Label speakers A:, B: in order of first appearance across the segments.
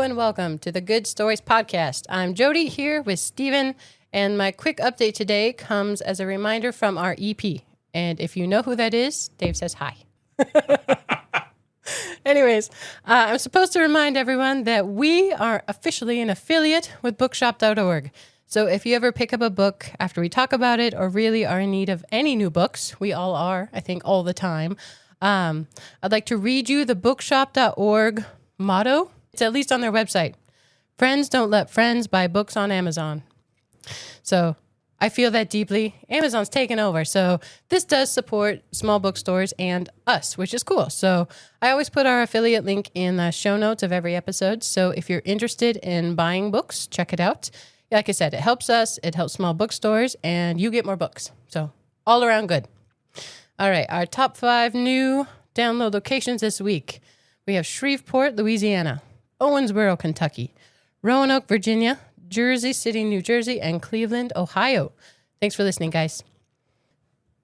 A: and welcome to the Good Stories Podcast. I'm Jody here with Steven, and my quick update today comes as a reminder from our EP. And if you know who that is, Dave says hi. Anyways, I'm supposed to remind everyone that we are officially an affiliate with bookshop.org. So if you ever pick up a book after we talk about it or really are in need of any new books, we all are, I think, all the time, I'd like to read you the bookshop.org motto. It's at least on their website. Friends don't let friends buy books on Amazon. So I feel that deeply. Amazon's taken over. So this does support small bookstores and us, which is cool. So I always put our affiliate link in the show notes of every episode. So if you're interested in buying books, check it out. Like I said, it helps us, it helps small bookstores, and you get more books. So all around good. All right, our top 5 new download locations this week. We have Shreveport, Louisiana, Owensboro, Kentucky, Roanoke, Virginia, Jersey City, New Jersey, and Cleveland, Ohio. Thanks for listening, guys.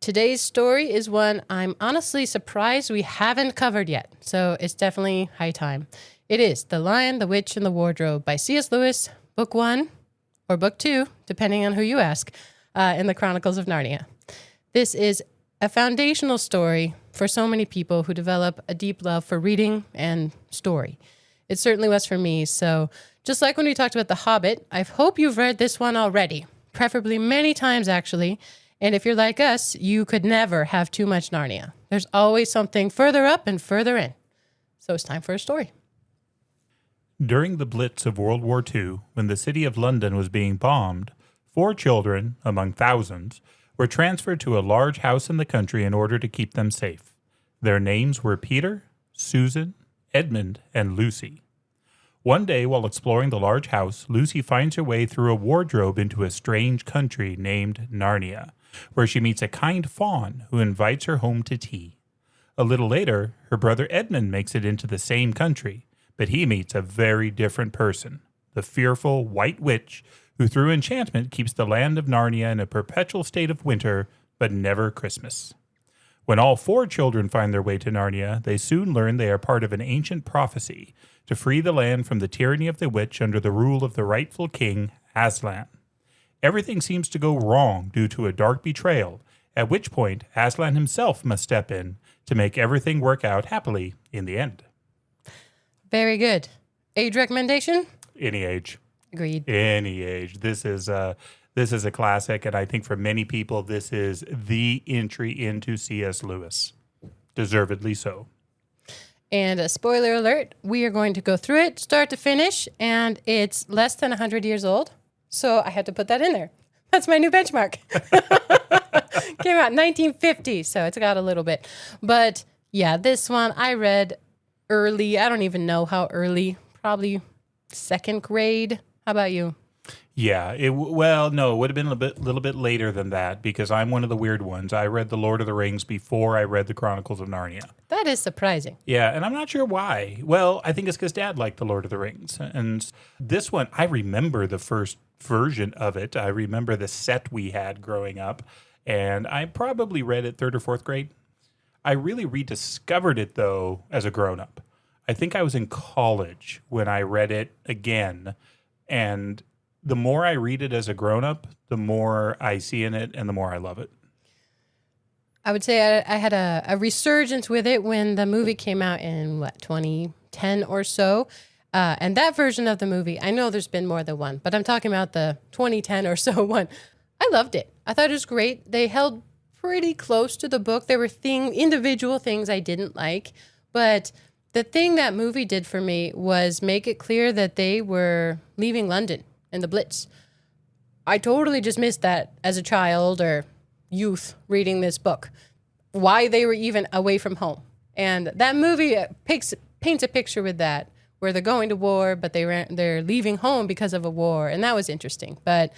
A: Today's story is one I'm honestly surprised we haven't covered yet, so it's definitely high time. It is The Lion, the Witch, and the Wardrobe by C.S. Lewis, Book 1, or Book 2, depending on who you ask, in the Chronicles of Narnia. This is a foundational story for so many people who develop a deep love for reading and story. It certainly was for me, so just like when we talked about The Hobbit, I hope you've read this one already, preferably many times, actually. And if you're like us, you could never have too much Narnia. There's always something further up and further in. So it's time for a story.
B: During the Blitz of World War II, when the city of London was being bombed, 4 children, among thousands, were transferred to a large house in the country in order to keep them safe. Their names were Peter, Susan, Edmund, and Lucy. One day, while exploring the large house, Lucy finds her way through a wardrobe into a strange country named Narnia, where she meets a kind faun who invites her home to tea. A little later, her brother Edmund makes it into the same country, but he meets a very different person, the fearful White Witch, who through enchantment keeps the land of Narnia in a perpetual state of winter, but never Christmas. When all 4 children find their way to Narnia, they soon learn they are part of an ancient prophecy to free the land from the tyranny of the witch under the rule of the rightful king, Aslan. Everything seems to go wrong due to a dark betrayal, at which point Aslan himself must step in to make everything work out happily in the end.
A: Very good. Age recommendation?
B: Any age.
A: Agreed.
B: Any age. This is a classic, and I think for many people, this is the entry into C.S. Lewis. Deservedly so.
A: And a spoiler alert, we are going to go through it start to finish, and it's less than 100 years old. So I had to put that in there. That's my new benchmark. Came out in 1950, so it's got a little bit. But yeah, this one I read early. I don't even know how early, probably 2nd grade. How about you?
B: Yeah, it would have been a little bit later than that because I'm one of the weird ones. I read The Lord of the Rings before I read The Chronicles of Narnia.
A: That is surprising.
B: Yeah, and I'm not sure why. Well, I think it's because Dad liked The Lord of the Rings. And this one, I remember the first version of it. I remember the set we had growing up, and I probably read it 3rd or 4th grade. I really rediscovered it, though, as a grown-up. I think I was in college when I read it again, and the more I read it as a grown-up, the more I see in it and the more I love it.
A: I would say I had a resurgence with it when the movie came out in, 2010 or so. And that version of the movie, I know there's been more than one, but I'm talking about the 2010 or so one. I loved it. I thought it was great. They held pretty close to the book. There were individual things I didn't like, but the thing that movie did for me was make it clear that they were leaving London in the Blitz. I totally just missed that as a child or youth reading this book, why they were even away from home. And that movie paints a picture with that, where they're going to war, but they're leaving home because of a war, and that was interesting. But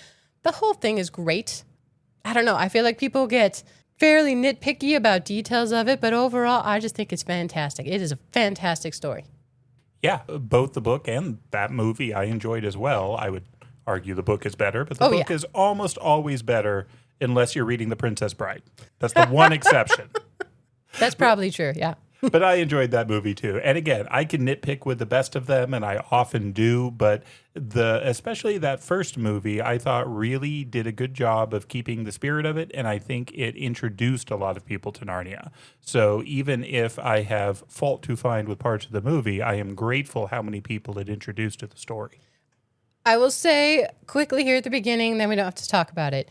A: the whole thing is great. I don't know. I feel like people get fairly nitpicky about details of it, but overall, I just think it's fantastic. It is a fantastic story.
B: Yeah, both the book and that movie I enjoyed as well. I would argue the book is better, but the book is almost always better unless you're reading The Princess Bride. That's the one exception.
A: That's probably true, yeah.
B: But I enjoyed that movie too. And again, I can nitpick with the best of them, and I often do. But especially that first movie, I thought really did a good job of keeping the spirit of it, and I think it introduced a lot of people to Narnia. So even if I have fault to find with parts of the movie, I am grateful how many people it introduced to the story.
A: I will say quickly here at the beginning, then we don't have to talk about it.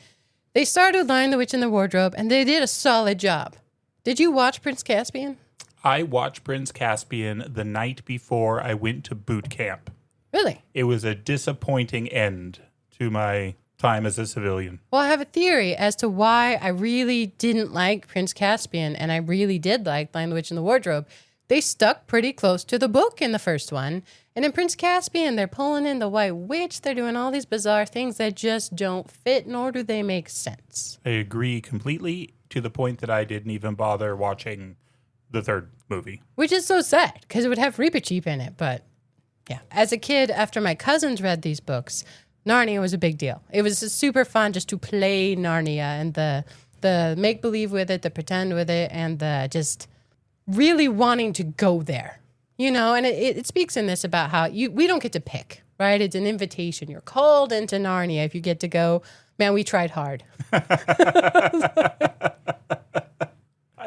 A: They started Lion, the Witch, and the Wardrobe, and they did a solid job. Did you watch Prince Caspian?
B: I watched Prince Caspian the night before I went to boot camp.
A: Really?
B: It was a disappointing end to my time as a civilian.
A: Well, I have a theory as to why I really didn't like Prince Caspian, and I really did like Lion, the Witch, and the Wardrobe. They stuck pretty close to the book in the first one. And in Prince Caspian, they're pulling in the White Witch. They're doing all these bizarre things that just don't fit, nor do they make sense.
B: I agree completely, to the point that I didn't even bother watching the third movie.
A: Which is so sad, because it would have Reepicheep in it. But yeah, as a kid, after my cousins read these books, Narnia was a big deal. It was super fun just to play Narnia, and the make-believe with it, the pretend with it, and the just really wanting to go there. You know, and it speaks in this about how we don't get to pick, right? It's an invitation. You're called into Narnia if you get to go. Man, we tried hard.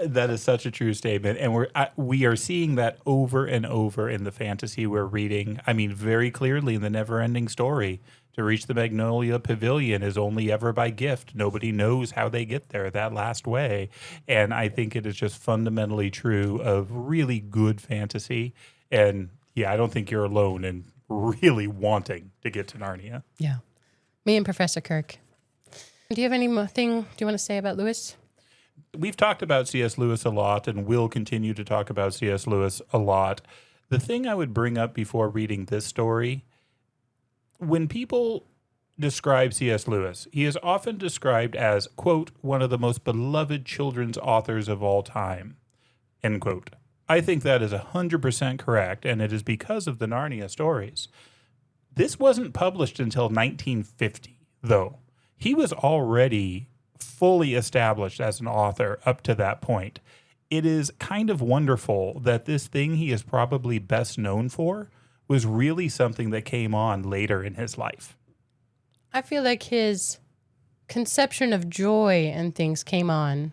B: That is such a true statement. And we are seeing that over and over in the fantasy we're reading. I mean, very clearly in the Never-Ending Story. To reach the Magnolia Pavilion is only ever by gift. Nobody knows how they get there that last way. And I think it is just fundamentally true of really good fantasy. And yeah, I don't think you're alone in really wanting to get to Narnia.
A: Yeah. Me and Professor Kirk. Do you have anything do you want to say about Lewis?
B: We've talked about C.S. Lewis a lot and will continue to talk about C.S. Lewis a lot. The thing I would bring up before reading this story, when people describe C.S. Lewis, he is often described as, quote, one of the most beloved children's authors of all time, end quote. I think that is 100% correct, and it is because of the Narnia stories. This wasn't published until 1950, though. He was already fully established as an author up to that point. It is kind of wonderful that this thing he is probably best known for was really something that came on later in his life.
A: I feel like his conception of joy and things came on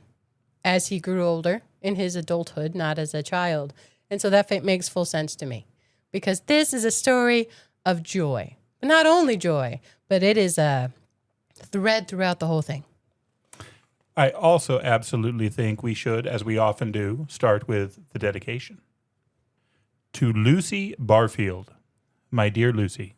A: as he grew older in his adulthood, not as a child. And so that makes full sense to me, because this is a story of joy. But not only joy, but it is a thread throughout the whole thing.
B: I also absolutely think we should, as we often do, start with the dedication. To Lucy Barfield, my dear Lucy,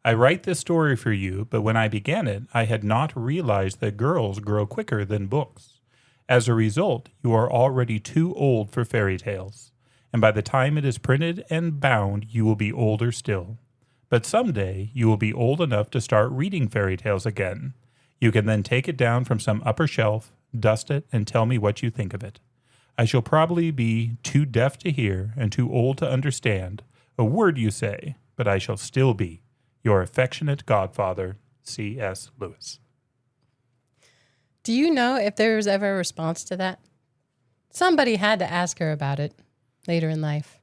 B: I write this story for you, but when I began it, I had not realized that girls grow quicker than books. As a result, you are already too old for fairy tales, and by the time it is printed and bound, you will be older still. But someday, you will be old enough to start reading fairy tales again. You can then take it down from some upper shelf, dust it, and tell me what you think of it. I shall probably be too deaf to hear and too old to understand a word you say, but I shall still be your affectionate godfather, C.S. Lewis.
A: Do you know if there was ever a response to that? Somebody had to ask her about it later in life.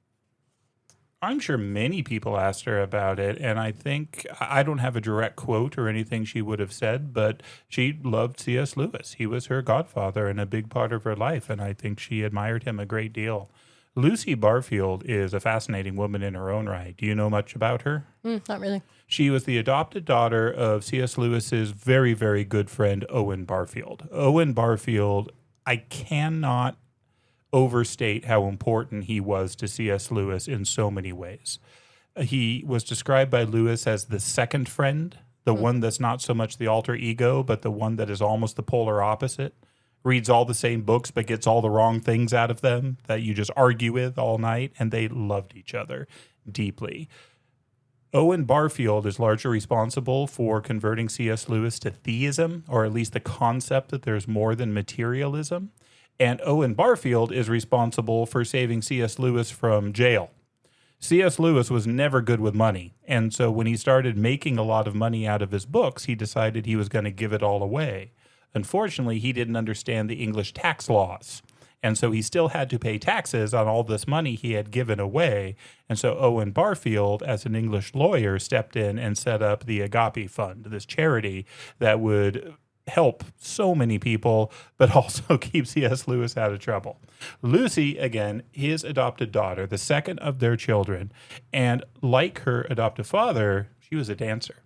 B: I'm sure many people asked her about it, and I think, I don't have a direct quote or anything she would have said, but she loved C.S. Lewis. He was her godfather and a big part of her life, and I think she admired him a great deal. Lucy Barfield is a fascinating woman in her own right. Do you know much about her?
A: Not really.
B: She was the adopted daughter of C.S. Lewis's very, very good friend, Owen Barfield. Owen Barfield, I cannot overstate how important he was to C.S. Lewis in so many ways. He was described by Lewis as the second friend, the one that's not so much the alter ego, but the one that is almost the polar opposite. Reads all the same books, but gets all the wrong things out of them that you just argue with all night, and they loved each other deeply. Owen Barfield is largely responsible for converting C.S. Lewis to theism, or at least the concept that there's more than materialism. And Owen Barfield is responsible for saving C.S. Lewis from jail. C.S. Lewis was never good with money, and so when he started making a lot of money out of his books, he decided he was going to give it all away. Unfortunately, he didn't understand the English tax laws, And so he still had to pay taxes on all this money he had given away. And so Owen Barfield, as an English lawyer, stepped in and set up the Agape Fund, this charity that would help so many people, but also keep C.S. Lewis out of trouble. Lucy, again, his adopted daughter, the second of their children, and like her adoptive father, she was a dancer,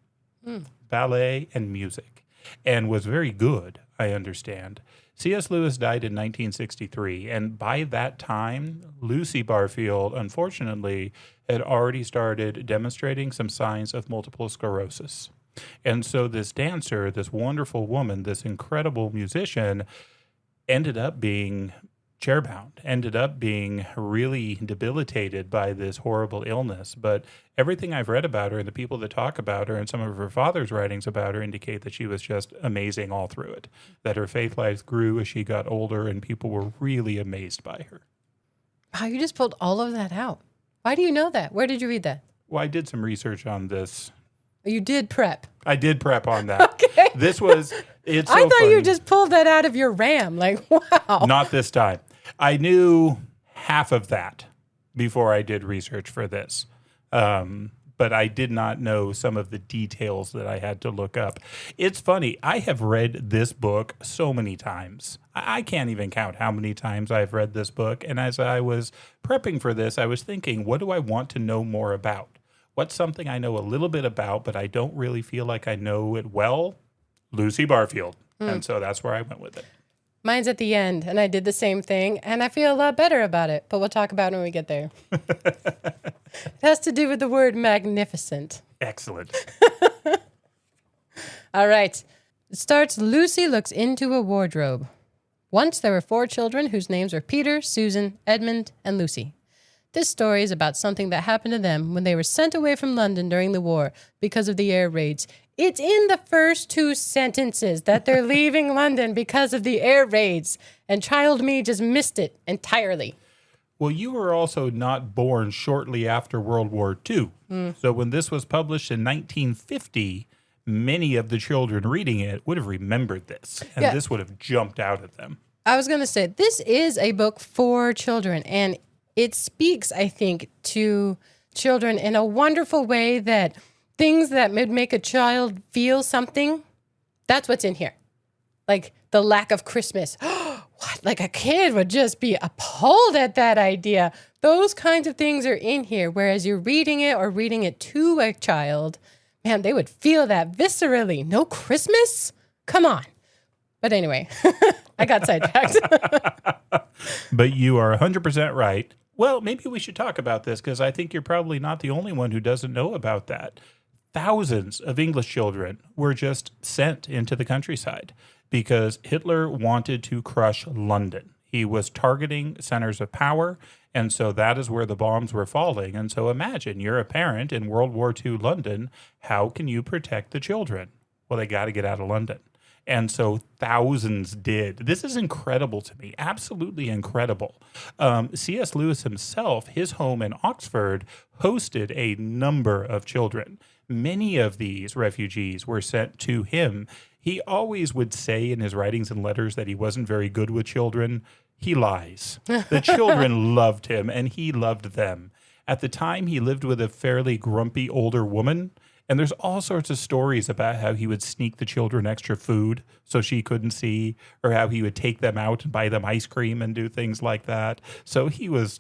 B: ballet and music, and was very good, I understand. C.S. Lewis died in 1963, and by that time, Lucy Barfield, unfortunately, had already started demonstrating some signs of multiple sclerosis. And so this dancer, this wonderful woman, this incredible musician, ended up being chairbound, ended up being really debilitated by this horrible illness. But everything I've read about her and the people that talk about her and some of her father's writings about her indicate that she was just amazing all through it, that her faith life grew as she got older and people were really amazed by her.
A: Wow, you just pulled all of that out. Why do you know that? Where did you read that?
B: Well, I did some research on this.
A: You did prep.
B: I did prep on that.
A: Okay.
B: This was, it's so
A: I thought
B: funny.
A: you just pulled that out of your RAM. Like, wow.
B: Not this time. I knew half of that before I did research for this. But I did not know some of the details that I had to look up. It's funny. I have read this book so many times. I can't even count how many times I've read this book. And as I was prepping for this, I was thinking, what do I want to know more about? What's something I know a little bit about, but I don't really feel like I know it well? Lucy Barfield. And so that's where I went with it.
A: Mine's at the end, and I did the same thing, and I feel a lot better about it, but we'll talk about it when we get there. It has to do with the word magnificent.
B: Excellent.
A: All right. It starts, Lucy looks into a wardrobe. Once there were 4 children whose names were Peter, Susan, Edmund, and Lucy. This story is about something that happened to them when they were sent away from London during the war because of the air raids. It's in the first 2 sentences that they're leaving London because of the air raids, and child me just missed it entirely.
B: Well, you were also not born shortly after World War II. So when this was published in 1950, many of the children reading it would have remembered this, and this would have jumped out at them.
A: I was going to say, this is a book for children, and it speaks, I think, to children in a wonderful way that things that would make a child feel something, that's what's in here. Like the lack of Christmas. What? Like a kid would just be appalled at that idea. Those kinds of things are in here, whereas you're reading it or reading it to a child, man, they would feel that viscerally. No Christmas? Come on. But anyway, I got sidetracked.
B: But you are 100% right. Well, maybe we should talk about this because I think you're probably not the only one who doesn't know about that. Thousands of English children were just sent into the countryside because Hitler wanted to crush London. He was targeting centers of power, and so that is where the bombs were falling. And so imagine you're a parent in World War II London. How can you protect the children? Well, they got to get out of London. And so thousands did. This is incredible to me, absolutely incredible. C.S. Lewis himself, his home in Oxford, hosted a number of children. Many of these refugees were sent to him. He always would say in his writings and letters that he wasn't very good with children. He lies. The children loved him, and he loved them. At the time, he lived with a fairly grumpy older woman. And there's all sorts of stories about how he would sneak the children extra food so she couldn't see, or how he would take them out and buy them ice cream and do things like that. So he was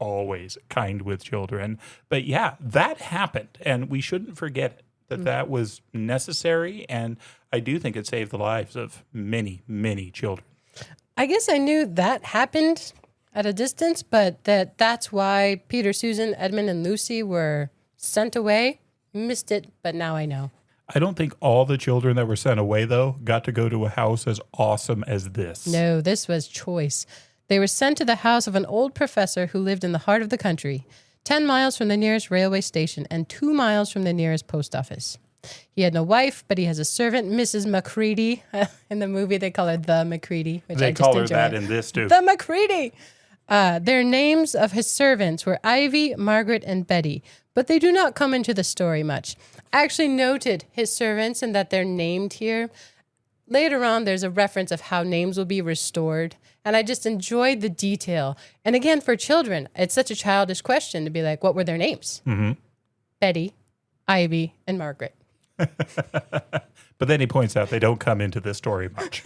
B: always kind with children. But yeah, that happened, and we shouldn't forget it, that was necessary, and I do think it saved the lives of many, many children.
A: I guess I knew that happened at a distance, but that's why Peter, Susan, Edmund, and Lucy were sent away. Missed it, but now I know.
B: I don't think all the children that were sent away, though, got to go to a house as awesome as this.
A: No, this was choice. They were sent to the house of an old professor who lived in the heart of the country, 10 miles from the nearest railway station and 2 miles from the nearest post office. He had no wife, but he has a servant, Mrs. Macready. In the movie, they call her the Macready.
B: They call her that in this, too.
A: The Macready. Their names of his servants were Ivy, Margaret, and Betty, but they do not come into the story much. I actually noted his servants and that they're named here. later on, there's a reference of how names will be restored. And I just enjoyed the detail. And again, for children, it's such a childish question to be like, what were their names?
B: Mm-hmm.
A: Betty, Ivy, and Margaret.
B: But then he points out they don't come into this story much.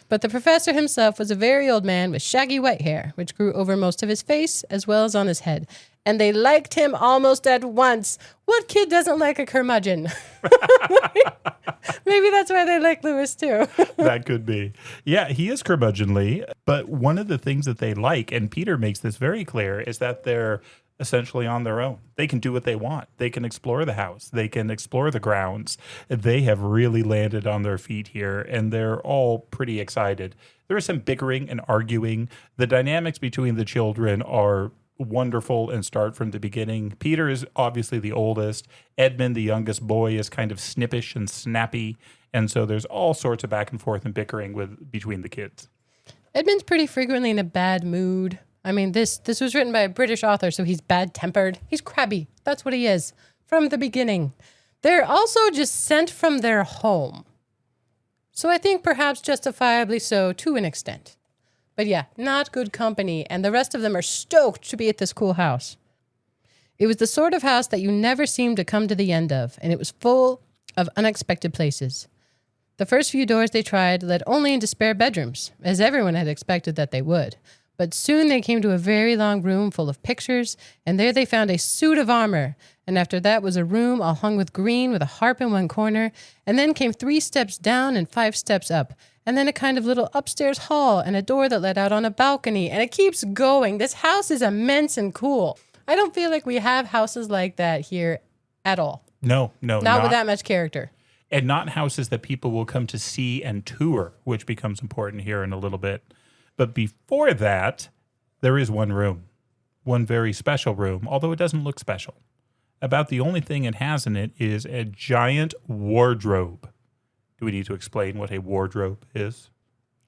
A: But the professor himself was a very old man with shaggy white hair, which grew over most of his face as well as on his head. And they liked him almost at once. What kid doesn't like a curmudgeon? Maybe that's why they like Lewis too.
B: That could be. Yeah, he is curmudgeonly. But one of the things that they like, and Peter makes this very clear, is that they're essentially on their own. They can do what they want. They can explore the house. They can explore the grounds. They have really landed on their feet here, and they're all pretty excited. There is some bickering and arguing. The dynamics between the children are wonderful and start from the beginning. Peter is obviously the oldest. Edmund, the youngest boy, is kind of snippish and snappy. And so there's all sorts of back and forth and bickering between the kids.
A: Edmund's pretty frequently in a bad mood. I mean, this was written by a British author, so he's bad-tempered. He's crabby. That's what he is from the beginning. They're also just sent from their home. So I think perhaps justifiably so to an extent. But yeah, not good company, and the rest of them are stoked to be at this cool house. It was the sort of house that you never seemed to come to the end of, and it was full of unexpected places. The first few doors they tried led only into spare bedrooms, as everyone had expected that they would. But soon they came to a very long room full of pictures, and there they found a suit of armor. And after that was a room all hung with green with a harp in one corner, and then came 3 steps down and 5 steps up, and then a kind of little upstairs hall and a door that led out on a balcony, and it keeps going. This house is immense and cool. I don't feel like we have houses like that here at all.
B: No.
A: Not with that much character.
B: And not houses that people will come to see and tour, which becomes important here in a little bit. But before that, there is one room, one very special room, although it doesn't look special. About the only thing it has in it is a giant wardrobe. Do we need to explain what a wardrobe is?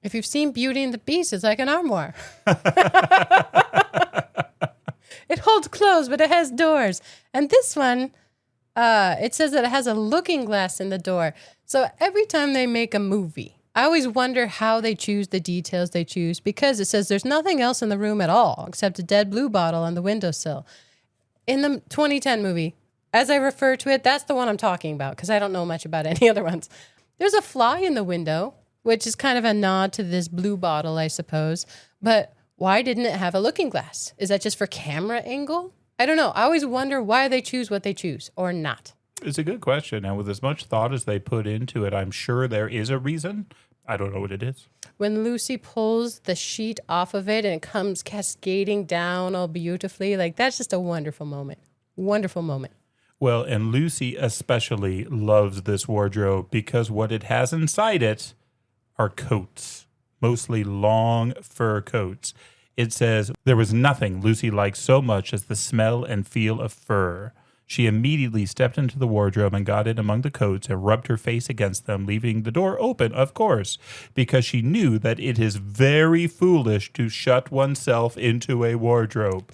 A: If you've seen Beauty and the Beast, it's like an armoire. It holds clothes, but it has doors. And this one, it says that it has a looking glass in the door. So every time they make a movie, I always wonder how they choose the details they choose, because it says there's nothing else in the room at all except a dead blue bottle on the windowsill. In the 2010 movie, as I refer to it, that's the one I'm talking about because I don't know much about any other ones. There's a fly in the window, which is kind of a nod to this blue bottle, I suppose. But why didn't it have a looking glass? Is that just for camera angle? I don't know. I always wonder why they choose what they choose or not.
B: It's a good question. And with as much thought as they put into it, I'm sure there is a reason. I don't know what it is.
A: When Lucy pulls the sheet off of it and it comes cascading down all beautifully, like that's just a wonderful moment. Wonderful moment.
B: Well, and Lucy especially loves this wardrobe because what it has inside it are coats, mostly long fur coats. It says, there was nothing Lucy liked so much as the smell and feel of fur. She immediately stepped into the wardrobe and got in among the coats and rubbed her face against them, leaving the door open, of course, because she knew that it is very foolish to shut oneself into a wardrobe.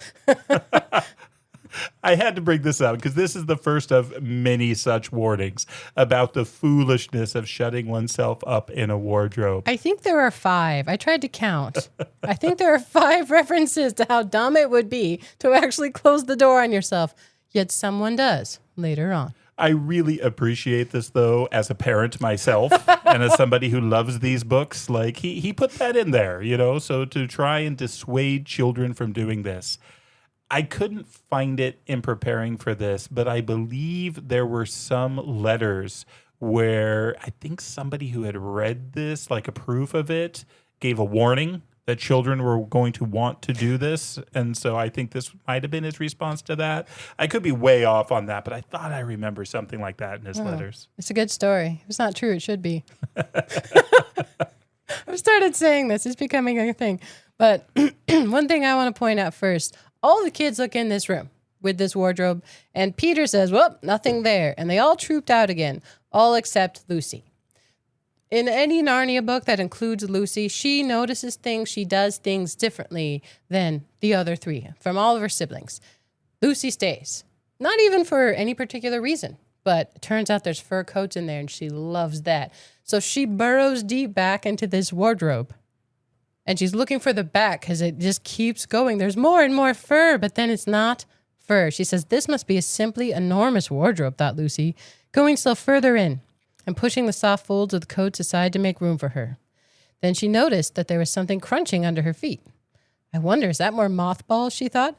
B: I had to bring this up because this is the first of many such warnings about the foolishness of shutting oneself up in a wardrobe.
A: I think there are 5. I tried to count. I think there are 5 references to how dumb it would be to actually close the door on yourself. Yet someone does later on.
B: I really appreciate this, though, as a parent myself and as somebody who loves these books. Like, he put that in there, you know, so to try and dissuade children from doing this. I couldn't find it in preparing for this, but I believe there were some letters where I think somebody who had read this, like a proof of it, gave a warning that children were going to want to do this. And so I think this might have been his response to that. I could be way off on that, but I thought I remember something like that in his letters.
A: It's a good story. If it's not true, it should be. I've started saying this. It's becoming a thing. But one thing I want to point out first, all the kids look in this room with this wardrobe, and Peter says, well, nothing there. And they all trooped out again, all except Lucy. In any Narnia book that includes Lucy, she notices things, she does things differently than the other 3 from all of her siblings. Lucy stays, not even for any particular reason, but it turns out there's fur coats in there and she loves that. So she burrows deep back into this wardrobe. And she's looking for the back because it just keeps going. There's more and more fur, but then it's not fur. She says, this must be a simply enormous wardrobe, thought Lucy, going still further in and pushing the soft folds of the coats aside to make room for her. Then she noticed that there was something crunching under her feet. I wonder, is that more mothballs, she thought?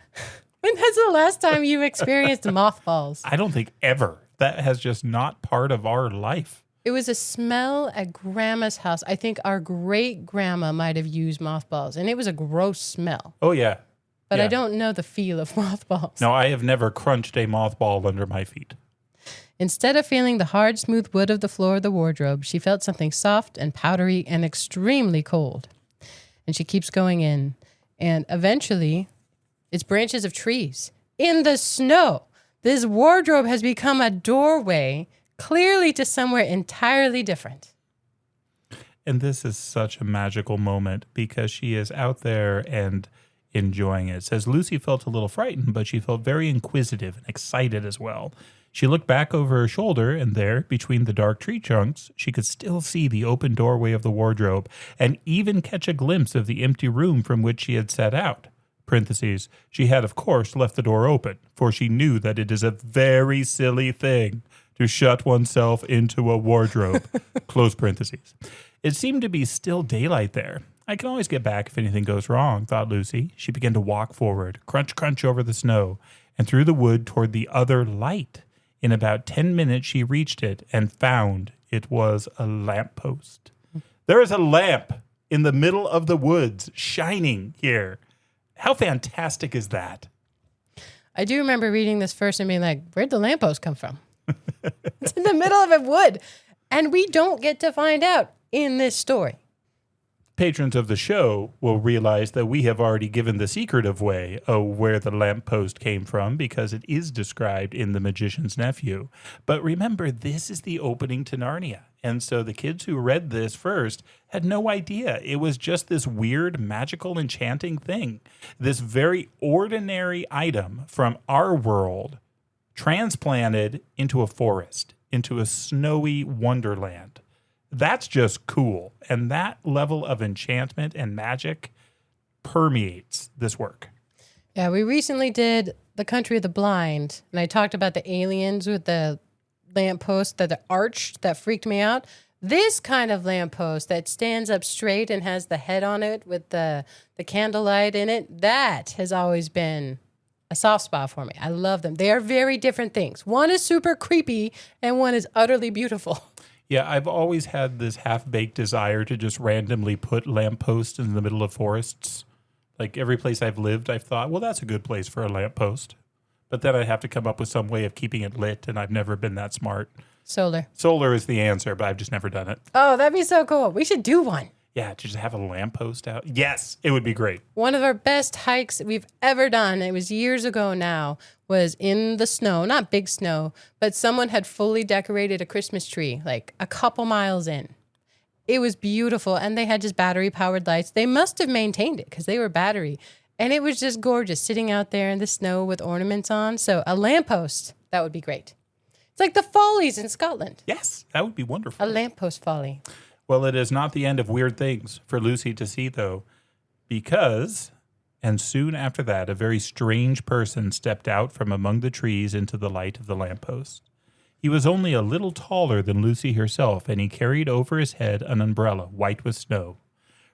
A: When was the last time you experienced mothballs?
B: I don't think ever. That has just not part of our life.
A: It was a smell at Grandma's house. I think our great-grandma might have used mothballs, and it was a gross smell.
B: Oh, yeah.
A: But
B: yeah.
A: I don't know the feel of mothballs.
B: No, I have never crunched a mothball under my feet.
A: Instead of feeling the hard, smooth wood of the floor of the wardrobe, she felt something soft and powdery and extremely cold. And she keeps going in, and eventually, it's branches of trees in the snow. This wardrobe has become a doorway, clearly to somewhere entirely different.
B: And this is such a magical moment because she is out there and enjoying it. It says Lucy felt a little frightened, but she felt very inquisitive and excited as well. She looked back over her shoulder, and there, between the dark tree trunks, she could still see the open doorway of the wardrobe and even catch a glimpse of the empty room from which she had set out. Parentheses, she had, of course, left the door open, for she knew that it is a very silly thing to shut oneself into a wardrobe. Close parentheses. It seemed to be still daylight there. I can always get back if anything goes wrong, thought Lucy. She began to walk forward, crunch, crunch over the snow, and through the wood toward the other light. In about 10 minutes, she reached it and found it was a lamppost. There is a lamp in the middle of the woods shining here. How fantastic is that?
A: I do remember reading this first and being like, where'd the lamppost come from? It's in the middle of a wood. And we don't get to find out in this story.
B: Patrons of the show will realize that we have already given the secret away of where the lamppost came from because it is described in The Magician's Nephew. But remember, this is the opening to Narnia. And so the kids who read this first had no idea. It was just this weird, magical, enchanting thing. This very ordinary item from our world transplanted into a forest, into a snowy wonderland. That's just cool. And that level of enchantment and magic permeates this work.
A: Yeah, we recently did The Country of the Blind, and I talked about the aliens with the lamppost that are arched that freaked me out. This kind of lamppost that stands up straight and has the head on it with the candlelight in it, that has always been a soft spot for me. I love them. They are very different things. One is super creepy, and one is utterly beautiful.
B: Yeah, I've always had this half-baked desire to just randomly put lampposts in the middle of forests. Like every place I've lived, I've thought, well, that's a good place for a lamppost. But then I'd have to come up with some way of keeping it lit, and I've never been that smart.
A: Solar.
B: Solar is the answer, but I've just never done it.
A: Oh, that'd be so cool. We should do one.
B: Yeah, to just have a lamppost out. Yes, it would be great.
A: One of our best hikes we've ever done, it was years ago now, was in the snow, not big snow, but someone had fully decorated a Christmas tree, like a couple miles in. It was beautiful, and they had just battery-powered lights. They must have maintained it because they were battery, and it was just gorgeous sitting out there in the snow with ornaments on. So a lamppost, that would be great. It's like the Follies in Scotland.
B: Yes, that would be wonderful.
A: A lamppost folly.
B: Well, it is not the end of weird things for Lucy to see, though, because, and soon after that, a very strange person stepped out from among the trees into the light of the lamppost. He was only a little taller than Lucy herself, and he carried over his head an umbrella white with snow.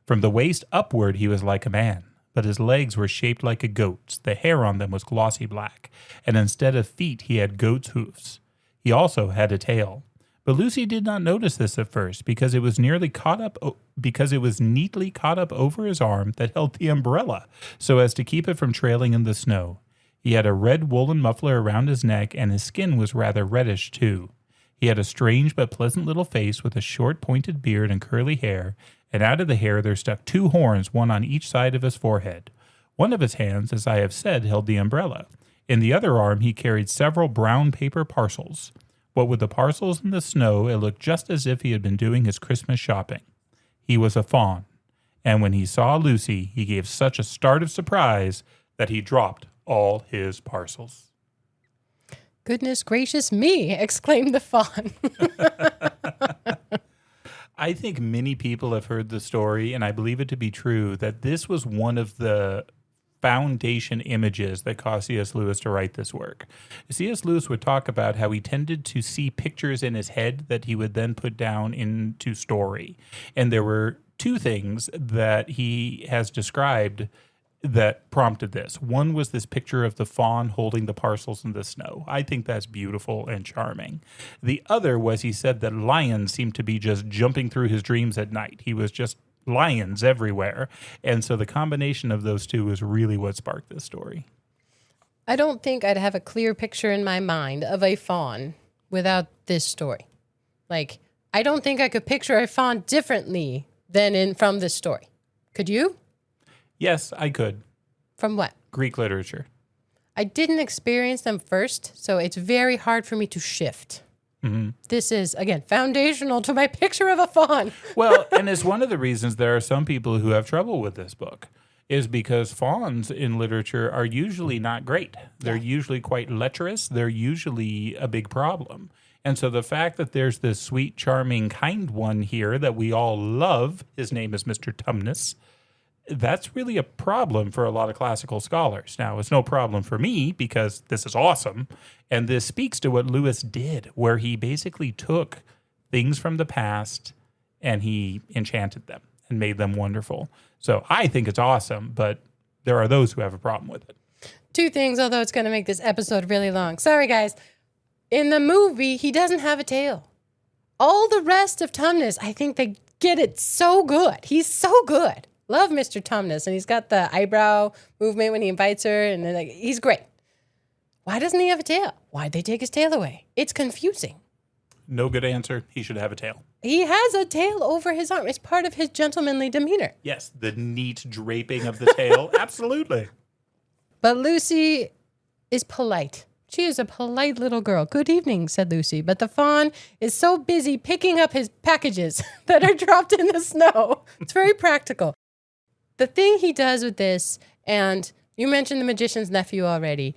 B: From the waist upward, he was like a man, but his legs were shaped like a goat's. The hair on them was glossy black, and instead of feet, he had goat's hoofs. He also had a tail. But Lucy did not notice this at first because it was neatly caught up over his arm that held the umbrella so as to keep it from trailing in the snow. He had a red woolen muffler around his neck, and his skin was rather reddish too. He had a strange but pleasant little face with a short pointed beard and curly hair, and out of the hair there stuck 2 horns, one on each side of his forehead. One of his hands, as I have said, held the umbrella. In the other arm he carried several brown paper parcels. What with the parcels in the snow, it looked just as if he had been doing his Christmas shopping. He was a faun, and when he saw Lucy, he gave such a start of surprise that he dropped all his parcels.
A: Goodness gracious me, exclaimed the faun.
B: I think many people have heard the story, and I believe it to be true, that this was one of the foundation images that caused C.S. Lewis to write this work. C.S. Lewis would talk about how he tended to see pictures in his head that he would then put down into story. And there were two things that he has described that prompted this. One was this picture of the fawn holding the parcels in the snow. I think that's beautiful and charming. The other was he said that lions seemed to be just jumping through his dreams at night. He was just lions everywhere. And so the combination of those two is really what sparked this story.
A: I don't think I'd have a clear picture in my mind of a fawn without this story. Like, I don't think I could picture a fawn differently than from this story. Could you?
B: Yes, I could.
A: From what?
B: Greek literature.
A: I didn't experience them first, so it's very hard for me to shift. Mm-hmm. This is, again, foundational to my picture of a fawn.
B: Well, and it's one of the reasons there are some people who have trouble with this book, is because fawns in literature are usually not great. They're usually quite lecherous. They're usually a big problem. And so the fact that there's this sweet, charming, kind one here that we all love, his name is Mr. Tumnus, that's really a problem for a lot of classical scholars. Now, it's no problem for me because this is awesome. And this speaks to what Lewis did, where he basically took things from the past and he enchanted them and made them wonderful. So I think it's awesome, but there are those who have a problem with it.
A: Two things, although it's going to make this episode really long. Sorry, guys. In the movie, he doesn't have a tail. All the rest of Tumnus, I think they get it so good. He's so good. Love Mr. Tumnus, and he's got the eyebrow movement when he invites her, and then, he's great. Why doesn't he have a tail? Why'd they take his tail away? It's confusing.
B: No good answer. He should have a tail.
A: He has a tail over his arm. It's part of his gentlemanly demeanor.
B: Yes, the neat draping of the tail. Absolutely.
A: But Lucy is polite. She is a polite little girl. Good evening, said Lucy. But the fawn is so busy picking up his packages that are dropped in the snow. It's very practical. The thing he does with this, and you mentioned the magician's nephew already,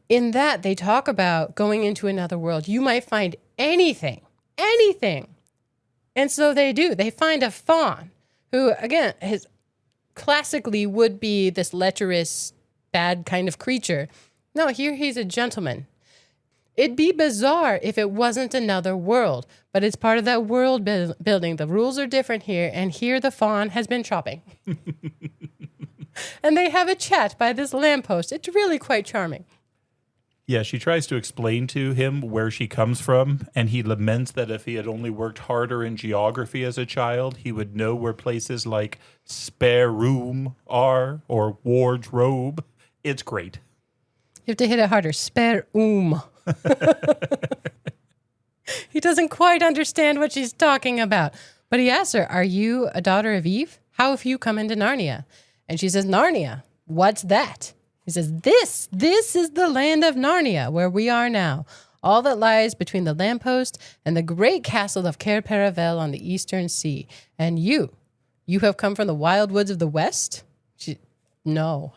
A: in that they talk about going into another world. You might find anything. And so they do. They find a fawn who, again, classically would be this lecherous, bad kind of creature. No, here he's a gentleman. It'd be bizarre if it wasn't another world, but it's part of that world building. The rules are different here, and here the fawn has been shopping. And they have a chat by this lamppost. It's really quite charming.
B: Yeah, she tries to explain to him where she comes from, and he laments that if he had only worked harder in geography as a child, he would know where places like spare room are or wardrobe. It's great.
A: You have to hit it harder. Spare room. He doesn't quite understand what she's talking about. But he asks her, are you a daughter of Eve? How have you come into Narnia? And she says, Narnia, what's that? He says, this is the land of Narnia, where we are now. All that lies between the lamppost and the great castle of Cair Paravel on the eastern sea. And you have come from the wild woods of the west? No.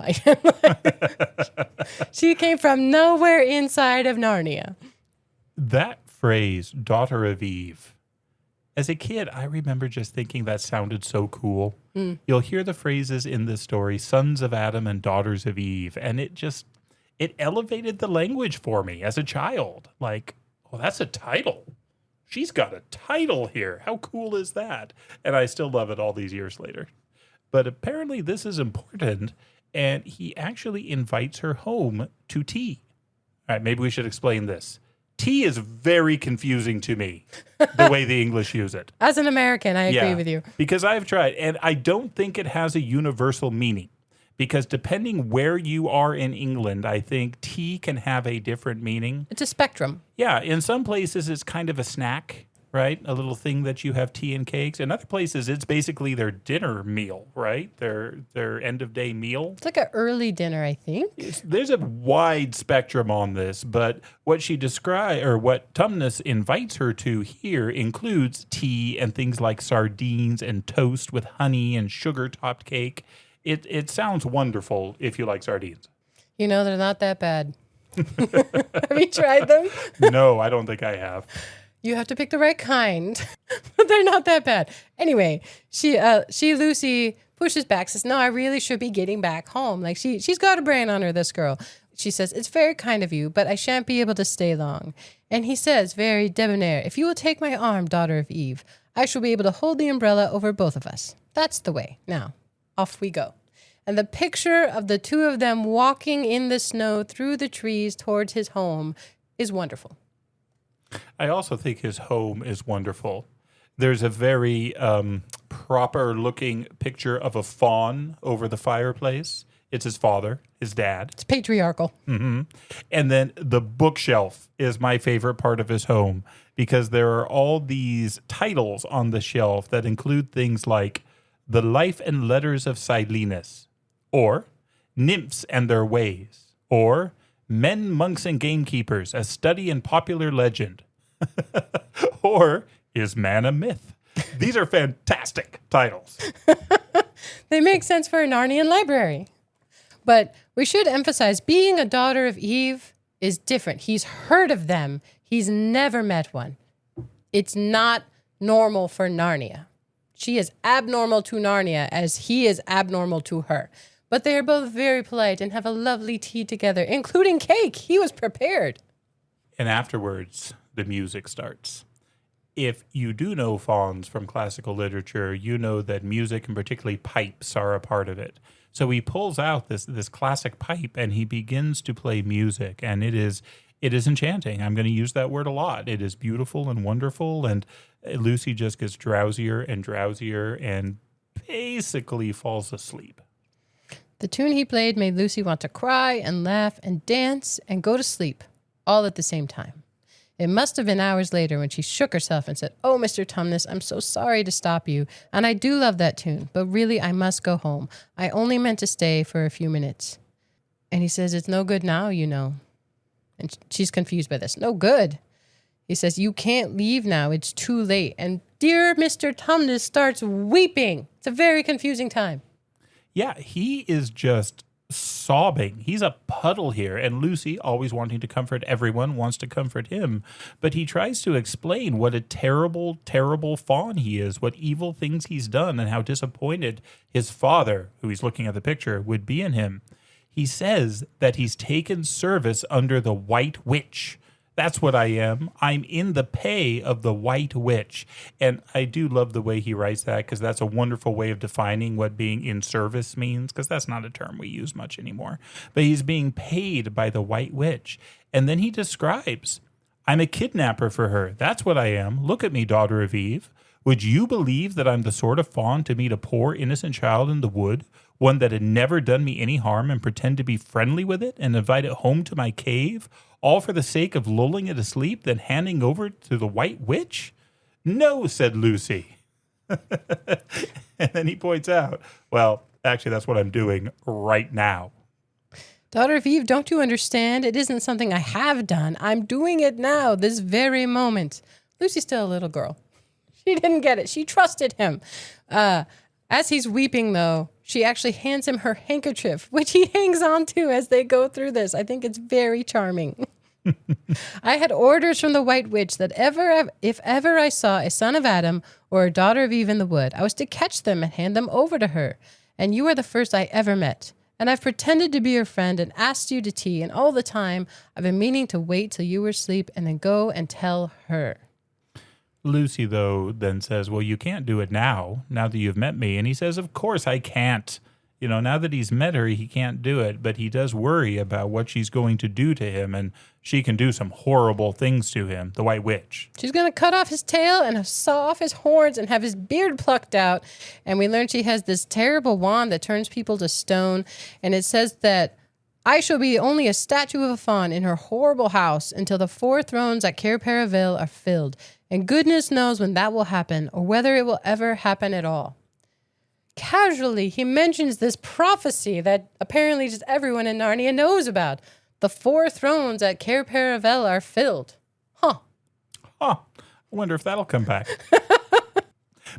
A: She came from nowhere inside of Narnia.
B: That phrase, daughter of Eve, as a kid, I remember just thinking that sounded so cool. You'll hear the phrases in this story, sons of Adam and daughters of Eve, and it elevated the language for me as a child. Like, well, that's a title. She's got a title here. How cool is that? And I still love it all these years later. But apparently this is important, and he actually invites her home to tea. All right, maybe we should explain this. Tea is very confusing to me, the way the English use it.
A: As an American, I agree with you.
B: Because I've tried, and I don't think it has a universal meaning. Because depending where you are in England, I think tea can have a different meaning.
A: It's a spectrum.
B: Yeah, in some places it's kind of a snack, right? A little thing that you have tea and cakes. In other places, it's basically their dinner meal, right? Their end-of-day meal.
A: It's like an early dinner, I think.
B: There's a wide spectrum on this, but what she describes, or what Tumnus invites her to here, includes tea and things like sardines and toast with honey and sugar-topped cake. It sounds wonderful if you like sardines.
A: You know, they're not that bad. Have you tried them?
B: No, I don't think I have.
A: You have to pick the right kind, but they're not that bad. Anyway, Lucy pushes back, says, no, I really should be getting back home. Like she's got a brain on her, this girl. She says, it's very kind of you, but I shan't be able to stay long. And he says, very debonair, if you will take my arm, daughter of Eve, I shall be able to hold the umbrella over both of us. That's the way. Now, off we go. And the picture of the two of them walking in the snow through the trees towards his home is wonderful.
B: I also think his home is wonderful. There's a very proper-looking picture of a fawn over the fireplace. It's his father, his dad.
A: It's patriarchal.
B: Mm-hmm. And then the bookshelf is my favorite part of his home because there are all these titles on the shelf that include things like The Life and Letters of Silenus, or Nymphs and Their Ways, or Men, Monks, and Gamekeepers, A Study in Popular Legend, or Is Man a Myth? These are fantastic titles.
A: They make sense for a Narnian library. But we should emphasize being a daughter of Eve is different. He's heard of them. He's never met one. It's not normal for Narnia. She is abnormal to Narnia as he is abnormal to her. But they are both very polite and have a lovely tea together, including cake. He was prepared.
B: And afterwards, the music starts. If you do know fauns from classical literature, you know that music, and particularly pipes, are a part of it. So he pulls out this classic pipe and he begins to play music, and it is enchanting. I'm going to use that word a lot. It is beautiful and wonderful, and Lucy just gets drowsier and drowsier and basically falls asleep.
A: The tune he played made Lucy want to cry and laugh and dance and go to sleep, all at the same time. It must have been hours later when she shook herself and said, "Oh, Mr. Tumnus, I'm so sorry to stop you, and I do love that tune, but really I must go home. I only meant to stay for a few minutes." And he says, "It's no good now, you know." And she's confused by this. No good. He says, "You can't leave now. It's too late." And dear Mr. Tumnus starts weeping. It's a very confusing time.
B: Yeah, he is just sobbing. He's a puddle here. And Lucy, always wanting to comfort everyone, wants to comfort him. But he tries to explain what a terrible, terrible faun he is, what evil things he's done, and how disappointed his father, who he's looking at the picture, would be in him. He says that he's taken service under the White Witch. That's what I am. I'm in the pay of the White Witch. And I do love the way he writes that, because that's a wonderful way of defining what being in service means, because that's not a term we use much anymore. But he's being paid by the White Witch. And then he describes, "I'm a kidnapper for her. That's what I am. Look at me, daughter of Eve. Would you believe that I'm the sort of faun to meet a poor innocent child in the wood, one that had never done me any harm, and pretend to be friendly with it and invite it home to my cave, all for the sake of lulling it asleep, then handing over to the White Witch? No," said Lucy. And then he points out, well, actually, that's what I'm doing right now.
A: Daughter of Eve, don't you understand? It isn't something I have done. I'm doing it now, this very moment. Lucy's still a little girl. She didn't get it. She trusted him. As he's weeping, though, she actually hands him her handkerchief, which he hangs on to as they go through this. I think it's very charming. "I had orders from the White Witch that if ever I saw a son of Adam or a daughter of Eve in the wood, I was to catch them and hand them over to her. And you are the first I ever met. And I've pretended to be your friend and asked you to tea. And all the time, I've been meaning to wait till you were asleep and then go and tell her."
B: Lucy, though, then says, "Well, you can't do it now that you've met me." And he says, "Of course I can't. You know, now that he's met her, he can't do it." But he does worry about what she's going to do to him, and she can do some horrible things to him, the White Witch.
A: She's going to cut off his tail and saw off his horns and have his beard plucked out. And we learn she has this terrible wand that turns people to stone. And it says that I shall be only a statue of a faun in her horrible house until the 4 thrones at Cair Paravel are filled. And goodness knows when that will happen, or whether it will ever happen at all. Casually, he mentions this prophecy that apparently just everyone in Narnia knows about. The 4 thrones at Cair Paravel are filled. Huh.
B: I wonder if that'll come back.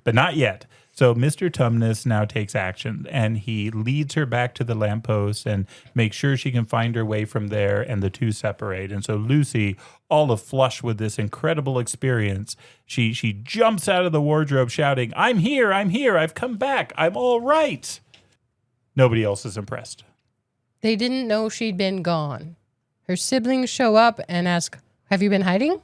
B: But not yet. So Mr. Tumnus now takes action, and he leads her back to the lamppost and makes sure she can find her way from there, and the two separate. And so Lucy, all aflush with this incredible experience, she jumps out of the wardrobe shouting, I'm here, I've come back, I'm all right. Nobody else is impressed.
A: They didn't know she'd been gone. Her siblings show up and ask, have you been hiding?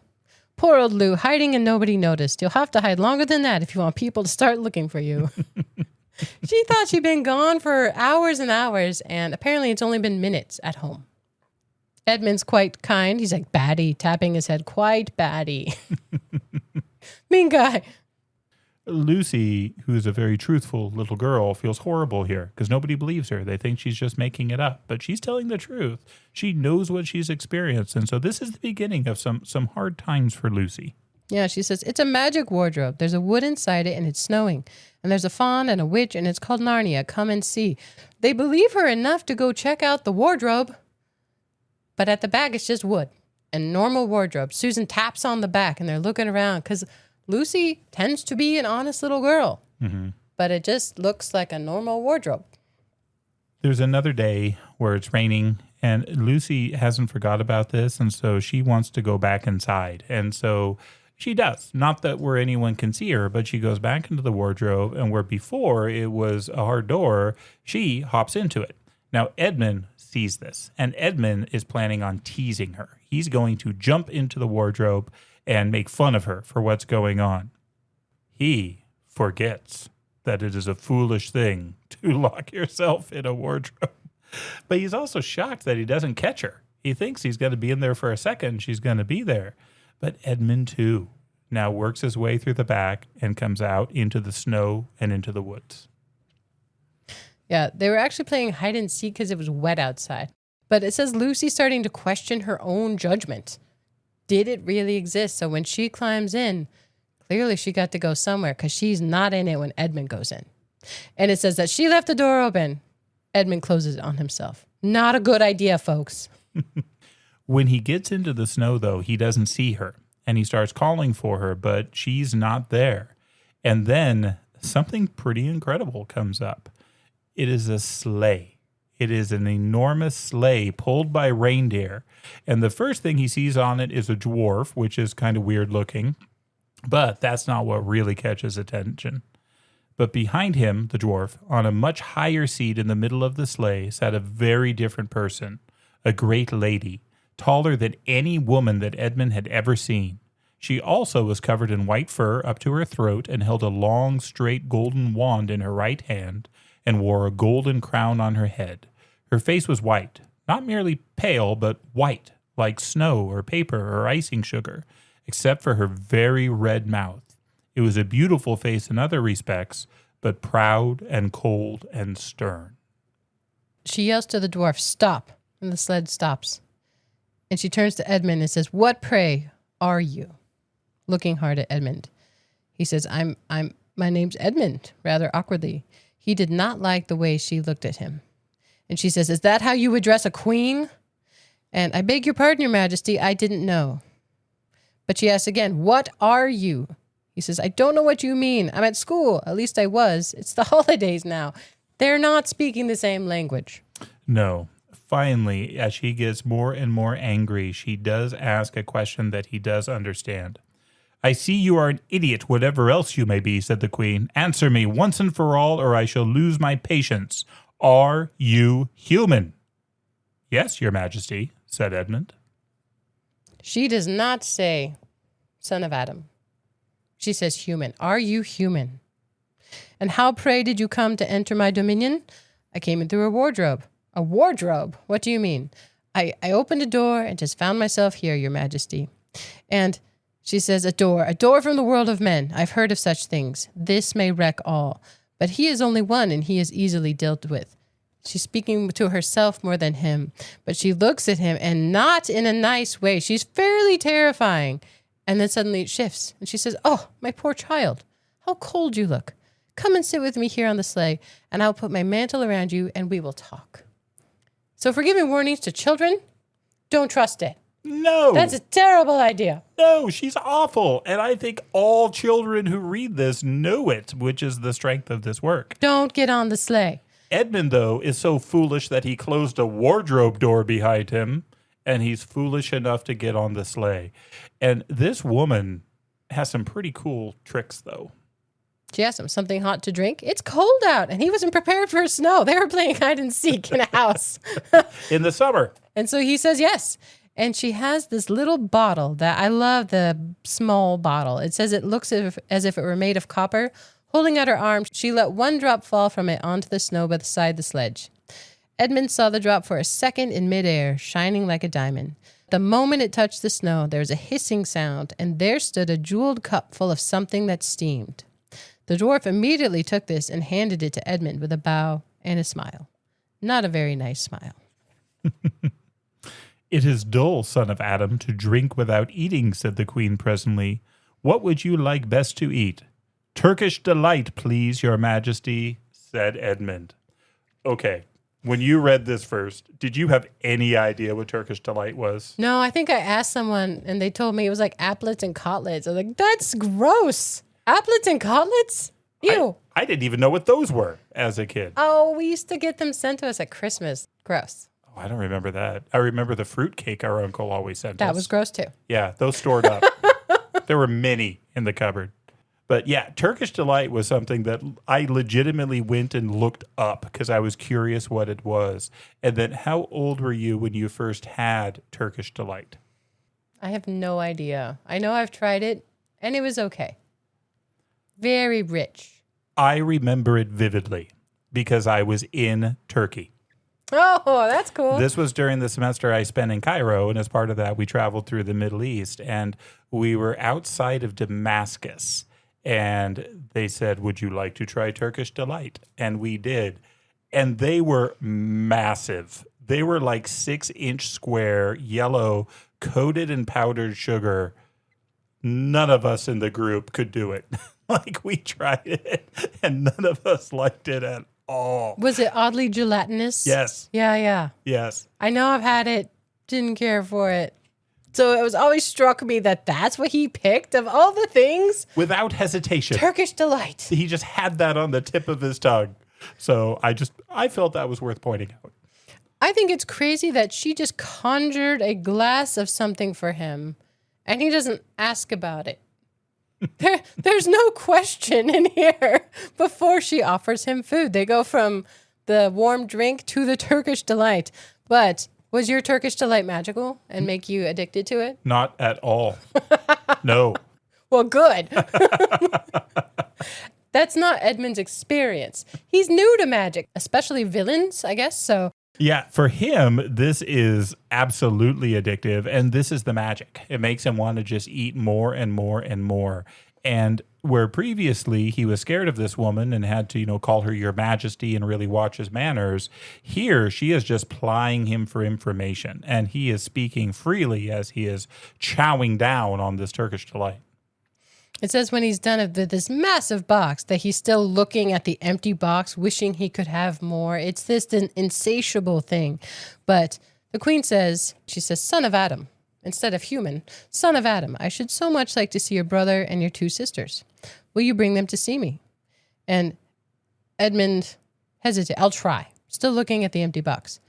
A: Poor old Lou, hiding and nobody noticed. You'll have to hide longer than that if you want people to start looking for you. She thought she'd been gone for hours and hours, and apparently it's only been minutes at home. Edmund's quite kind. He's like, Batty, tapping his head, quite Batty. Mean guy.
B: Lucy, who's a very truthful little girl, feels horrible here because nobody believes her. They think she's just making it up, but she's telling the truth. She knows what she's experienced, and so this is the beginning of some hard times for Lucy.
A: Yeah, she says, it's a magic wardrobe. There's a wood inside it, and it's snowing. And there's a faun and a witch, and it's called Narnia. Come and see. They believe her enough to go check out the wardrobe, but at the back, it's just wood and normal wardrobe. Susan taps on the back, and they're looking around because Lucy tends to be an honest little girl, but it just looks like a normal wardrobe.
B: There's another day where it's raining, and Lucy hasn't forgot about this, and so she wants to go back inside. And so she does. Not that where anyone can see her, but she goes back into the wardrobe, and where before it was a hard door, she hops into it. Now, Edmund sees this, and Edmund is planning on teasing her. He's going to jump into the wardrobe and make fun of her for what's going on. He forgets that it is a foolish thing to lock yourself in a wardrobe. But he's also shocked that he doesn't catch her. He thinks he's going to be in there for a second. She's going to be there. But Edmund, too, now works his way through the back and comes out into the snow and into the woods.
A: Yeah, they were actually playing hide and seek because it was wet outside. But it says Lucy starting to question her own judgment. Did it really exist? So when she climbs in, clearly she got to go somewhere because she's not in it when Edmund goes in. And it says that she left the door open. Edmund closes it on himself. Not a good idea, folks.
B: When he gets into the snow, though, he doesn't see her. And he starts calling for her, but she's not there. And then something pretty incredible comes up. It is a sleigh. It is an enormous sleigh pulled by reindeer. And the first thing he sees on it is a dwarf, which is kind of weird looking. But that's not what really catches attention. But behind him, the dwarf, on a much higher seat in the middle of the sleigh, sat a very different person, a great lady, taller than any woman that Edmund had ever seen. She also was covered in white fur up to her throat and held a long, straight golden wand in her right hand and wore a golden crown on her head. Her face was white, not merely pale, but white, like snow or paper or icing sugar, except for her very red mouth. It was a beautiful face in other respects, but proud and cold and stern.
A: She yells to the dwarf, stop, and the sled stops. And she turns to Edmund and says, what, pray, are you? Looking hard at Edmund. He says, my name's Edmund, rather awkwardly. He did not like the way she looked at him. And she says, is that how you address a queen? And I beg your pardon, your majesty, I didn't know. But she asks again, what are you? He says, I don't know what you mean. I'm at school. At least I was. It's the holidays now. They're not speaking the same language.
B: No. Finally, as she gets more and more angry, she does ask a question that he does understand. I see you are an idiot, whatever else you may be, said the queen. Answer me once and for all, or I shall lose my patience. Are you human? Yes, your majesty, said Edmund.
A: She does not say, son of Adam. She says human. Are you human? And how, pray, did you come to enter my dominion? I came in through a wardrobe. A wardrobe? What do you mean? I opened a door and just found myself here, your majesty. And she says, a door from the world of men. I've heard of such things. This may wreck all. But he is only one, and he is easily dealt with. She's speaking to herself more than him. But she looks at him, and not in a nice way. She's fairly terrifying. And then suddenly it shifts. And she says, oh, my poor child, how cold you look. Come and sit with me here on the sleigh, and I'll put my mantle around you, and we will talk. So if we're giving warnings to children, don't trust it.
B: No.
A: That's a terrible idea.
B: No, she's awful. And I think all children who read this know it, which is the strength of this work.
A: Don't get on the sleigh.
B: Edmund, though, is so foolish that he closed a wardrobe door behind him, and he's foolish enough to get on the sleigh. And this woman has some pretty cool tricks, though.
A: She asked him something hot to drink. It's cold out, and he wasn't prepared for snow. They were playing hide and seek in a house.
B: In the summer.
A: And so he says yes. And she has this little bottle that I love, the small bottle. It says it looks as if it were made of copper. Holding out her arm, she let one drop fall from it onto the snow beside the sledge. Edmund saw the drop for a second in midair, shining like a diamond. The moment it touched the snow, there was a hissing sound, and there stood a jeweled cup full of something that steamed. The dwarf immediately took this and handed it to Edmund with a bow and a smile. Not a very nice smile.
B: It is dull, son of Adam, to drink without eating, said the queen presently. What would you like best to eat? Turkish delight, please, your majesty, said Edmund. Okay, when you read this first, did you have any idea what Turkish delight was?
A: No, I think I asked someone, and they told me it was like applets and cotlets. I was like, that's gross. Applets and cotlets? Ew.
B: I didn't even know what those were as a kid.
A: Oh, we used to get them sent to us at Christmas. Gross.
B: Oh, I don't remember that. I remember the fruitcake our uncle always sent us.
A: That was gross too.
B: Yeah, those stored up. There were many in the cupboard. But yeah, Turkish delight was something that I legitimately went and looked up because I was curious what it was. And then how old were you when you first had Turkish delight?
A: I have no idea. I know I've tried it, and it was okay. Very rich.
B: I remember it vividly because I was in Turkey.
A: Oh, that's cool.
B: This was during the semester I spent in Cairo, and as part of that, we traveled through the Middle East, and we were outside of Damascus, and they said, would you like to try Turkish delight? And we did, and they were massive. They were like 6-inch square, yellow, coated in powdered sugar. None of us in the group could do it. Like, we tried it, and none of us liked it at all.
A: Was it oddly gelatinous?
B: Yes.
A: Yeah.
B: Yes.
A: I know I've had it. Didn't care for it. So it was always struck me that that's what he picked of all the things.
B: Without hesitation.
A: Turkish delight.
B: He just had that on the tip of his tongue. So I felt that was worth pointing out.
A: I think it's crazy that she just conjured a glass of something for him, and he doesn't ask about it. There's no question in here before she offers him food. They go from the warm drink to the Turkish delight. But was your Turkish delight magical and make you addicted to it?
B: Not at all. No.
A: Well, good. That's not Edmund's experience. He's new to magic, especially villains, I guess. So
B: yeah, for him, this is absolutely addictive, and this is the magic. It makes him want to just eat more and more and more. And where previously he was scared of this woman and had to, call her your majesty and really watch his manners, here she is just plying him for information, and he is speaking freely as he is chowing down on this Turkish delight.
A: it says when he's done with this massive box that he's still looking at the empty box, wishing he could have more. It's this insatiable thing. But the queen says, son of Adam, instead of human, son of Adam, I should so much like to see your brother and your 2 sisters. Will you bring them to see me? And Edmund hesitated. I'll try. Still looking at the empty box.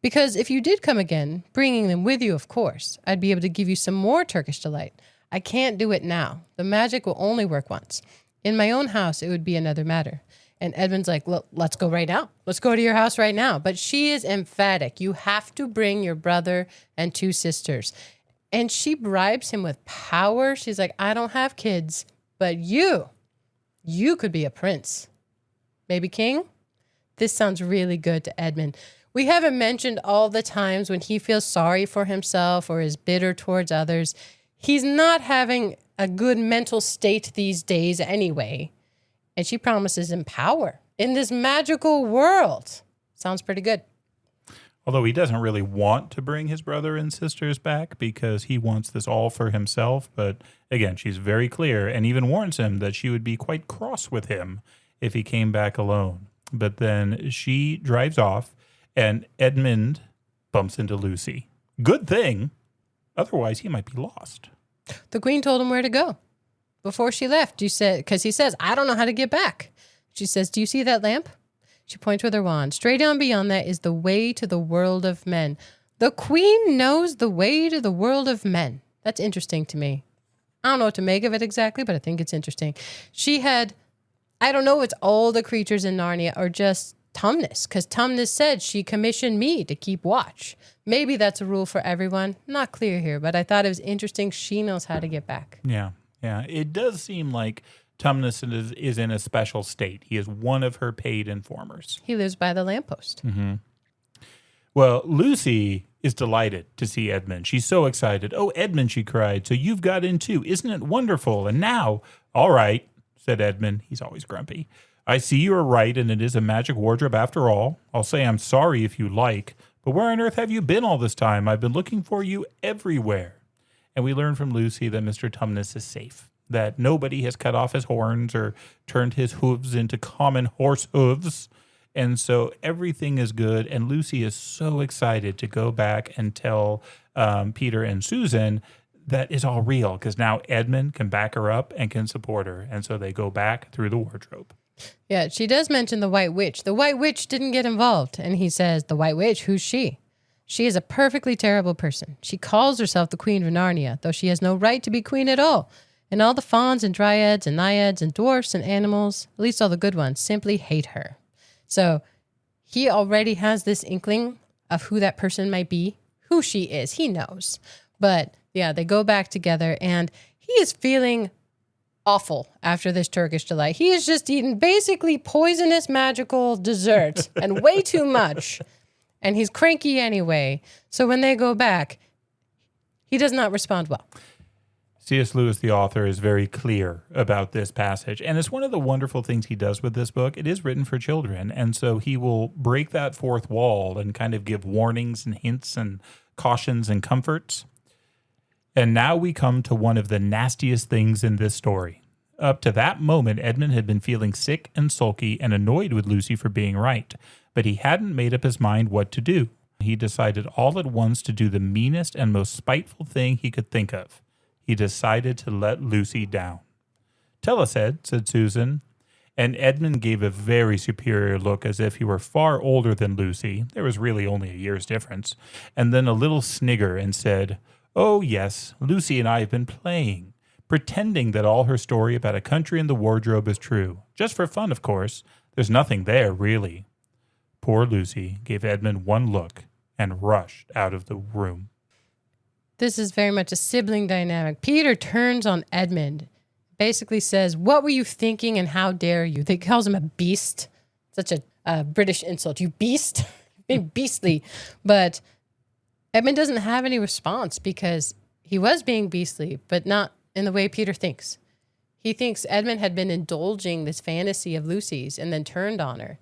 A: Because if you did come again, bringing them with you, of course, I'd be able to give you some more Turkish delight. I can't do it now. The magic will only work once. In my own house, it would be another matter. And Edmund's like, look, let's go right now. Let's go to your house right now. But she is emphatic. You have to bring your brother and 2 sisters. And she bribes him with power. She's like, I don't have kids, but you could be a prince. Maybe king? This sounds really good to Edmund. We haven't mentioned all the times when he feels sorry for himself or is bitter towards others. He's not having a good mental state these days anyway. And she promises him power in this magical world. Sounds pretty good.
B: Although he doesn't really want to bring his brother and sisters back because he wants this all for himself. But again, she's very clear and even warns him that she would be quite cross with him if he came back alone. But then she drives off and Edmund bumps into Lucy. Good thing. Otherwise, he might be lost.
A: The queen told him where to go before she left. Because he says, I don't know how to get back. She says, do you see that lamp? She points with her wand. Straight on beyond that is the way to the world of men. The queen knows the way to the world of men. That's interesting to me. I don't know what to make of it exactly, but I think it's interesting. I don't know if it's all the creatures in Narnia or just Tumnus, because Tumnus said she commissioned me to keep watch. Maybe that's a rule for everyone. Not clear here, but I thought it was interesting. She knows how to get back.
B: Yeah. It does seem like Tumnus is in a special state. He is one of her paid informers.
A: He lives by the lamppost.
B: Mm-hmm. Well, Lucy is delighted to see Edmund. She's so excited. Oh, Edmund, she cried. So you've got in too. Isn't it wonderful? And now, all right, said Edmund. He's always grumpy. I see you are right, and it is a magic wardrobe after all. I'll say I'm sorry if you like, but where on earth have you been all this time? I've been looking for you everywhere. And we learn from Lucy that Mr. Tumnus is safe, that nobody has cut off his horns or turned his hooves into common horse hooves. And so everything is good. And Lucy is so excited to go back and tell Peter and Susan that is all real, because now Edmund can back her up and can support her. And so they go back through the wardrobe.
A: Yeah, she does mention the White Witch. The White Witch didn't get involved. And he says, the White Witch, who's she? She is a perfectly terrible person. She calls herself the Queen of Narnia, though she has no right to be queen at all. And all the fauns and dryads and naiads and dwarfs and animals, at least all the good ones, simply hate her. So he already has this inkling of who that person might be, who she is. He knows. But yeah, they go back together and he is feeling awful after this Turkish delight. He has just eaten basically poisonous magical dessert and way too much. And he's cranky anyway. So when they go back, he does not respond well.
B: C.S. Lewis, the author, is very clear about this passage. And it's one of the wonderful things he does with this book. It is written for children. And so he will break that fourth wall and kind of give warnings and hints and cautions and comforts. And now we come to one of the nastiest things in this story. Up to that moment, Edmund had been feeling sick and sulky and annoyed with Lucy for being right. But he hadn't made up his mind what to do. He decided all at once to do the meanest and most spiteful thing he could think of. He decided to let Lucy down. Tell us, Ed, said Susan. And Edmund gave a very superior look as if he were far older than Lucy. There was really only a year's difference. And then a little snigger and said, oh, yes, Lucy and I have been playing, pretending that all her story about a country in the wardrobe is true. Just for fun, of course. There's nothing there, really. Poor Lucy gave Edmund one look and rushed out of the room.
A: This is very much a sibling dynamic. Peter turns on Edmund, basically says, what were you thinking and how dare you? He calls him a beast. Such a British insult. You beast? Being beastly. But Edmund doesn't have any response because he was being beastly, but not in the way Peter thinks. He thinks Edmund had been indulging this fantasy of Lucy's and then turned on her.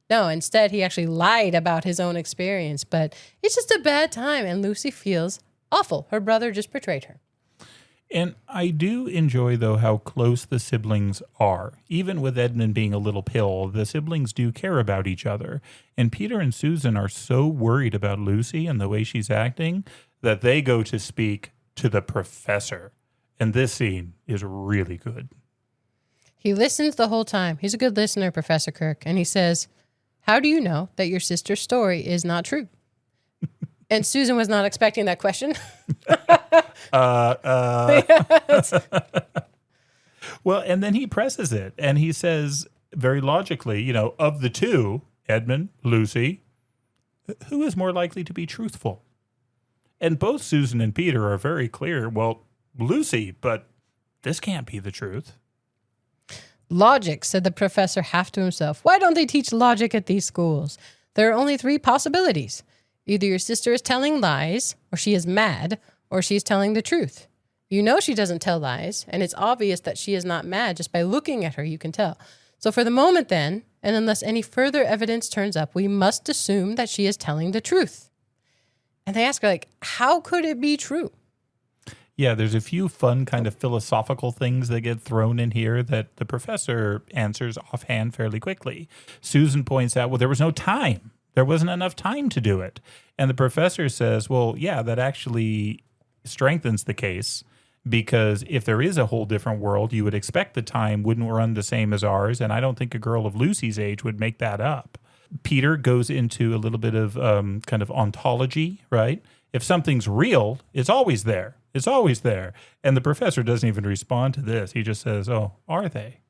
A: No, instead, he actually lied about his own experience, but it's just a bad time, and Lucy feels awful. Her brother just betrayed her.
B: And I do enjoy, though, how close the siblings are. Even with Edmund being a little pill, the siblings do care about each other. And Peter and Susan are so worried about Lucy and the way she's acting that they go to speak to the professor. And this scene is really good.
A: He listens the whole time. He's a good listener, Professor Kirk. And he says, how do you know that your sister's story is not true? And Susan was not expecting that question.
B: Well, and then he presses it, and he says very logically, of the two, Edmund, Lucy, who is more likely to be truthful? And both Susan and Peter are very clear, well, Lucy, but this can't be the truth.
A: Logic, said the professor half to himself. Why don't they teach logic at these schools? There are only three possibilities. Either your sister is telling lies, or she is mad, or she's telling the truth. You know she doesn't tell lies, and it's obvious that she is not mad just by looking at her, you can tell. So for the moment then, and unless any further evidence turns up, we must assume that she is telling the truth. And they ask her, how could it be true?
B: Yeah, there's a few fun kind of philosophical things that get thrown in here that the professor answers offhand fairly quickly. Susan points out, well, there was no time. There wasn't enough time to do it. And the professor says, well, yeah, that actually strengthens the case, because if there is a whole different world, you would expect the time wouldn't run the same as ours, and I don't think a girl of Lucy's age would make that up. Peter goes into a little bit of kind of ontology, right? If something's real, it's always there. It's always there. And the professor doesn't even respond to this. He just says, oh, are they?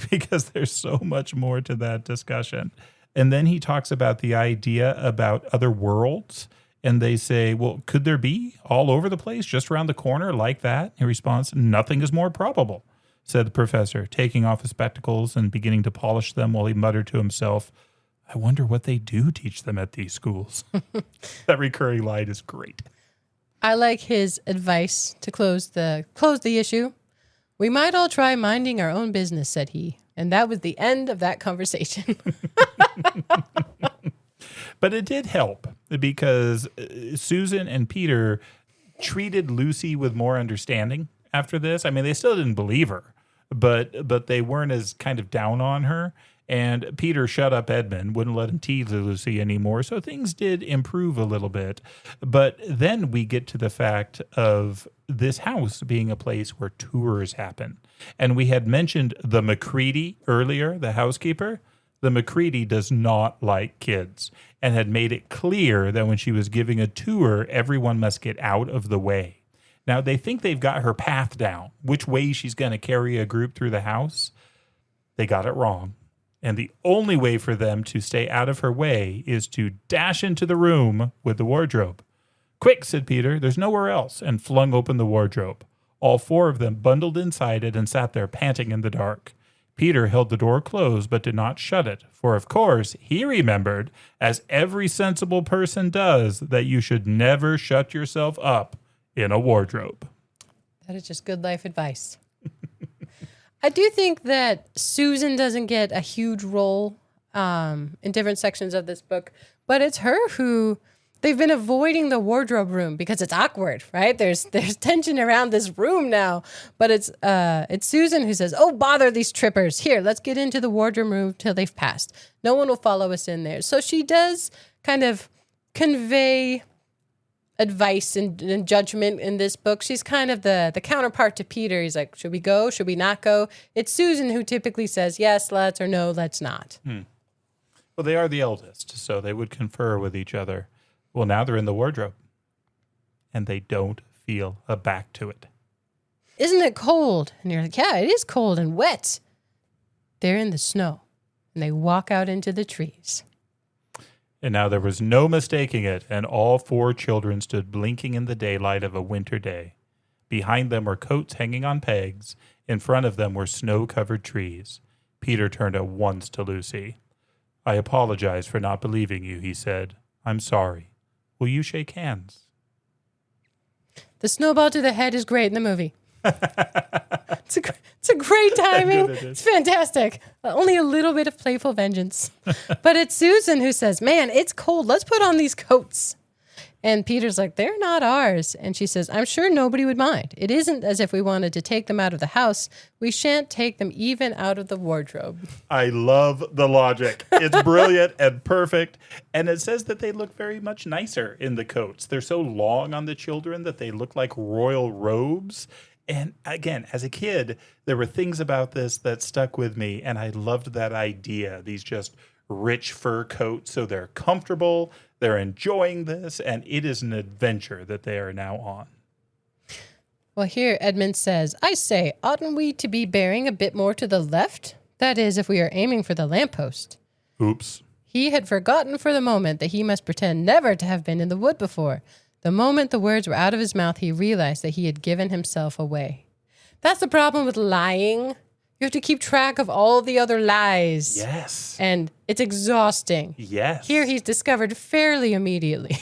B: Because there's so much more to that discussion. And then he talks about the idea about other worlds. And they say, well, could there be all over the place, just around the corner like that? He responds, nothing is more probable, said the professor, taking off his spectacles and beginning to polish them while he muttered to himself, I wonder what they do teach them at these schools. That recurring line is great.
A: I like his advice to close the issue. We might all try minding our own business, said he. And that was the end of that conversation.
B: But it did help because Susan and Peter treated Lucy with more understanding after this. I mean, they still didn't believe her, but they weren't as kind of down on her. And Peter shut up Edmund, wouldn't let him tease Lucy anymore. So things did improve a little bit. But then we get to the fact of this house being a place where tours happen. And we had mentioned the Macready earlier, the housekeeper. The Macready does not like kids and had made it clear that when she was giving a tour, everyone must get out of the way. Now, they think they've got her path down, which way she's going to carry a group through the house. They got it wrong. And the only way for them to stay out of her way is to dash into the room with the wardrobe. Quick, said Peter, there's nowhere else, and flung open the wardrobe. All four of them bundled inside it and sat there panting in the dark. Peter held the door closed but did not shut it, for of course he remembered, as every sensible person does, that you should never shut yourself up in a wardrobe.
A: That is just good life advice. I do think that Susan doesn't get a huge role in different sections of this book, but it's her who they've been avoiding the wardrobe room because it's awkward, right? There's tension around this room now, but it's Susan who says, "Oh, bother these trippers! Here, let's get into the wardrobe room till they've passed. No one will follow us in there." So she does kind of convey advice and judgment in this book. She's kind of the counterpart to Peter. He's like, should we go? Should we not go? It's Susan who typically says, yes, let's, or no, let's not.
B: Well, they are the eldest, so they would confer with each other. Well, now they're in the wardrobe, and they don't feel a back to it.
A: Isn't it cold? And you're like, yeah, it is cold and wet. They're in the snow, and they walk out into the trees.
B: And now there was no mistaking it, and all four children stood blinking in the daylight of a winter day. Behind them were coats hanging on pegs. In front of them were snow-covered trees. Peter turned at once to Lucy. I apologize for not believing you, he said. I'm sorry. Will you shake hands?
A: The snowball to the head is great in the movie. It's a great timing. It's fantastic. Only a little bit of playful vengeance. But it's Susan who says, man, it's cold. Let's put on these coats. And Peter's like, they're not ours. And she says, I'm sure nobody would mind. It isn't as if we wanted to take them out of the house. We shan't take them even out of the wardrobe.
B: I love the logic. It's brilliant and perfect. And it says that they look very much nicer in the coats. They're so long on the children that they look like royal robes. And again, as a kid, there were things about this that stuck with me, and I loved that idea. These just rich fur coats, so they're comfortable, they're enjoying this, and it is an adventure that they are now on.
A: Well, here Edmund says, I say, oughtn't we to be bearing a bit more to the left? That is, if we are aiming for the lamppost.
B: Oops.
A: He had forgotten for the moment that he must pretend never to have been in the wood before. The moment the words were out of his mouth, he realized that he had given himself away. That's the problem with lying. You have to keep track of all the other lies.
B: Yes.
A: And it's exhausting.
B: Yes.
A: Here he's discovered fairly immediately.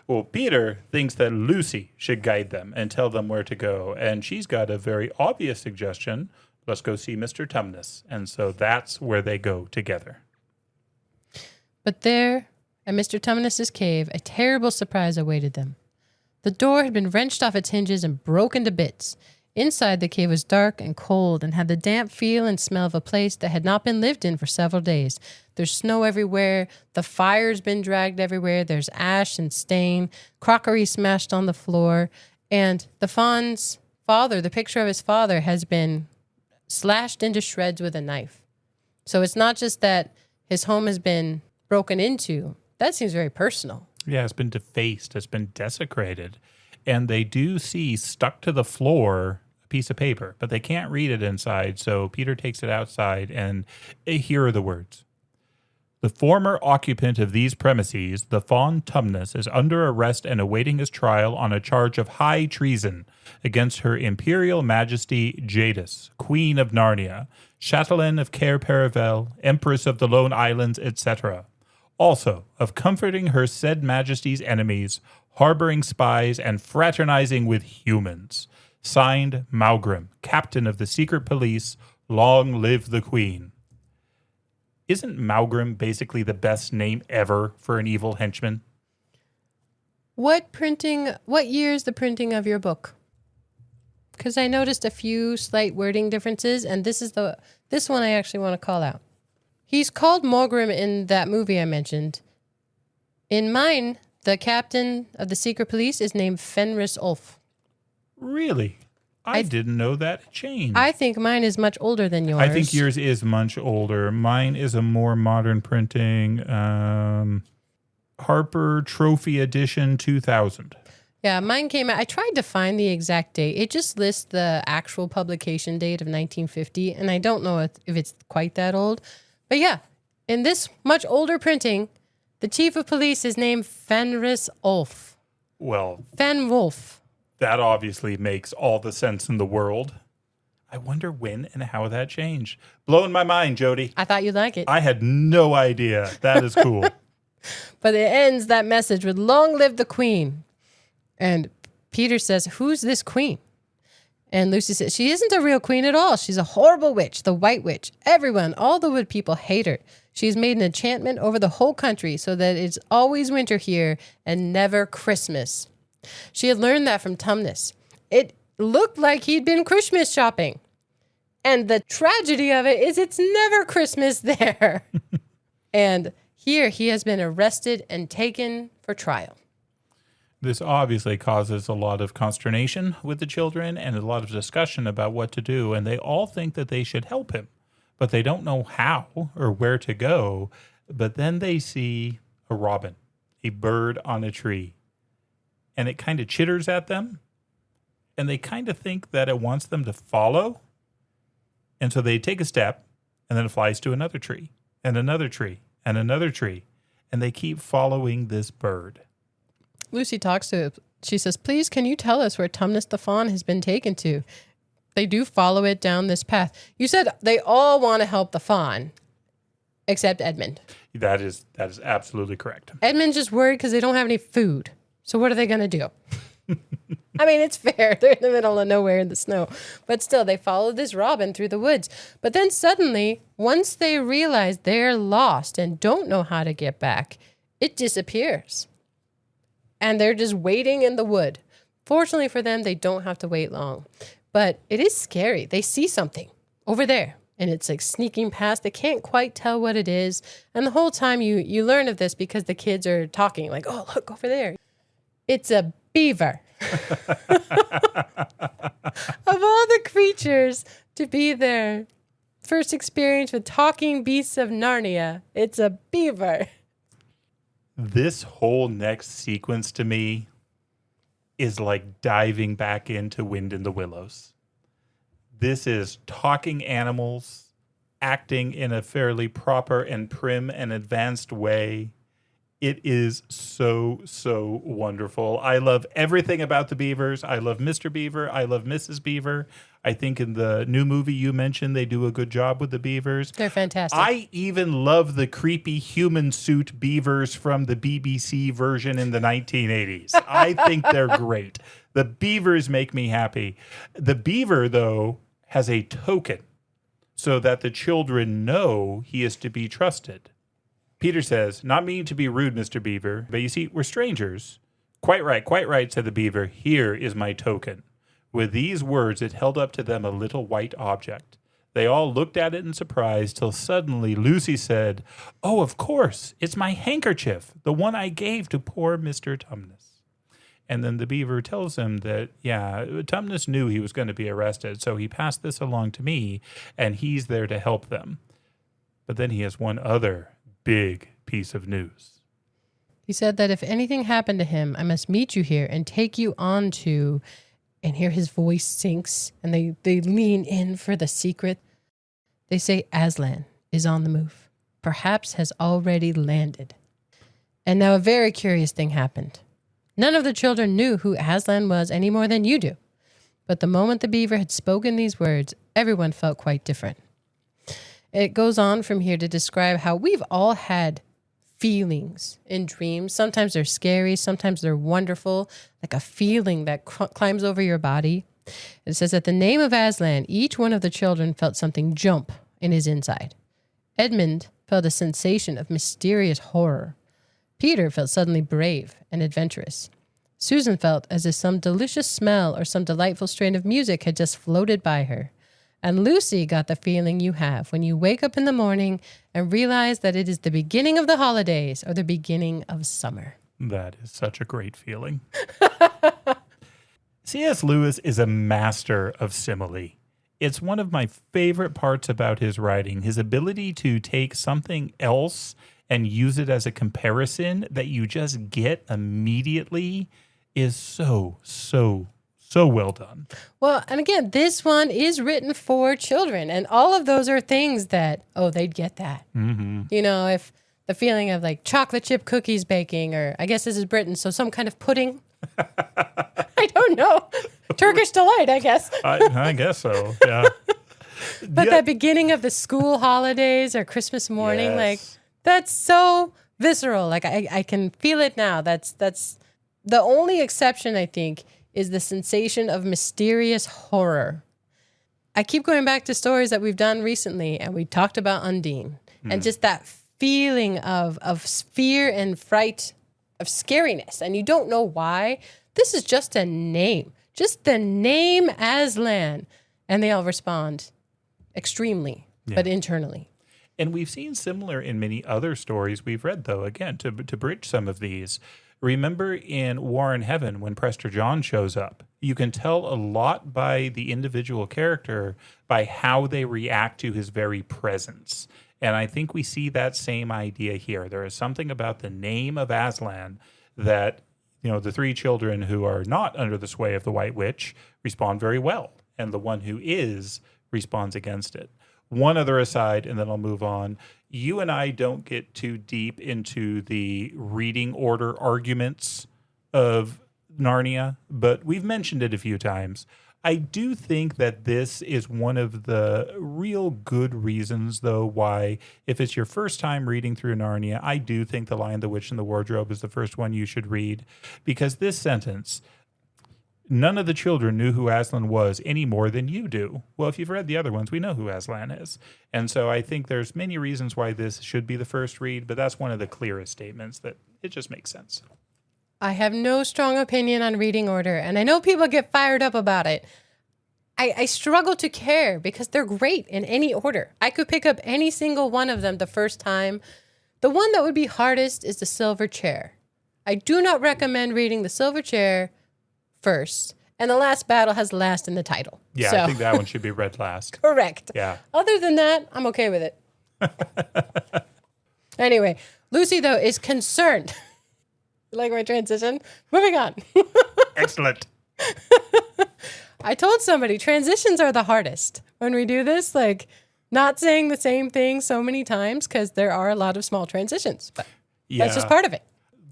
B: Well, Peter thinks that Lucy should guide them and tell them where to go. And she's got a very obvious suggestion. Let's go see Mr. Tumnus. And so that's where they go together.
A: But there, at Mr. Tumnus's cave, a terrible surprise awaited them. The door had been wrenched off its hinges and broken to bits. Inside, the cave was dark and cold and had the damp feel and smell of a place that had not been lived in for several days. There's snow everywhere. The fire's been dragged everywhere. There's ash and stain, crockery smashed on the floor. And the fawn's father, the picture of his father, has been slashed into shreds with a knife. So it's not just that his home has been broken into. That seems very personal.
B: Yeah, it's been defaced. It's been desecrated. And they do see stuck to the floor a piece of paper, but they can't read it inside. So Peter takes it outside, and here are the words. The former occupant of these premises, the Fawn Tumnus, is under arrest and awaiting his trial on a charge of high treason against Her Imperial Majesty Jadis, Queen of Narnia, Chatelaine of Cair Paravel, Empress of the Lone Islands, etc. Also, of comforting her said Majesty's enemies, harboring spies, and fraternizing with humans. Signed, Maugrim, Captain of the Secret Police. Long live the Queen. Isn't Maugrim basically the best name ever for an evil henchman?
A: What year is the printing of your book? Because I noticed a few slight wording differences, and this one I actually want to call out. He's called Maugrim in that movie I mentioned. In mine, the captain of the secret police is named Fenris Ulf.
B: Really? I didn't know that changed.
A: I think mine is much older than yours.
B: I think yours is much older. Mine is a more modern printing. Harper Trophy Edition 2000.
A: Yeah, mine came out. I tried to find the exact date. It just lists the actual publication date of 1950, and I don't know if it's quite that old. But yeah, in this much older printing, the chief of police is named Fenris Ulf.
B: Well,
A: Fenwolf.
B: That obviously makes all the sense in the world. I wonder when and how that changed. Blowing my mind, Jody.
A: I thought you'd like it.
B: I had no idea. That is cool.
A: But it ends that message with "Long live the Queen." And Peter says, "Who's this queen?" And Lucy says, "She isn't a real queen at all. She's a horrible witch, the White Witch. Everyone, all the wood people hate her. She's made an enchantment over the whole country so that it's always winter here and never Christmas." She had learned that from Tumnus. It looked like he'd been Christmas shopping. And the tragedy of it is it's never Christmas there. And here he has been arrested and taken for trial.
B: This obviously causes a lot of consternation with the children and a lot of discussion about what to do. And they all think that they should help him, but they don't know how or where to go. But then they see a robin, a bird on a tree. And it kind of chitters at them, and they kind of think that it wants them to follow. And so they take a step, and then it flies to another tree, and another tree, and another tree. And they keep following this bird.
A: Lucy talks to it. She says, "Please, can you tell us where Tumnus the fawn has been taken to?" They do follow it down this path. You said they all want to help the fawn, except Edmund.
B: That is absolutely correct.
A: Edmund's just worried because they don't have any food. So what are they going to do? I mean, it's fair. They're in the middle of nowhere in the snow. But still, they follow this robin through the woods. But then suddenly, once they realize they're lost and don't know how to get back, it disappears. And they're just waiting in the wood. Fortunately for them, they don't have to wait long. But it is scary. They see something over there. And it's like sneaking past. They can't quite tell what it is. And the whole time you learn of this because the kids are talking like, "Oh, look over there. It's a beaver." Of all the creatures to be their first experience with talking beasts of Narnia, it's a beaver.
B: This whole next sequence to me is like diving back into Wind in the Willows. This is talking animals acting in a fairly proper and prim and advanced way. It is so, so wonderful. I love everything about the beavers. I love Mr. Beaver. I love Mrs. Beaver. I think in the new movie you mentioned, they do a good job with the beavers.
A: They're fantastic.
B: I even love the creepy human suit beavers from the BBC version in the 1980s. I think they're great. The beavers make me happy. The beaver, though, has a token so that the children know he is to be trusted. Peter says, "Not meaning to be rude, Mr. Beaver, but you see, we're strangers." Quite right, said the beaver. "Here is my token. With these words, it held up to them a little white object. They all looked at it in surprise till suddenly Lucy said, "Oh, of course, it's my handkerchief, the one I gave to poor Mr. Tumnus." And then the beaver tells him that, yeah, Tumnus knew he was going to be arrested, so he passed this along to me, and he's there to help them. But then he has one other big piece of news.
A: He said that if anything happened to him, I must meet you here and take you on to... And here his voice sinks, and they lean in for the secret. They say Aslan is on the move, perhaps has already landed. And now a very curious thing happened. None of the children knew who Aslan was any more than you do. But the moment the beaver had spoken these words, everyone felt quite different. It goes on from here to describe how we've all had feelings in dreams. Sometimes they're scary, sometimes they're wonderful, like a feeling that climbs over your body. It says, at the name of Aslan, each one of the children felt something jump in his inside. Edmund felt a sensation of mysterious horror. Peter felt suddenly brave and adventurous. Susan felt as if some delicious smell or some delightful strain of music had just floated by her. And Lucy got the feeling you have when you wake up in the morning and realize that it is the beginning of the holidays or the beginning of summer.
B: That is such a great feeling. C.S. Lewis is a master of simile. It's one of my favorite parts about his writing, his ability to take something else and use it as a comparison that you just get immediately is so well done.
A: Well, and again, this one is written for children, and all of those are things that, they'd get that.
B: Mm-hmm.
A: You know, if the feeling of like chocolate chip cookies baking, or I guess this is Britain, so some kind of pudding. I don't know. Turkish delight, I guess.
B: I guess so, yeah.
A: But that beginning of the school holidays or Christmas morning, like, that's so visceral. Like, I can feel it now. That's the only exception, I think, is the sensation of mysterious horror. I keep going back to stories that we've done recently, and we talked about Undine, and just that feeling of fear and fright, of scariness, and you don't know why. This is just a name, just the name Aslan, and they all respond extremely, but internally.
B: And we've seen similar in many other stories we've read, though, again, to bridge some of these. Remember in War in Heaven when Prester John shows up, you can tell a lot by the individual character by how they react to his very presence. And I think we see that same idea here. There is something about the name of Aslan that, the three children who are not under the sway of the White Witch respond very well. And the one who is responds against it. One other aside, and then I'll move on. You and I don't get too deep into the reading order arguments of Narnia, but we've mentioned it a few times. I do think that this is one of the real good reasons, though, why, if it's your first time reading through Narnia, I do think The Lion, the Witch, and the Wardrobe is the first one you should read, because this sentence, none of the children knew who Aslan was any more than you do. Well, if you've read the other ones, we know who Aslan is. And so I think there's many reasons why this should be the first read, but that's one of the clearest statements that it just makes sense.
A: I have no strong opinion on reading order, and I know people get fired up about it. I struggle to care because they're great in any order. I could pick up any single one of them the first time. The one that would be hardest is The Silver Chair. I do not recommend reading The Silver Chair first, and The Last Battle has last in the title.
B: Yeah,
A: so.
B: I think that one should be read last.
A: Correct.
B: Yeah.
A: Other than that, I'm okay with it. Anyway, Lucy, though, is concerned. Like my transition? Moving on.
B: Excellent.
A: I told somebody transitions are the hardest when we do this, like not saying the same thing so many times because there are a lot of small transitions, but that's just part of it.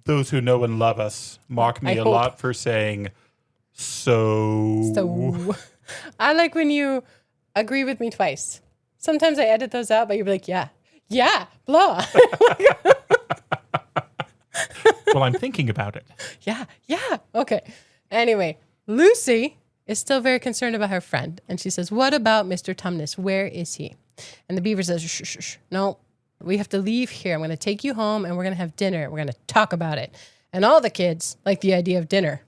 B: Those who know and love us mock me a lot for saying so.
A: I like when you agree with me twice. Sometimes I edit those out, but you'll be like, yeah, blah.
B: Well, I'm thinking about it.
A: Yeah. Okay. Anyway, Lucy is still very concerned about her friend. And she says, what about Mr. Tumnus? Where is he? And the beaver says, shh. No, we have to leave here. I'm going to take you home and we're going to have dinner. We're going to talk about it. And all the kids like the idea of dinner.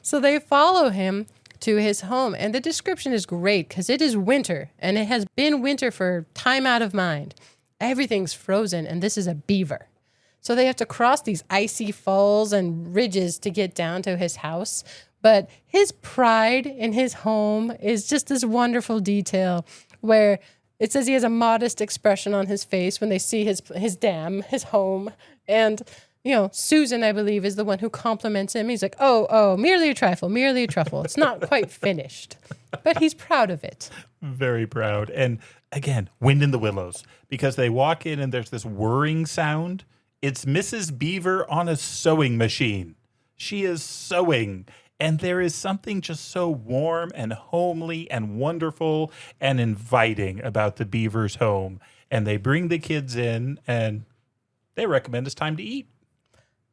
A: So they follow him to his home. And the description is great because it is winter, and it has been winter for time out of mind. Everything's frozen, and this is a beaver. So they have to cross these icy falls and ridges to get down to his house. But his pride in his home is just this wonderful detail where it says he has a modest expression on his face when they see his dam, his home. And, Susan, I believe, is the one who compliments him. He's like, oh, merely a trifle, merely a truffle. It's not quite finished. But he's proud of it.
B: Very proud. And again, wind in the willows, because they walk in and there's this whirring sound. It's Mrs. Beaver on a sewing machine. She is sewing. And there is something just so warm and homely and wonderful and inviting about the Beaver's home. And they bring the kids in and they recommend it's time to eat.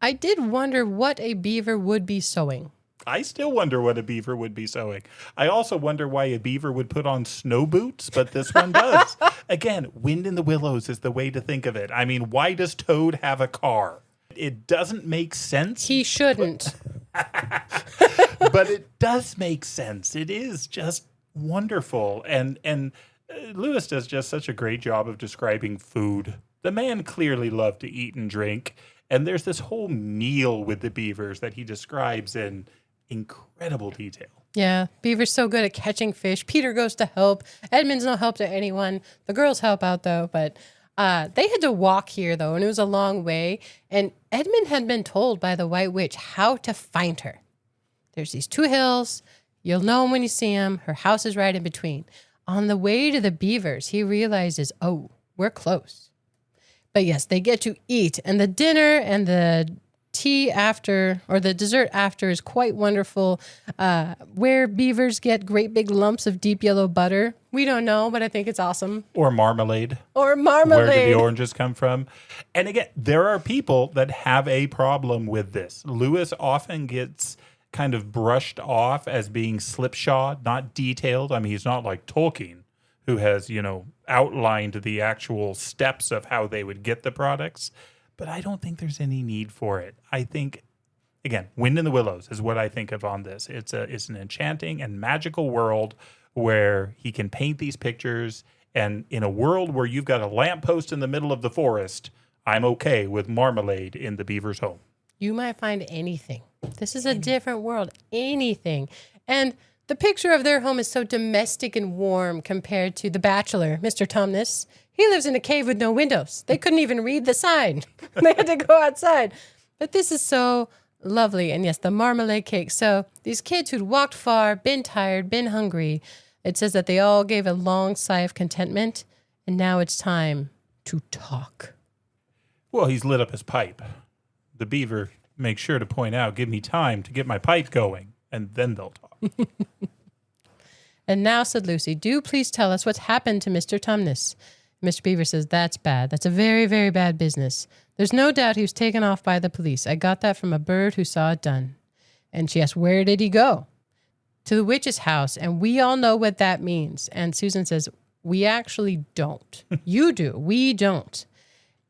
A: I did wonder what a beaver would be sewing.
B: I still wonder what a beaver would be sewing. I also wonder why a beaver would put on snow boots, but this one does. Again, wind in the willows is the way to think of it. I mean, why does Toad have a car? It doesn't make sense.
A: He shouldn't.
B: But it does make sense. It is just wonderful. And Lewis does just such a great job of describing food. The man clearly loved to eat and drink. And there's this whole meal with the beavers that he describes in incredible detail.
A: Yeah, Beaver's so good at catching fish. Peter goes to help. Edmund's no help to anyone. The girls help out, though. But they had to walk here, though, and it was a long way. And Edmund had been told by the White Witch how to find her. There's these 2 hills. You'll know them when you see them. Her house is right in between. On the way to the beavers, he realizes, oh, we're close. But yes, they get to eat. And the dinner and the tea after, or the dessert after, is quite wonderful. Where beavers get great big lumps of deep yellow butter, we don't know, but I think it's awesome.
B: Or marmalade.
A: Or marmalade.
B: Where do the oranges come from? And again, there are people that have a problem with this. Lewis often gets kind of brushed off as being slipshod, not detailed. I mean, he's not like Tolkien, who has, outlined the actual steps of how they would get the products. But I don't think there's any need for it. I think, again, wind in the willows is what I think of on this. It's an enchanting and magical world where he can paint these pictures. And in a world where you've got a lamppost in the middle of the forest, I'm okay with marmalade in the beaver's home.
A: You might find anything. This is a different world. Anything. And the picture of their home is so domestic and warm compared to the bachelor, Mr. Tumnus. He lives in a cave with no windows. They couldn't even read the sign. They had to go outside. But this is so lovely. And yes, the marmalade cake. So these kids who'd walked far, been tired, been hungry, it says that they all gave a long sigh of contentment. And now it's time to talk.
B: Well, he's lit up his pipe. The beaver makes sure to point out, give me time to get my pipe going, and then they'll talk.
A: And now, said Lucy, do please tell us what's happened to Mr. Tumnus. Mr. Beaver says, that's bad. That's a very, very bad business. There's no doubt he was taken off by the police. I got that from a bird who saw it done. And she asked, where did he go? To the witch's house. And we all know what that means. And Susan says, we actually don't. You do. We don't.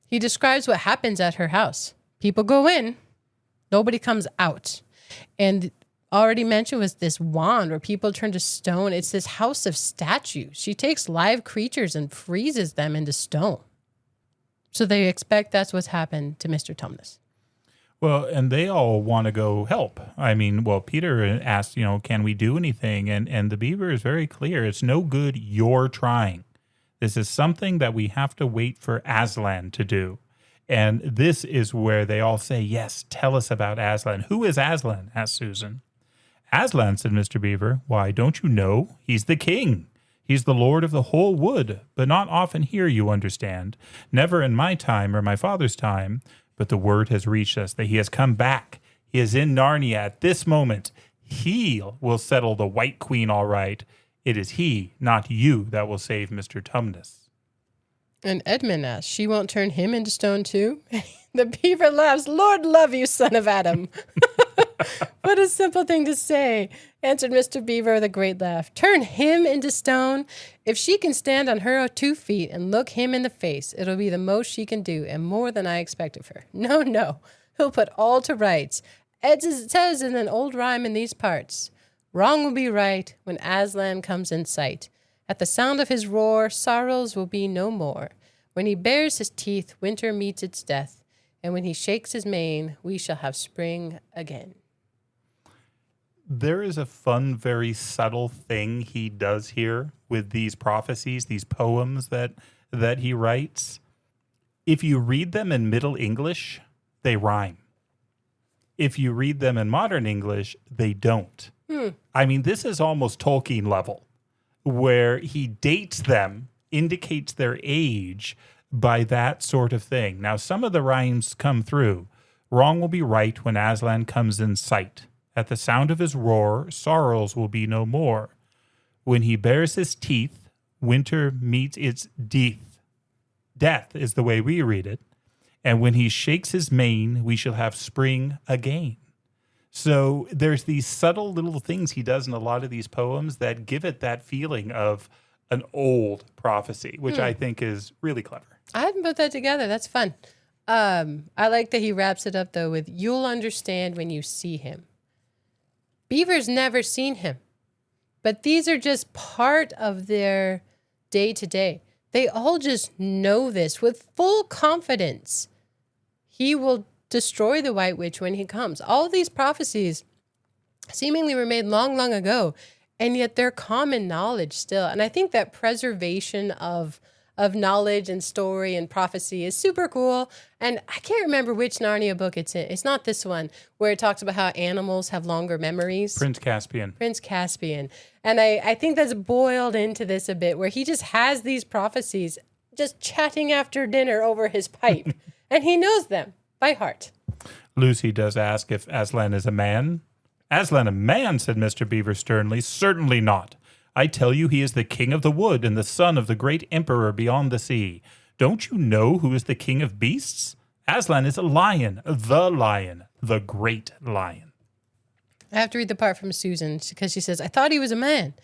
A: He describes what happens at her house. People go in. Nobody comes out. And already mentioned was this wand where people turn to stone. It's this house of statues. She takes live creatures and freezes them into stone. So they expect that's what's happened to Mr. Tumnus.
B: Well, and they all want to go help. I mean, well, Peter asked, can we do anything? And the beaver is very clear. It's no good you're trying. This is something that we have to wait for Aslan to do. And this is where they all say, yes, tell us about Aslan. Who is Aslan? Asked Susan. Aslan, said Mr. Beaver, why, don't you know? He's the king. He's the lord of the whole wood, but not often here, you understand. Never in my time or my father's time, but the word has reached us that he has come back. He is in Narnia at this moment. He will settle the White Queen all right. It is he, not you, that will save Mr. Tumnus.
A: And Edmund asks, she won't turn him into stone too? The beaver laughs, Lord love you, son of Adam. What a simple thing to say, answered Mr. Beaver with a great laugh. Turn him into stone? If she can stand on her 2 feet and look him in the face, it'll be the most she can do, and more than I expect of her. No, he'll put all to rights. As it says in an old rhyme in these parts, Wrong will be right when Aslan comes in sight. At the sound of his roar, sorrows will be no more. When he bares his teeth, winter meets its death. And when he shakes his mane, we shall have spring again.
B: There is a fun, very subtle thing he does here with these prophecies, these poems that he writes. If you read them in Middle English, they rhyme. If you read them in modern English, they don't. I mean, this is almost Tolkien level, where he dates them, indicates their age by that sort of thing. Now, some of the rhymes come through. Wrong will be right when Aslan comes in sight. At the sound of his roar, sorrows will be no more. When he bares his teeth, winter meets its death. Death is the way we read it. And when he shakes his mane, we shall have spring again. So there's these subtle little things he does in a lot of these poems that give it that feeling of an old prophecy, which I think is really clever.
A: I hadn't put that together. That's fun. I like that he wraps it up, though, with you'll understand when you see him. Beaver's never seen him, but these are just part of their day-to-day. They all just know this with full confidence. He will destroy the White Witch when he comes. All these prophecies seemingly were made long, long ago, and yet they're common knowledge still. And I think that preservation of knowledge and story and prophecy is super cool. And I can't remember which Narnia book it's in. It's not this one, where it talks about how animals have longer memories.
B: Prince Caspian.
A: And I think that's boiled into this a bit, where he just has these prophecies just chatting after dinner over his pipe. And he knows them by heart.
B: Lucy does ask if Aslan is a man. Aslan a man, said Mr. Beaver sternly. Certainly not. I tell you he is the king of the wood and the son of the great emperor beyond the sea. Don't you know who is the king of beasts? Aslan is a lion, the great lion.
A: I have to read the part from Susan because she says, I thought he was a man.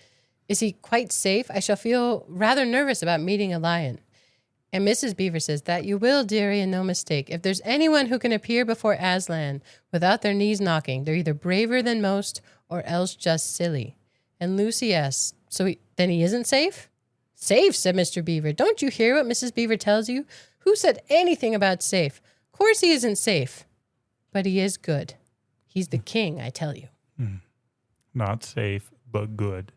A: Is he quite safe? I shall feel rather nervous about meeting a lion. And Mrs. Beaver says, that you will, dearie, and no mistake. If there's anyone who can appear before Aslan without their knees knocking, they're either braver than most or else just silly. And Lucy asks, then he isn't safe? Safe, said Mr. Beaver. Don't you hear what Mrs. Beaver tells you? Who said anything about safe? Of course he isn't safe, but he is good. He's the king, I tell you.
B: Not safe, but good.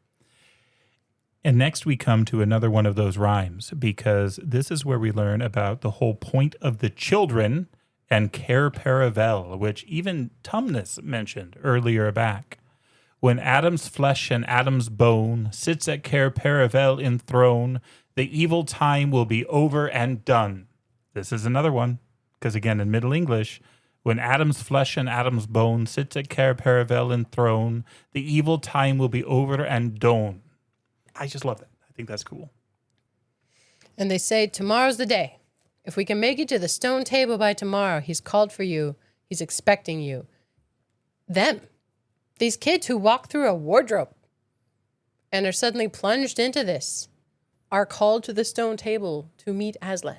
B: And next we come to another one of those rhymes, because this is where we learn about the whole point of the children and Cair Paravel, which even Tumnus mentioned earlier back. When Adam's flesh and Adam's bone sits at Cair Paravel enthroned, the evil time will be over and done. This is another one, because again, in Middle English, when Adam's flesh and Adam's bone sits at Cair Paravel enthroned, the evil time will be over and done. I just love that. I think that's cool.
A: And they say, tomorrow's the day. If we can make it to the stone table by tomorrow, he's called for you. He's expecting you. Them. These kids who walk through a wardrobe and are suddenly plunged into this are called to the stone table to meet Aslan.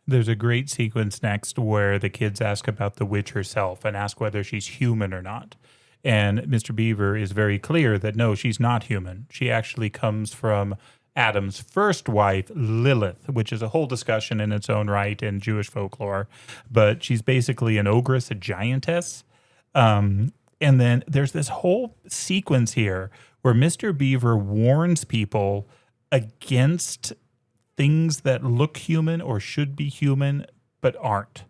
B: There's a great sequence next where the kids ask about the witch herself and ask whether she's human or not. And Mr. Beaver is very clear that no, she's not human. She actually comes from Adam's first wife, Lilith, which is a whole discussion in its own right in Jewish folklore. But she's basically an ogress, a giantess. And then there's this whole sequence here where Mr. Beaver warns people against things that look human or should be human but aren't.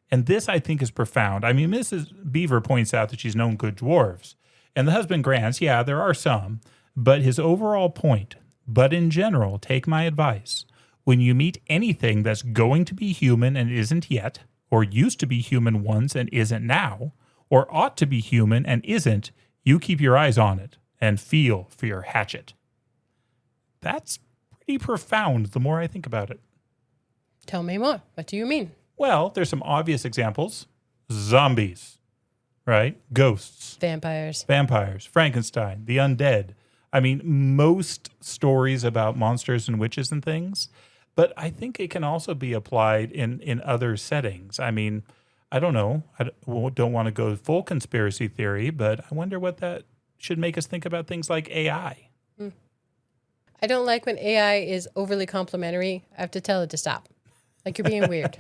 B: And this, I think, is profound. I mean, Mrs. Beaver points out that she's known good dwarves. And the husband grants, yeah, there are some. But his overall point, but in general, take my advice. When you meet anything that's going to be human and isn't yet, or used to be human once and isn't now, or ought to be human and isn't, you keep your eyes on it and feel for your hatchet. That's pretty profound the more I think about it.
A: Tell me more. What do you mean?
B: Well, there's some obvious examples. Zombies, right? Ghosts.
A: Vampires.
B: Frankenstein, the undead. I mean, most stories about monsters and witches and things, but I think it can also be applied in other settings. I mean, I don't know. I don't want to go full conspiracy theory, but I wonder what that should make us think about things like AI.
A: I don't like when AI is overly complimentary. I have to tell it to stop. Like, you're being weird.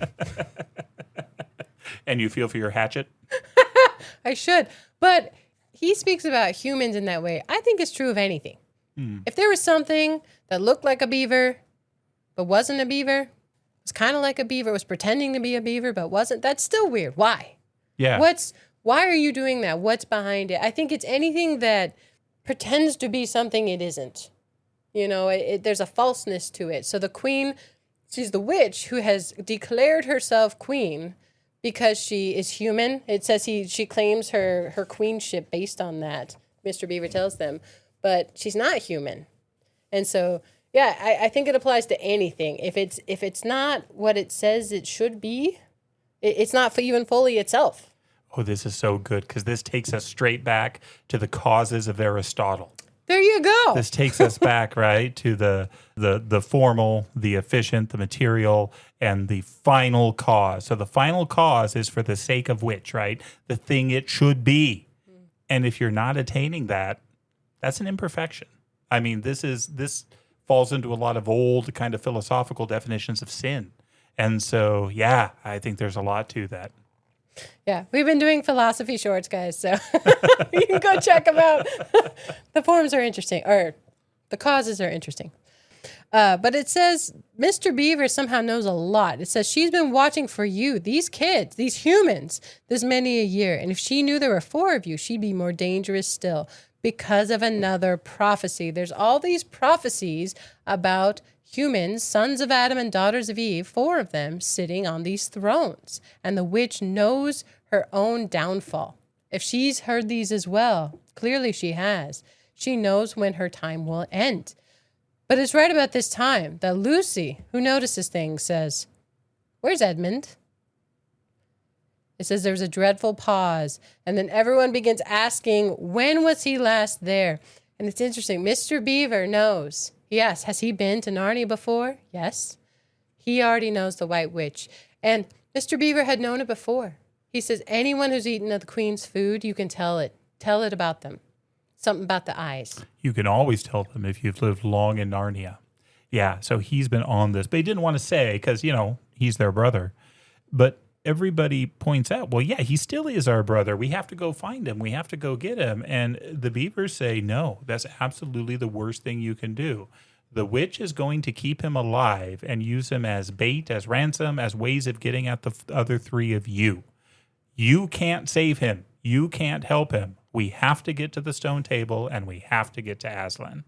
B: And you feel for your hatchet?
A: I should. But he speaks about humans in that way. I think it's true of anything. If there was something that looked like a beaver, but wasn't a beaver, was kind of like a beaver, was pretending to be a beaver, but wasn't, that's still weird. Why?
B: Yeah.
A: Why are you doing that? What's behind it? I think it's anything that pretends to be something it isn't. You know, there's a falseness to it. So the queen, she's the witch who has declared herself queen because she is human. It says she claims her queenship based on that. Mr. Beaver tells them. But she's not human. And so, yeah, I think it applies to anything. If it's not what it says it should be, it's not even fully itself.
B: Oh, this is so good because this takes us straight back to the causes of Aristotle.
A: There you go.
B: This takes us back, right, to the formal, the efficient, the material, and the final cause. So the final cause is for the sake of which, right? The thing it should be. And if you're not attaining that, that's an imperfection. I mean, this falls into a lot of old kind of philosophical definitions of sin. And so, yeah, I think there's a lot to that.
A: Yeah, we've been doing philosophy shorts, guys, so you can go check them out. The forms are interesting, or the causes are interesting. But it says Mr. Beaver somehow knows a lot. It says she's been watching for you, these kids, these humans, this many a year. And if she knew there were 4 of you, she'd be more dangerous still because of another prophecy. There's all these prophecies about humans, sons of Adam and daughters of Eve, 4 of them sitting on these thrones. And the witch knows her own downfall. If she's heard these as well, clearly she has. She knows when her time will end. But it's right about this time that Lucy, who notices things, says, "Where's Edmund?" It says there's a dreadful pause, and then everyone begins asking, when was he last there? And it's interesting. Mr. Beaver knows. Yes. Has he been to Narnia before? Yes. He already knows the White Witch. And Mr. Beaver had known it before. He says, anyone who's eaten of the queen's food, you can tell it. Tell it about them. Something about the eyes.
B: You can always tell them if you've lived long in Narnia. Yeah, so he's been on this. But he didn't want to say because, he's their brother. But everybody points out, well, yeah, he still is our brother. We have to go find him. We have to go get him. And the beavers say, no, that's absolutely the worst thing you can do. The witch is going to keep him alive and use him as bait, as ransom, as ways of getting at the other 3 of you. You can't save him. You can't help him. We have to get to the stone table and we have to get to Aslan.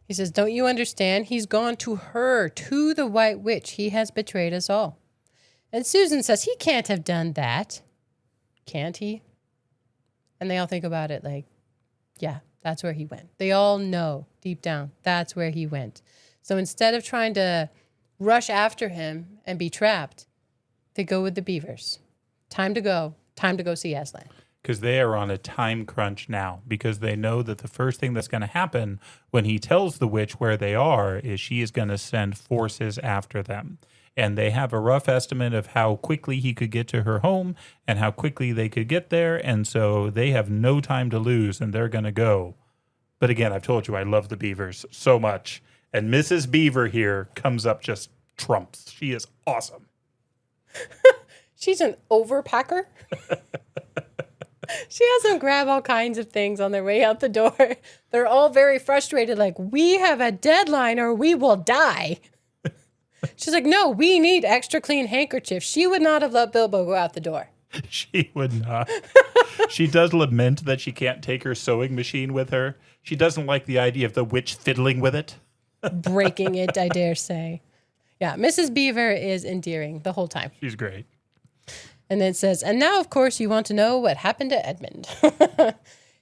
A: He says, don't you understand? He's gone to her, to the White Witch. He has betrayed us all. And Susan says, he can't have done that. Can't he? And they all think about it like, yeah, that's where he went. They all know deep down that's where he went. So instead of trying to rush after him and be trapped, they go with the beavers. Time to go see Aslan.
B: Because they are on a time crunch now, because they know that the first thing that's going to happen when he tells the witch where they are is she is going to send forces after them. And they have a rough estimate of how quickly he could get to her home and how quickly they could get there. And so they have no time to lose and they're going to go. But again, I've told you, I love the beavers so much. And Mrs. Beaver here comes up just trumps. She is awesome.
A: She's an overpacker. She has them grab all kinds of things on their way out the door. They're all very frustrated, like, we have a deadline or we will die. She's like, no, we need extra clean handkerchiefs. She would not have let Bilbo go out the door.
B: She would not. She does lament that she can't take her sewing machine with her. She doesn't like the idea of the witch fiddling with it.
A: Breaking it, I dare say. Yeah, Mrs. Beaver is endearing the whole time.
B: She's great.
A: And then it says, and now, of course, you want to know what happened to Edmund.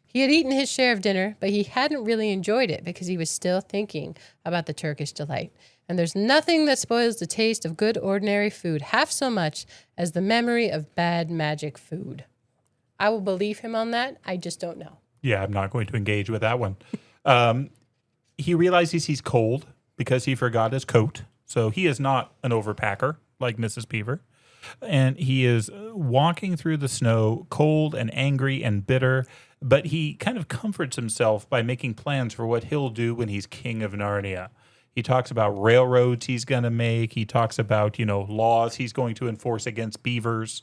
A: He had eaten his share of dinner, but he hadn't really enjoyed it because he was still thinking about the Turkish delight. And there's nothing that spoils the taste of good ordinary food half so much as the memory of bad magic food. I will believe him on that. I just don't know.
B: Yeah, I'm not going to engage with that one. He realizes he's cold because he forgot his coat. So he is not an overpacker like Mrs. Beaver. And he is walking through the snow, cold and angry and bitter. But he kind of comforts himself by making plans for what he'll do when he's king of Narnia. He talks about railroads he's going to make. He talks about, laws he's going to enforce against beavers,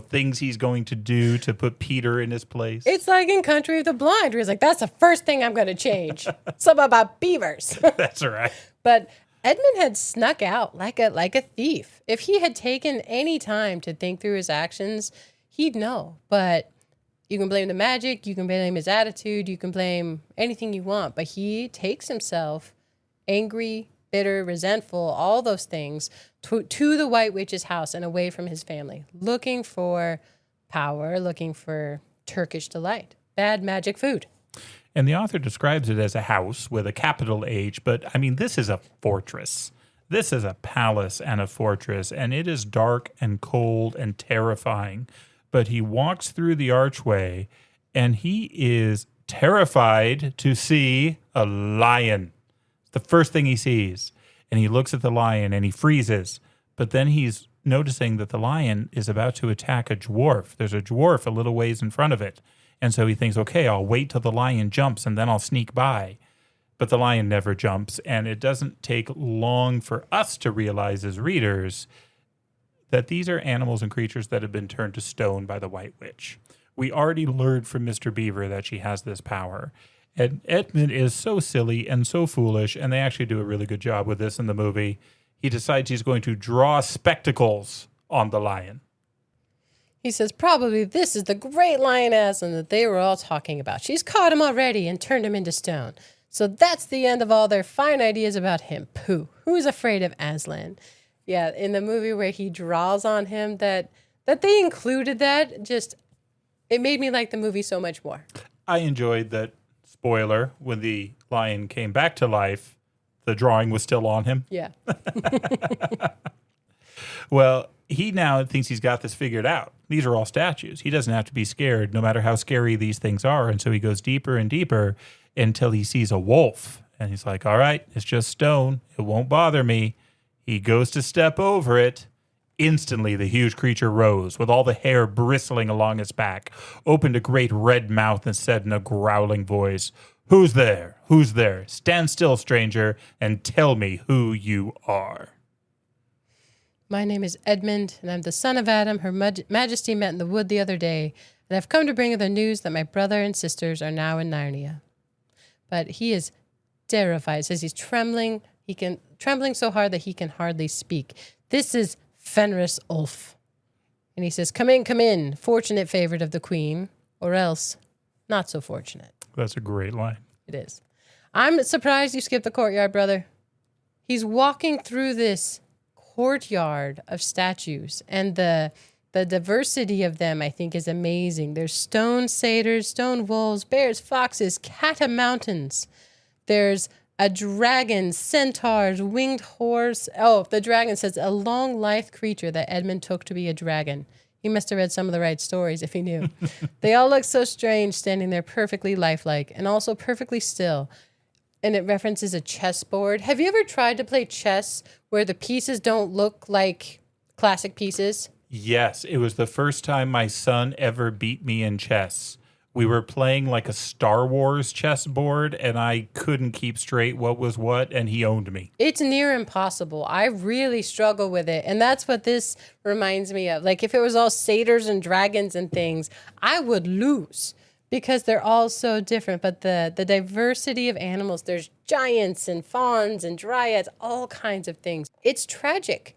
B: things he's going to do to put Peter in his place.
A: It's like in Country of the Blind, where he's like, that's the first thing I'm going to change. Something about beavers.
B: That's right.
A: But Edmund had snuck out like a thief. If he had taken any time to think through his actions, he'd know. But you can blame the magic, you can blame his attitude, you can blame anything you want. But he takes himself angry, bitter, resentful, all those things, to the White Witch's house and away from his family, looking for power, looking for Turkish delight, bad magic food.
B: And the author describes it as a house with a capital H, but this is a fortress. This is a palace and a fortress, and it is dark and cold and terrifying. But he walks through the archway, and he is terrified to see a lion. The first thing he sees, and he looks at the lion and he freezes. But then he's noticing that the lion is about to attack a dwarf. There's a dwarf a little ways in front of it. And so he thinks, okay, I'll wait till the lion jumps and then I'll sneak by. But the lion never jumps. And it doesn't take long for us to realize as readers that these are animals and creatures that have been turned to stone by the White Witch. We already learned from Mr. Beaver that she has this power. And Edmund is so silly and so foolish, and they actually do a really good job with this in the movie. He decides he's going to draw spectacles on the lion.
A: He says, probably this is the great lioness and that they were all talking about. She's caught him already and turned him into stone. So that's the end of all their fine ideas about him. Pooh. Who's afraid of Aslan? Yeah, in the movie where he draws on him, that they included that, it made me like the movie so much more.
B: I enjoyed that. Spoiler, when the lion came back to life, the drawing was still on him.
A: Yeah.
B: Well, he now thinks he's got this figured out. These are all statues. He doesn't have to be scared, no matter how scary these things are. And so he goes deeper and deeper until he sees a wolf. And he's like, all right, it's just stone. It won't bother me. He goes to step over it. Instantly, the huge creature rose, with all the hair bristling along its back, opened a great red mouth and said in a growling voice, "Who's there? Who's there? Stand still, stranger, and tell me who you are."
A: My name is Edmund, and I'm the son of Adam. Her Majesty met in the wood the other day, and I've come to bring her the news that my brother and sisters are now in Narnia. But he is terrified, says he's trembling. Trembling so hard that he can hardly speak. This is Fenris Ulf. And he says, come in, fortunate favorite of the queen, or else not so fortunate.
B: That's a great line.
A: It is. I'm surprised you skipped the courtyard, brother. He's walking through this courtyard of statues, and the diversity of them, I think, is amazing. There's stone satyrs, stone wolves, bears, foxes, catamountains. There's a dragon, centaurs, winged horse. Oh, the dragon says a long-lithe creature that Edmund took to be a dragon. He must have read some of the right stories if he knew. They all look so strange standing there perfectly lifelike and also perfectly still. And it references a chessboard. Have you ever tried to play chess where the pieces don't look like classic pieces?
B: Yes, it was the first time my son ever beat me in chess. We were playing like a Star Wars chessboard, and I couldn't keep straight what was what, and he owned me.
A: It's near impossible. I really struggle with it, and that's what this reminds me of. Like, if it was all satyrs and dragons and things, I would lose because they're all so different. But the diversity of animals, there's giants and fawns and dryads, all kinds of things. It's tragic.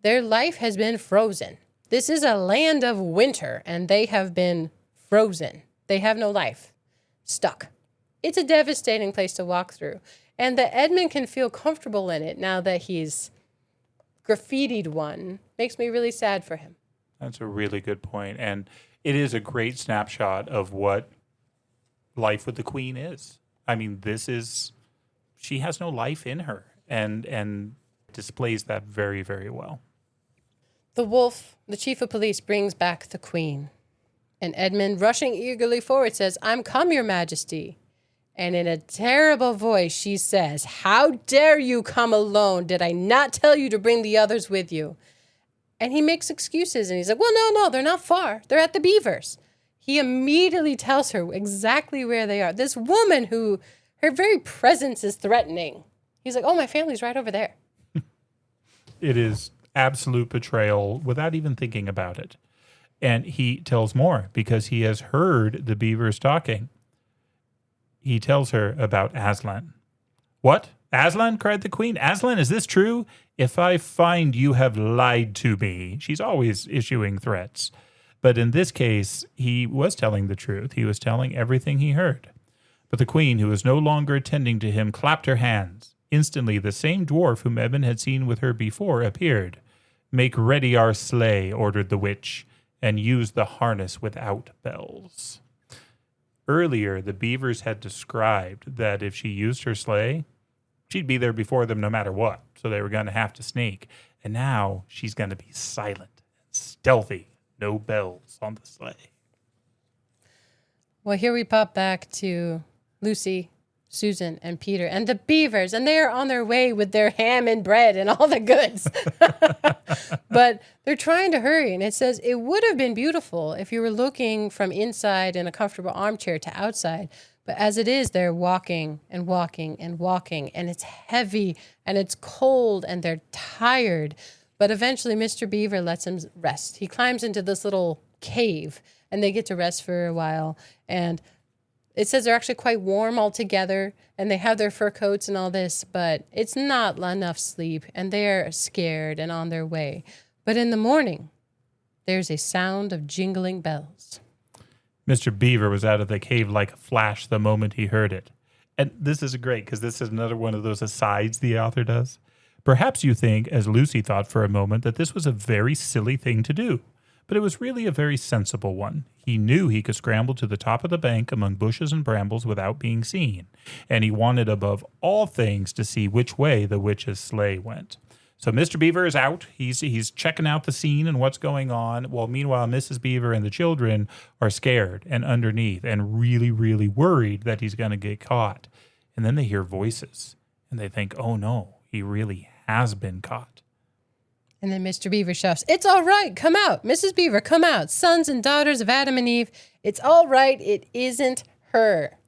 A: Their life has been frozen. This is a land of winter, and they have been frozen. They have no life. Stuck. It's a devastating place to walk through. And that Edmund can feel comfortable in it now that he's graffitied one makes me really sad for him.
B: That's a really good point. And it is a great snapshot of what life with the queen is. I mean, she has no life in her and displays that very, very well.
A: The wolf, the chief of police, brings back the queen. And Edmund, rushing eagerly forward, says, "I'm come, your majesty." And in a terrible voice, she says, "How dare you come alone? Did I not tell you to bring the others with you?" And he makes excuses, and he's like, well, no, they're not far. They're at the beavers. he immediately tells her exactly where they are. This woman who, her very presence is threatening. He's like, oh, my family's right over there.
B: It is absolute betrayal without even thinking about it. And he tells more because he has heard the beavers talking. He tells her about Aslan. What? Aslan? Cried the queen. Aslan, is this true? If I find you have lied to me. She's always issuing threats. But in this case, he was telling the truth. He was telling everything he heard. But the queen, who was no longer attending to him, clapped her hands. Instantly, the same dwarf whom Evan had seen with her before appeared. Make ready our sleigh, ordered the witch, and use the harness without bells. Earlier, the beavers had described that if she used her sleigh, she'd be there before them no matter what. So they were going to have to sneak. And now she's going to be silent and stealthy. No bells on the sleigh.
A: Well, here we pop back to Lucy, Susan, and Peter, and the beavers, and they are on their way with their ham and bread and all the goods. But they're trying to hurry, and it says, it would have been beautiful if you were looking from inside in a comfortable armchair to outside. But as it is, they're walking and walking and walking, and it's heavy, and it's cold, and they're tired. But eventually, Mr. Beaver lets them rest. He climbs into this little cave, and they get to rest for a while, and it says they're actually quite warm all together, and they have their fur coats and all this, but it's not enough sleep, and they're scared and on their way. But in the morning, there's a sound of jingling bells.
B: Mr. Beaver was out of the cave like a flash the moment he heard it. And this is great because this is another one of those asides the author does. Perhaps you think, as Lucy thought for a moment, that this was a very silly thing to do. But it was really a very sensible one. He knew he could scramble to the top of the bank among bushes and brambles without being seen, and he wanted above all things to see which way the witch's sleigh went. So Mr. Beaver is out. He's checking out the scene and what's going on, while meanwhile Mrs. Beaver and the children are scared and underneath and really, really worried that he's going to get caught. And then they hear voices, and they think, oh no, he really has been caught.
A: And then Mr. Beaver shouts, it's all right, come out. Mrs. Beaver, come out. Sons and daughters of Adam and Eve, it's all right, it isn't her.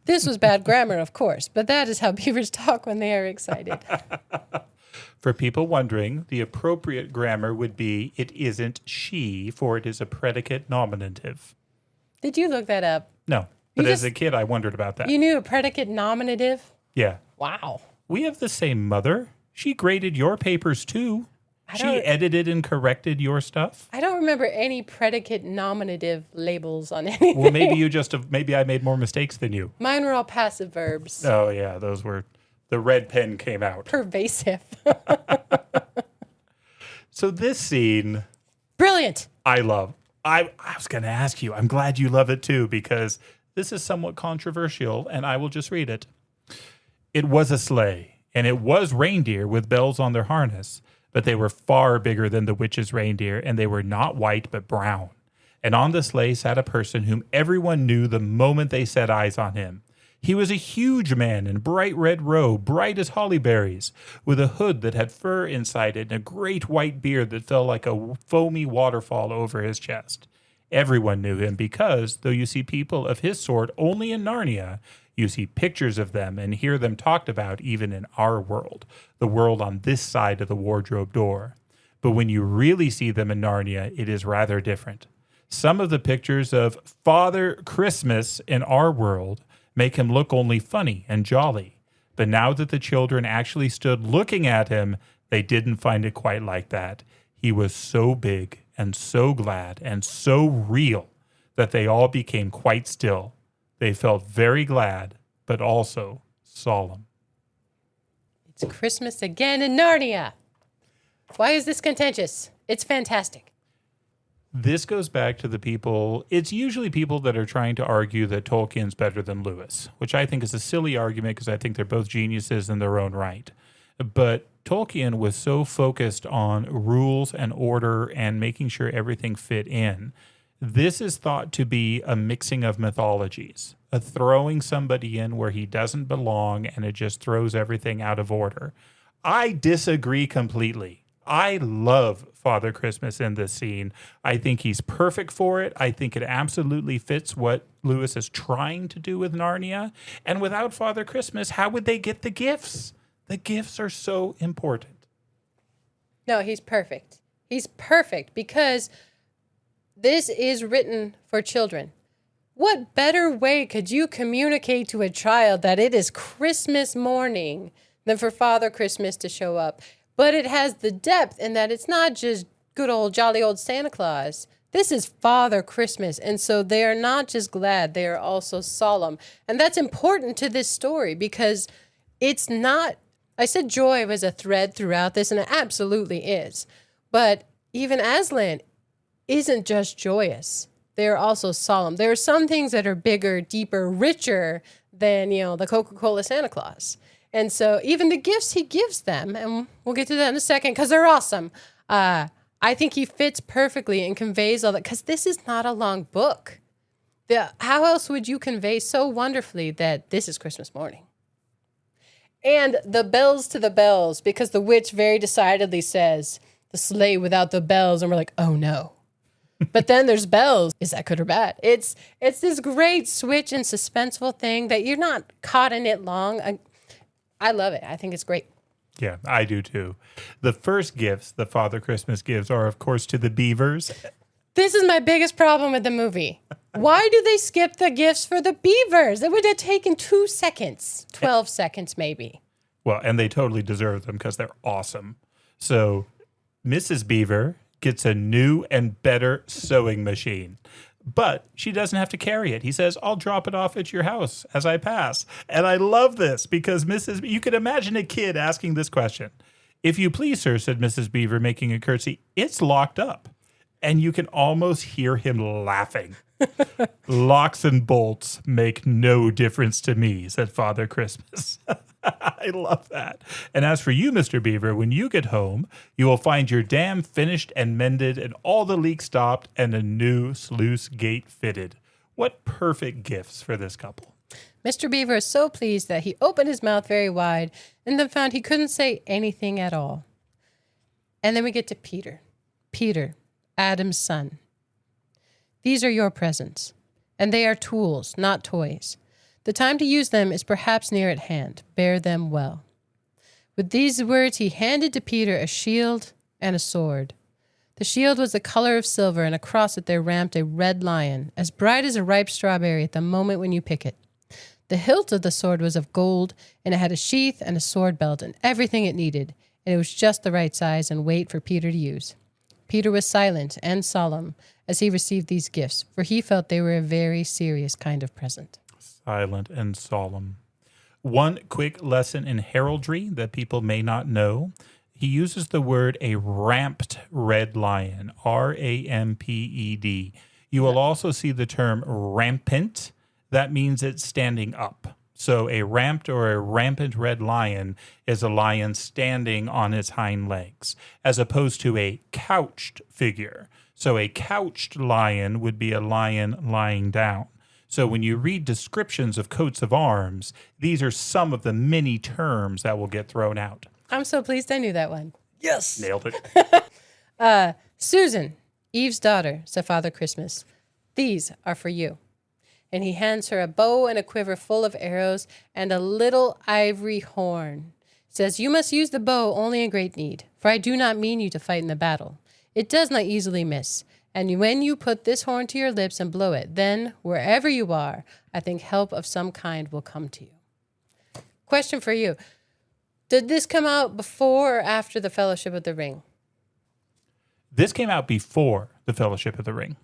A: This was bad grammar, of course, but that is how beavers talk when they are excited.
B: For people wondering, the appropriate grammar would be, it isn't she, for it is a predicate nominative.
A: Did you look that up?
B: No, but as a kid, I wondered about that.
A: You knew a predicate nominative?
B: Yeah.
A: Wow.
B: We have the same mother. She graded your papers, too. She edited and corrected your stuff.
A: I don't remember any predicate nominative labels on anything.
B: Well, maybe I made more mistakes than you.
A: Mine were all passive verbs.
B: Oh, yeah, those were, the red pen came out.
A: Pervasive.
B: So this scene.
A: Brilliant.
B: I love. I was going to ask you, I'm glad you love it too, because this is somewhat controversial, and I will just read it. It was a sleigh, and it was reindeer with bells on their harness. But they were far bigger than the witch's reindeer, and they were not white but brown. And on the sleigh sat a person whom everyone knew the moment they set eyes on him. He was a huge man in bright red robe, bright as holly berries, with a hood that had fur inside it and a great white beard that fell like a foamy waterfall over his chest. Everyone knew him because, though you see people of his sort only in Narnia, you see pictures of them and hear them talked about even in our world, the world on this side of the wardrobe door. But when you really see them in Narnia, it is rather different. Some of the pictures of Father Christmas in our world make him look only funny and jolly. But now that the children actually stood looking at him, they didn't find it quite like that. He was so big and so glad and so real that they all became quite still. They felt very glad, but also solemn.
A: It's Christmas again in Narnia. Why is this contentious? It's fantastic.
B: This goes back to the people, it's usually people that are trying to argue that Tolkien's better than Lewis, which I think is a silly argument because I think they're both geniuses in their own right. But Tolkien was so focused on rules and order and making sure everything fit in. This is thought to be a mixing of mythologies, a throwing somebody in where he doesn't belong, and it just throws everything out of order. I disagree completely. I love Father Christmas in this scene. I think he's perfect for it. I think it absolutely fits what Lewis is trying to do with Narnia. And without Father Christmas, how would they get the gifts? The gifts are so important.
A: No, he's perfect. He's perfect because this is written for children. What better way could you communicate to a child that it is Christmas morning than for Father Christmas to show up? But it has the depth in that it's not just good old jolly old Santa Claus. This is Father Christmas. And so they are not just glad, they are also solemn. And that's important to this story because it's not, I said joy was a thread throughout this, and it absolutely is. But even Aslan isn't just joyous. They're also solemn. There are some things that are bigger, deeper, richer than, the Coca-Cola Santa Claus. And so even the gifts he gives them, and we'll get to that in a second because they're awesome. I think he fits perfectly and conveys all that because this is not a long book. How else would you convey so wonderfully that this is Christmas morning? And the bells to the bells, because the witch very decidedly says, the sleigh without the bells. And we're like, oh no. But then there's bells. Is that good or bad? It's this great switch and suspenseful thing that you're not caught in it long. I love it. I think it's great.
B: Yeah, I do too. The first gifts that Father Christmas gives are, of course, to the beavers.
A: This is my biggest problem with the movie. Why do they skip the gifts for the beavers? It would have taken 2 seconds, 12 seconds maybe.
B: Well, and they totally deserve them because they're awesome. So Mrs. Beaver gets a new and better sewing machine. But she doesn't have to carry it. He says, I'll drop it off at your house as I pass. And I love this because you can imagine a kid asking this question. If you please, sir, said Mrs. Beaver, making a curtsy, it's locked up. And you can almost hear him laughing. Locks and bolts make no difference to me, said Father Christmas. I love that. And as for you, Mr. Beaver, when you get home, you will find your dam finished and mended and all the leaks stopped and a new sluice gate fitted. What perfect gifts for this couple.
A: Mr. Beaver is so pleased that he opened his mouth very wide and then found he couldn't say anything at all. And then we get to Peter. Peter, Adam's son. These are your presents, and they are tools, not toys. The time to use them is perhaps near at hand. Bear them well. With these words, he handed to Peter a shield and a sword. The shield was the color of silver, and across it there ramped a red lion, as bright as a ripe strawberry at the moment when you pick it. The hilt of the sword was of gold, and it had a sheath and a sword belt and everything it needed, and it was just the right size and weight for Peter to use. Peter was silent and solemn as he received these gifts, for he felt they were a very serious kind of present.
B: Silent and solemn. One quick lesson in heraldry that people may not know. He uses the word a ramped red lion, R-A-M-P-E-D. You will also see the term rampant. That means it's standing up. So a ramped or a rampant red lion is a lion standing on its hind legs, as opposed to a couched figure. So a couched lion would be a lion lying down. So when you read descriptions of coats of arms, these are some of the many terms that will get thrown out.
A: I'm so pleased I knew that one. Yes.
B: Nailed it.
A: Susan, Eve's daughter, said Father Christmas. These are for you. And he hands her a bow and a quiver full of arrows and a little ivory horn. He says, you must use the bow only in great need, for I do not mean you to fight in the battle. It does not easily miss. And when you put this horn to your lips and blow it, then, wherever you are, I think help of some kind will come to you. Question for you. Did this come out before or after the Fellowship of the Ring?
B: This came out before the Fellowship of the Ring.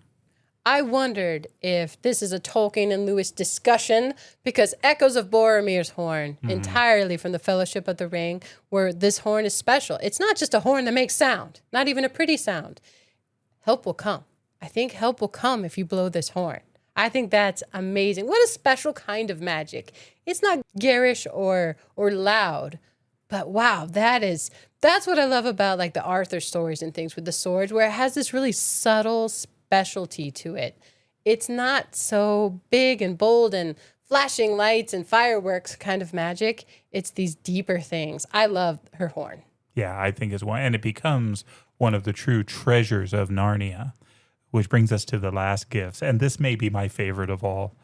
A: I wondered if this is a Tolkien and Lewis discussion, because echoes of Boromir's horn entirely from the Fellowship of the Ring, where this horn is special. It's not just a horn that makes sound, not even a pretty sound. Help will come. I think help will come if you blow this horn. I think that's amazing. What a special kind of magic. It's not garish or loud, but wow, that's what I love about like the Arthur stories and things with the swords, where it has this really subtle specialty to it. It's not so big and bold and flashing lights and fireworks kind of magic. It's these deeper things. I love her horn.
B: Yeah, I think is one. And it becomes one of the true treasures of Narnia, which brings us to the last gifts. And this may be my favorite of all.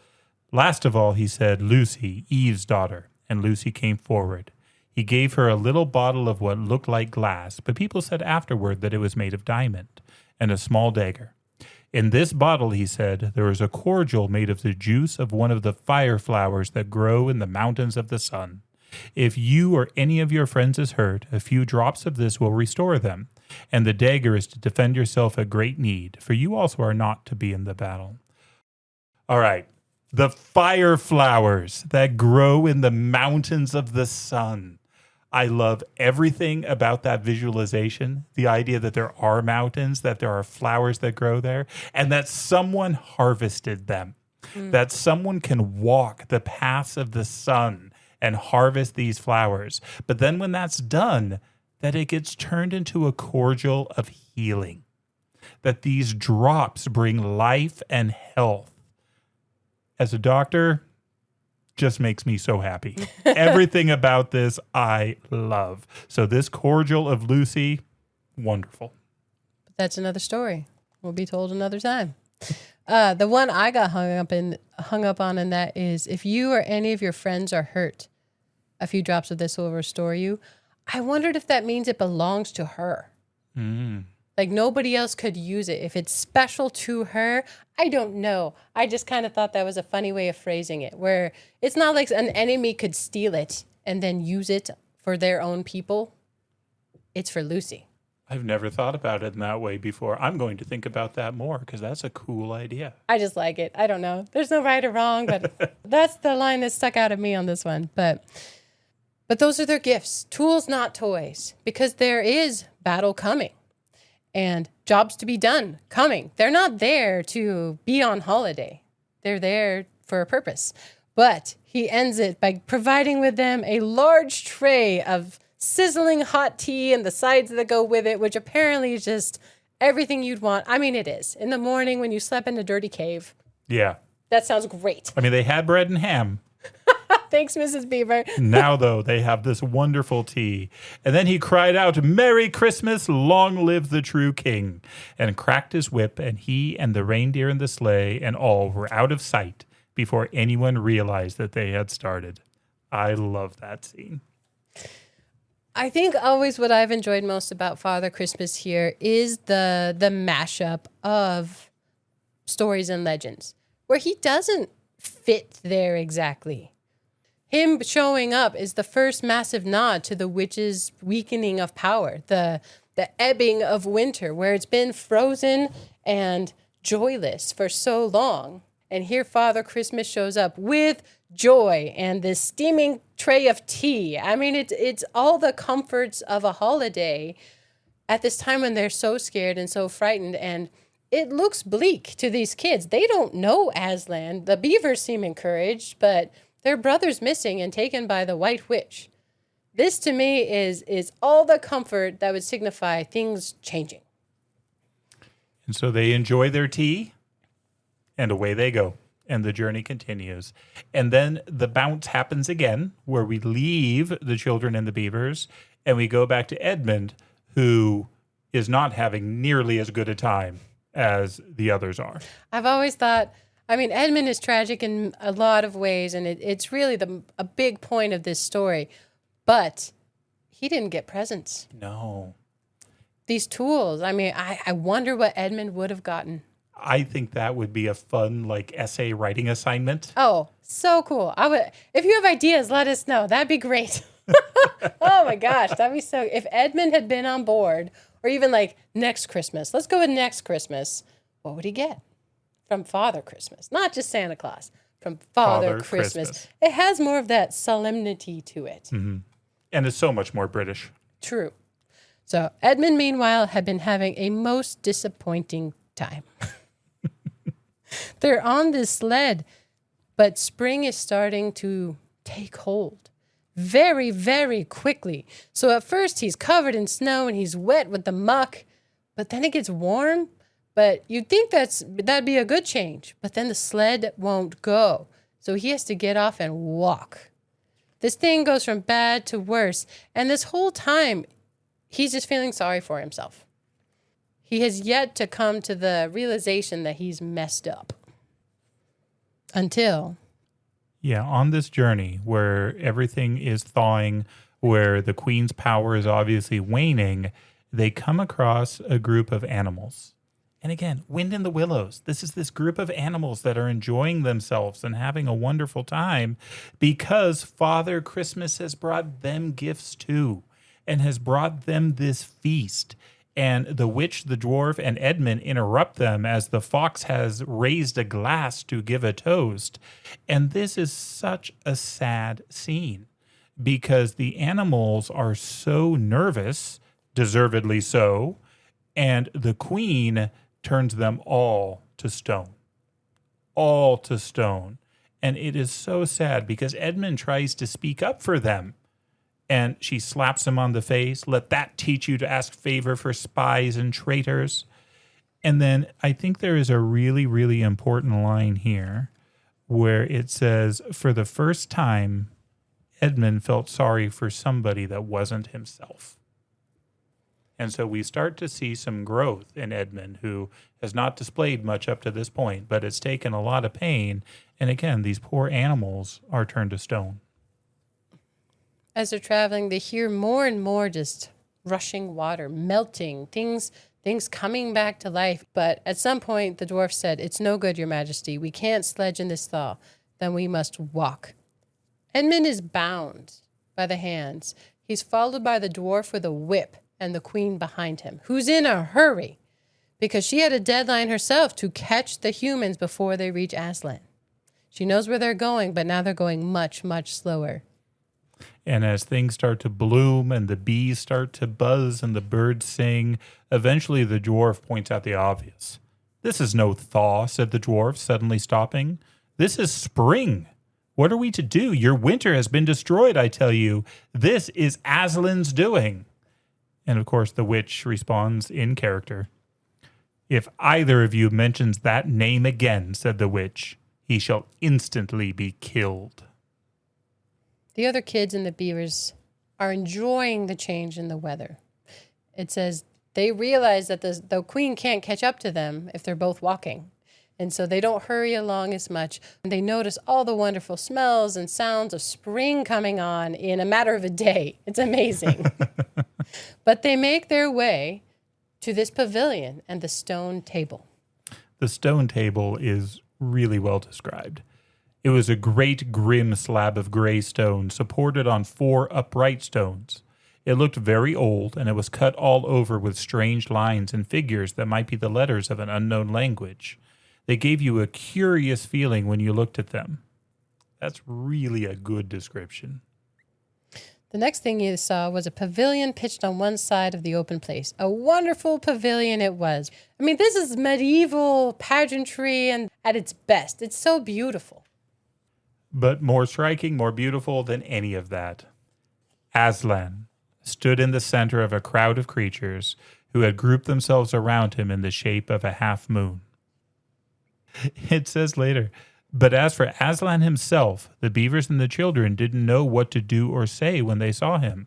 B: Last of all, he said, Lucy, Eve's daughter. And Lucy came forward. He gave her a little bottle of what looked like glass, but people said afterward that it was made of diamond, and a small dagger. In this bottle, he said, there is a cordial made of the juice of one of the fire flowers that grow in the mountains of the sun. If you or any of your friends is hurt, a few drops of this will restore them, and the dagger is to defend yourself at great need, for you also are not to be in the battle. All right. The fire flowers that grow in the mountains of the sun. I love everything about that visualization. The idea that there are mountains, that there are flowers that grow there, and that someone harvested them. That someone can walk the paths of the sun and harvest these flowers. But then when that's done, that it gets turned into a cordial of healing. That these drops bring life and health. As a doctor, just makes me so happy. Everything about this I love. So this cordial of Lucy, wonderful.
A: That's another story. Will be told another time. The one I got hung up on in that is, if you or any of your friends are hurt, a few drops of this will restore you. I wondered if that means it belongs to her. Like nobody else could use it. If it's special to her, I don't know. I just kind of thought that was a funny way of phrasing it, where it's not like an enemy could steal it and then use it for their own people. It's for Lucy.
B: I've never thought about it in that way before. I'm going to think about that more because that's a cool idea.
A: I just like it. I don't know. There's no right or wrong, but that's the line that stuck out at me on this one. But those are their gifts. Tools, not toys, because there is battle coming. And jobs to be done coming. They're not there to be on holiday. They're there for a purpose. But he ends it by providing with them a large tray of sizzling hot tea and the sides that go with it, which apparently is just everything you'd want. I mean, it is. In the morning when you slept in a dirty cave.
B: Yeah.
A: That sounds great.
B: I mean, they had bread and ham.
A: Thanks, Mrs. Beaver.
B: Now, though, they have this wonderful tea. And then he cried out, Merry Christmas, long live the true king, and cracked his whip, and he and the reindeer in the sleigh and all were out of sight before anyone realized that they had started. I love that scene.
A: I think always what I've enjoyed most about Father Christmas here is the mashup of stories and legends, where he doesn't fit there exactly. Him showing up is the first massive nod to the witch's weakening of power, the ebbing of winter, where it's been frozen and joyless for so long. And here Father Christmas shows up with joy and this steaming tray of tea. I mean, it's all the comforts of a holiday at this time when they're so scared and so frightened. And it looks bleak to these kids. They don't know Aslan. The beavers seem encouraged, but their brother's missing and taken by the White Witch. This, to me, is all the comfort that would signify things changing.
B: And so they enjoy their tea, and away they go. And the journey continues. And then the bounce happens again, where we leave the children and the beavers, and we go back to Edmund, who is not having nearly as good a time as the others are.
A: I've always thought, I mean, Edmund is tragic in a lot of ways, and it's really a big point of this story. But he didn't get presents.
B: No.
A: These tools, I mean, I wonder what Edmund would have gotten.
B: I think that would be a fun, essay writing assignment.
A: Oh, so cool. If you have ideas, let us know. That'd be great. Oh my gosh, that'd be so. If Edmund had been on board, or even next Christmas, let's go with next Christmas, what would he get from Father Christmas? Not just Santa Claus, from Father Christmas. It has more of that solemnity to it.
B: Mm-hmm. And it's so much more British.
A: True. So Edmund, meanwhile, had been having a most disappointing time. They're on this sled, but spring is starting to take hold very, very quickly. So at first he's covered in snow and he's wet with the muck, but then it gets warm. But you'd think that'd be a good change, but then the sled won't go. So he has to get off and walk. This thing goes from bad to worse. And this whole time, He's just feeling sorry for himself. He has yet to come to the realization that he's messed up. Until...
B: Yeah, on this journey where everything is thawing, where the queen's power is obviously waning, they come across a group of animals. And again, Wind in the Willows. This is this group of animals that are enjoying themselves and having a wonderful time because Father Christmas has brought them gifts too and has brought them this feast. And the witch, the dwarf, and Edmund interrupt them as the fox has raised a glass to give a toast. And this is such a sad scene because the animals are so nervous, deservedly so, and the queen turns them all to stone. All to stone. And it is so sad because Edmund tries to speak up for them. And she slaps him on the face. Let that teach you to ask favor for spies and traitors. And then I think there is a really, really important line here where it says, for the first time, Edmund felt sorry for somebody that wasn't himself. And so we start to see some growth in Edmund, who has not displayed much up to this point, but it's taken a lot of pain. And again, these poor animals are turned to stone.
A: As they're traveling, they hear more and more just rushing water, melting, things coming back to life. But at some point, the dwarf said, "It's no good, Your Majesty. We can't sledge in this thaw. Then we must walk." Edmund is bound by the hands. He's followed by the dwarf with a whip and the queen behind him, who's in a hurry because she had a deadline herself to catch the humans before they reach Aslan. She knows where they're going, but now they're going much, much slower.
B: And as things start to bloom and the bees start to buzz and the birds sing, eventually the dwarf points out the obvious. "This is no thaw," said the dwarf, suddenly stopping. "This is spring. What are we to do? Your winter has been destroyed, I tell you. This is Aslan's doing." And of course, the witch responds in character. "If either of you mentions that name again," said the witch, "he shall instantly be killed."
A: The other kids and the beavers are enjoying the change in the weather. It says they realize that the queen can't catch up to them if they're both walking. And so they don't hurry along as much. And they notice all the wonderful smells and sounds of spring coming on in a matter of a day. It's amazing. But they make their way to this pavilion and the stone table.
B: The stone table is really well described. It was a great grim slab of gray stone supported on 4 upright stones. It looked very old, and it was cut all over with strange lines and figures that might be the letters of an unknown language. They gave you a curious feeling when you looked at them. That's really a good description.
A: The next thing you saw was a pavilion pitched on one side of the open place. A wonderful pavilion it was. I mean, this is medieval pageantry and at its best. It's so beautiful.
B: But more striking, more beautiful than any of that, Aslan stood in the center of a crowd of creatures who had grouped themselves around him in the shape of a half moon. It says later, "But as for Aslan himself, the beavers and the children didn't know what to do or say when they saw him.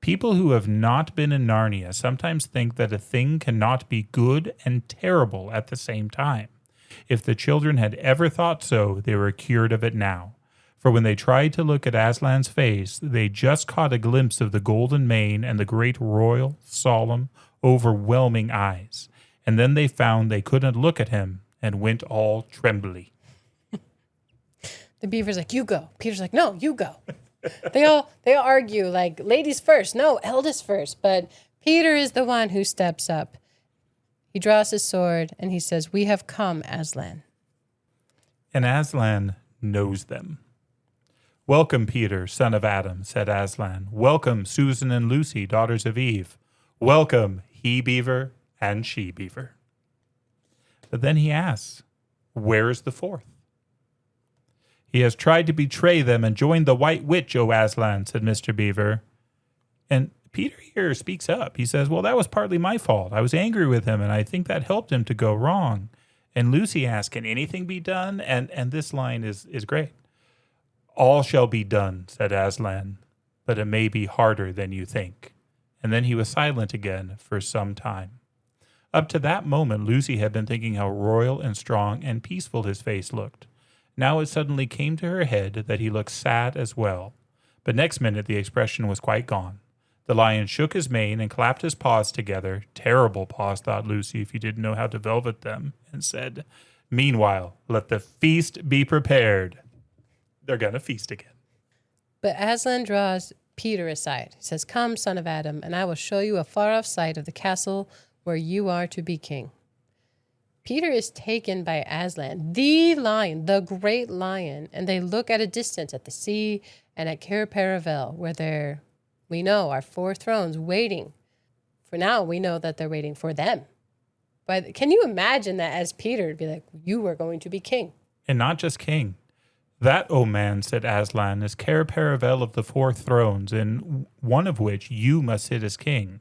B: People who have not been in Narnia sometimes think that a thing cannot be good and terrible at the same time. If the children had ever thought so, they were cured of it now. For when they tried to look at Aslan's face, they just caught a glimpse of the golden mane and the great royal, solemn, overwhelming eyes. And then they found they couldn't look at him and went all trembly."
A: The beaver's like, "You go." Peter's like, "No, you go." They all argue like, ladies first. No, eldest first. But Peter is the one who steps up. He draws his sword and he says, "We have come, Aslan."
B: And Aslan knows them. "Welcome, Peter, son of Adam," said Aslan. "Welcome, Susan and Lucy, daughters of Eve. Welcome, he-beaver and she-beaver." But then he asks, "Where is the fourth?" "He has tried to betray them and joined the White Witch, O Aslan," said Mr. Beaver. And Peter here speaks up. He says, "Well, that was partly my fault. I was angry with him, and I think that helped him to go wrong." And Lucy asks, "Can anything be done?" And this line is great. "All shall be done," said Aslan, "but it may be harder than you think." and then he was silent again for some time. Up to that moment, Lucy had been thinking how royal and strong and peaceful his face looked. Now it suddenly came to her head that he looked sad as well. But next minute the expression was quite gone. The lion shook his mane and clapped his paws together, terrible paws, thought Lucy, if he didn't know how to velvet them, and said, "Meanwhile, let the feast be prepared." They're going to feast again.
A: But Aslan draws Peter aside. He says, "Come, son of Adam, and I will show you a far-off sight of the castle where you are to be king." Peter is taken by Aslan, the lion, the great lion, and they look at a distance at the sea and at Cair Paravel, where we know are 4 thrones waiting. For now, we know that they're waiting for them. But can you imagine that as Peter would be like, you are going to be king?
B: And not just king. That, O man, said Aslan, is Cair Paravel of the 4 thrones, in one of which you must sit as king.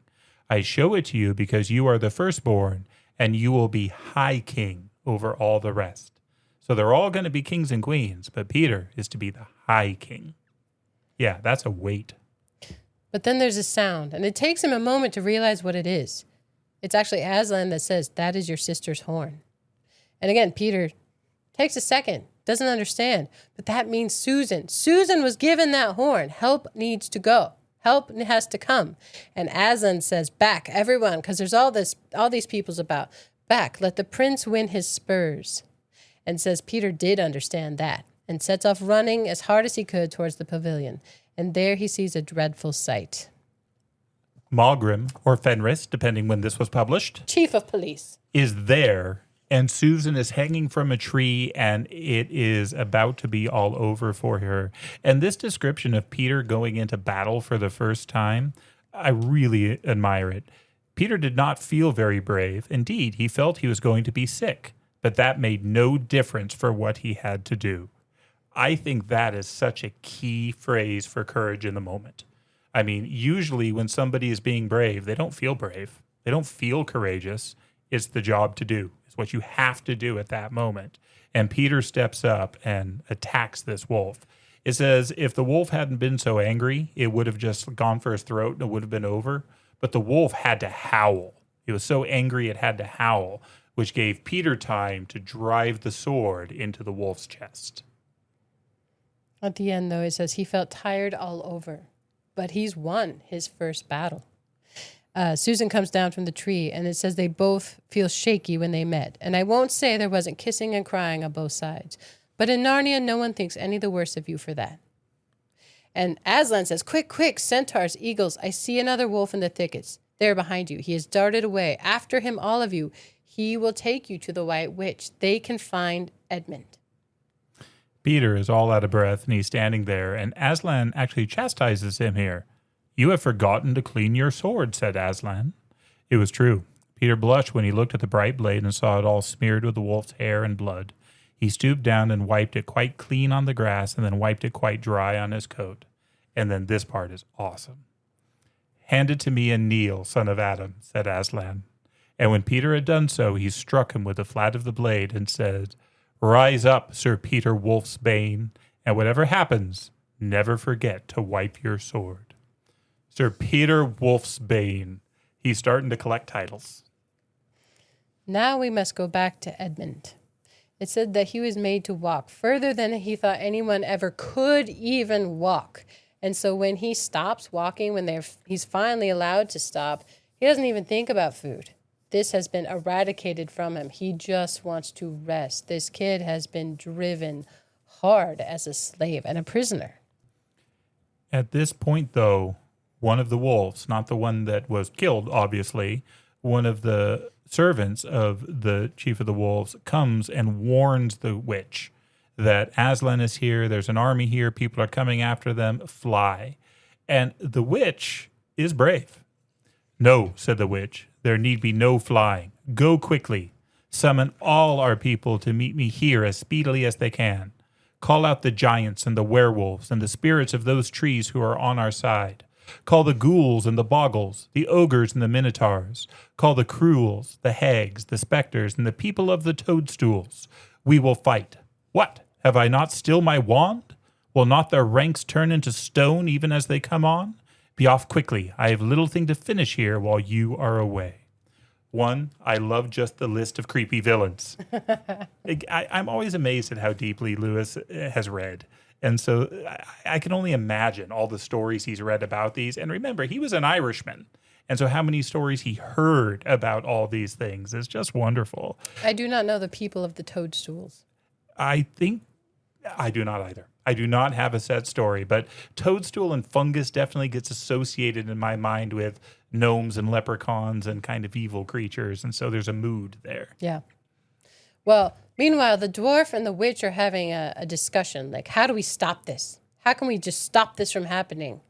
B: I show it to you because you are the firstborn, and you will be high king over all the rest. So they're all going to be kings and queens, but Peter is to be the high king. Yeah, that's a weight.
A: But then there's a sound, and it takes him a moment to realize what it is. It's actually Aslan that says, "That is your sister's horn." And again, Peter takes a second, doesn't understand, but that means Susan. Susan was given that horn. Help needs to go. Help has to come. And Aslan says, "Back, everyone," because there's all these people's about. "Back, let the prince win his spurs." And says Peter did understand that, and sets off running as hard as he could towards the pavilion. And there he sees a dreadful sight.
B: Maugrim, or Fenris, depending when this was published,
A: Chief of police,
B: is there, and Susan is hanging from a tree, and it is about to be all over for her. And this description of Peter going into battle for the first time, I really admire it. Peter did not feel very brave. Indeed, he felt he was going to be sick, but that made no difference for what he had to do. I think that is such a key phrase for courage in the moment. I mean, usually when somebody is being brave, they don't feel brave. They don't feel courageous. It's the job to do. It's what you have to do at that moment. And Peter steps up and attacks this wolf. It says if the wolf hadn't been so angry, it would have just gone for his throat and it would have been over. But the wolf had to howl. It was so angry it had to howl, which gave Peter time to drive the sword into the wolf's chest.
A: At the end, though, it says he felt tired all over, but he's won his first battle. Susan comes down from the tree, and it says they both feel shaky when they met. And I won't say there wasn't kissing and crying on both sides, but in Narnia, no one thinks any the worse of you for that. And Aslan says, "Quick, quick, centaurs, eagles, I see another wolf in the thickets. There behind you. He has darted away. After him, all of you. He will take you to the White Witch. They can find Edmund."
B: Peter is all out of breath, and he's standing there, and Aslan actually chastises him here. "You have forgotten to clean your sword," said Aslan. It was true. Peter blushed when he looked at the bright blade and saw it all smeared with the wolf's hair and blood. He stooped down and wiped it quite clean on the grass, and then wiped it quite dry on his coat. And then this part is awesome. "Hand it to me and kneel, son of Adam," said Aslan. And when Peter had done so, he struck him with the flat of the blade and said, "Rise up, Sir Peter Wolfsbane, and whatever happens, never forget to wipe your sword." Sir Peter Wolfsbane. He's starting to collect titles.
A: Now we must go back to Edmund. It said that he was made to walk further than he thought anyone ever could even walk. And so when he stops walking, when he's finally allowed to stop, he doesn't even think about food. This has been eradicated from him. He just wants to rest. This kid has been driven hard as a slave and a prisoner.
B: At this point, though, one of the wolves, not the one that was killed, obviously, one of the servants of the chief of the wolves comes and warns the witch that Aslan is here, there's an army here, people are coming after them, fly. And the witch is brave. "No," said the witch, "there need be no flying. Go quickly. Summon all our people to meet me here as speedily as they can. Call out the giants and the werewolves and the spirits of those trees who are on our side. Call the ghouls and the bogles, the ogres and the minotaurs. Call the cruels, the hags, the specters, and the people of the toadstools. We will fight. What? Have I not still my wand? Will not their ranks turn into stone even as they come on? Be off quickly. I have little thing to finish here while you are away. One, I love just the list of creepy villains. I'm always amazed at how deeply Lewis has read. And so I can only imagine all the stories he's read about these. And remember, he was an Irishman. And so how many stories he heard about all these things is just wonderful.
A: I do not know the people of the toadstools.
B: I think I do not either. I do not have a set story, but toadstool and fungus definitely gets associated in my mind with gnomes and leprechauns and kind of evil creatures. And so there's a mood there.
A: Yeah. Well, meanwhile, the dwarf and the witch are having a discussion. Like, how do we stop this? How can we just stop this from happening?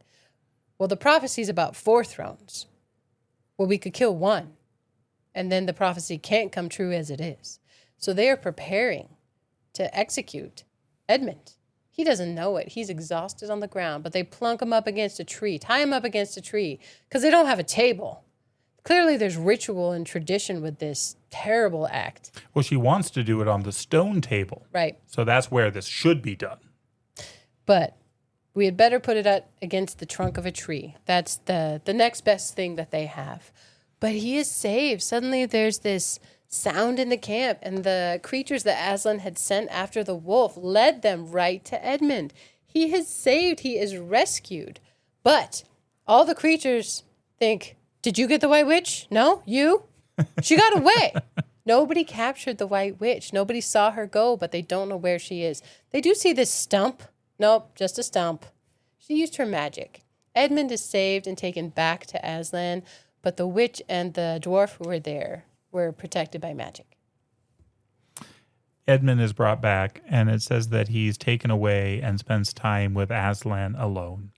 A: Well, the prophecy is about 4 thrones. Well, we could kill one, and then the prophecy can't come true as it is. So they are preparing to execute Edmund. He doesn't know it. He's exhausted on the ground, but they plunk him up against a tree, tie him up against a tree, because they don't have a table. Clearly, there's ritual and tradition with this terrible act.
B: Well, she wants to do it on the stone table.
A: Right.
B: So that's where this should be done.
A: But we had better put it against the trunk of a tree. That's the next best thing that they have. But he is saved. Suddenly there's this sound in the camp, and the creatures that Aslan had sent after the wolf led them right to Edmund. He is saved. He is rescued. But all the creatures think, did you get the White Witch? No? You? She got away. Nobody captured the White Witch. Nobody saw her go, but they don't know where she is. They do see this stump. Nope, just a stump. She used her magic. Edmund is saved and taken back to Aslan, but the witch and the dwarf who were there were protected by magic.
B: Edmund is brought back, and it says that he's taken away and spends time with Aslan alone.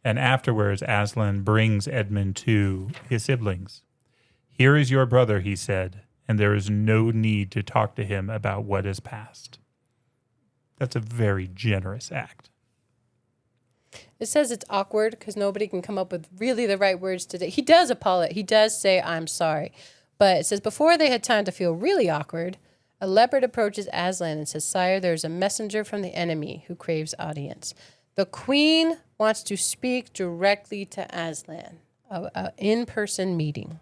B: And afterwards, Aslan brings Edmund to his siblings. Here is your brother, he said, and there is no need to talk to him about what is past. That's a very generous act.
A: It says it's awkward because nobody can come up with really the right words to do. He does apologize. He does say, I'm sorry. But it says, before they had time to feel really awkward, a leopard approaches Aslan and says, Sire, there is a messenger from the enemy who craves audience. The queen wants to speak directly to Aslan, an in-person meeting.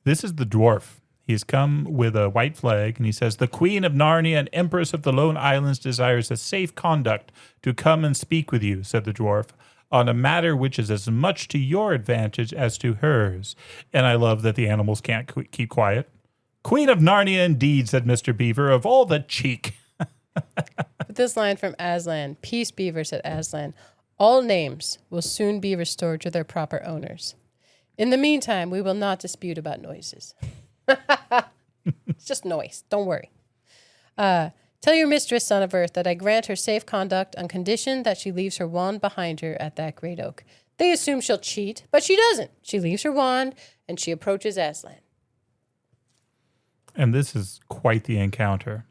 B: This is the dwarf. He's come with a white flag, and he says, the Queen of Narnia and Empress of the Lone Islands desires a safe conduct to come and speak with you, said the dwarf, on a matter which is as much to your advantage as to hers. And I love that the animals can't keep quiet. Queen of Narnia indeed, said Mr. Beaver, of all the cheek.
A: With this line from Aslan, Peace, Beaver, said Aslan, all names will soon be restored to their proper owners. In the meantime, we will not dispute about noises. It's just noise. Don't worry. Tell your mistress, son of earth, that I grant her safe conduct on condition that she leaves her wand behind her at that great oak. They assume she'll cheat, but she doesn't. She leaves her wand and she approaches Aslan.
B: And this is quite the encounter.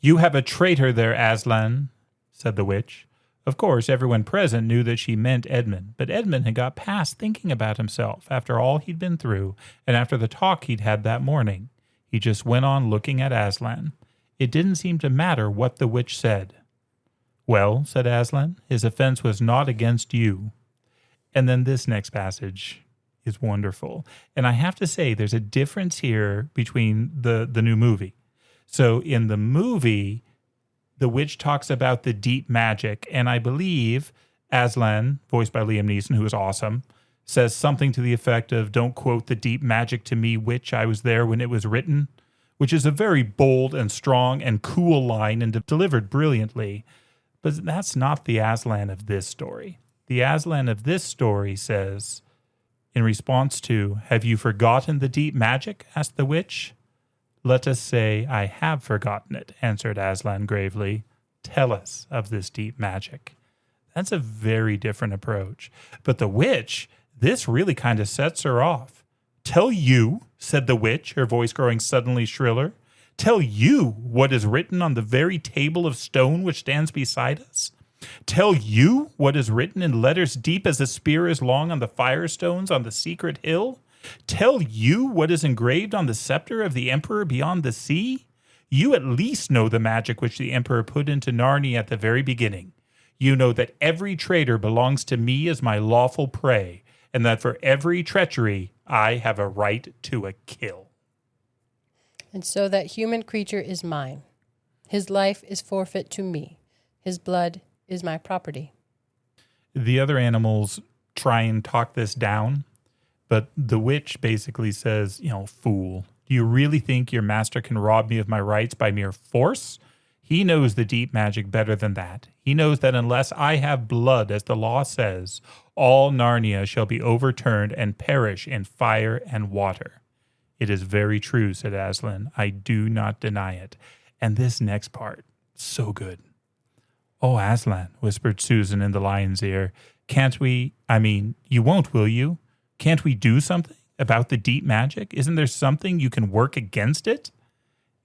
B: You have a traitor there, Aslan, said the witch. Of course, everyone present knew that she meant Edmund, but Edmund had got past thinking about himself after all he'd been through and after the talk he'd had that morning. He just went on looking at Aslan. It didn't seem to matter what the witch said. Well, said Aslan, his offense was not against you. And then this next passage is wonderful. And I have to say, there's a difference here between the new movie. So in the movie, the witch talks about the deep magic, and I believe Aslan, voiced by Liam Neeson, who is awesome, says something to the effect of, don't quote the deep magic to me, witch, I was there when it was written, which is a very bold and strong and cool line and delivered brilliantly. But that's not the Aslan of this story. The Aslan of this story says, in response to, have you forgotten the deep magic? Asked the witch. Let us say, I have forgotten it, answered Aslan gravely. Tell us of this deep magic. That's a very different approach. But the witch, this really kind of sets her off. Tell you, said the witch, her voice growing suddenly shriller. Tell you what is written on the very table of stone which stands beside us. Tell you what is written in letters deep as a spear is long on the firestones on the secret hill. Tell you what is engraved on the scepter of the emperor beyond the sea? You at least know the magic which the emperor put into Narnia at the very beginning. You know that every traitor belongs to me as my lawful prey, and that for every treachery I have a right to a kill.
A: And so that human creature is mine. His life is forfeit to me. His blood is my property.
B: The other animals try and talk this down, but the witch basically says, fool, do you really think your master can rob me of my rights by mere force? He knows the deep magic better than that. He knows that unless I have blood, as the law says, all Narnia shall be overturned and perish in fire and water. It is very true, said Aslan. I do not deny it. And this next part, so good. Oh, Aslan, whispered Susan in the lion's ear, you won't, will you? Can't we do something about the deep magic? Isn't there something you can work against it?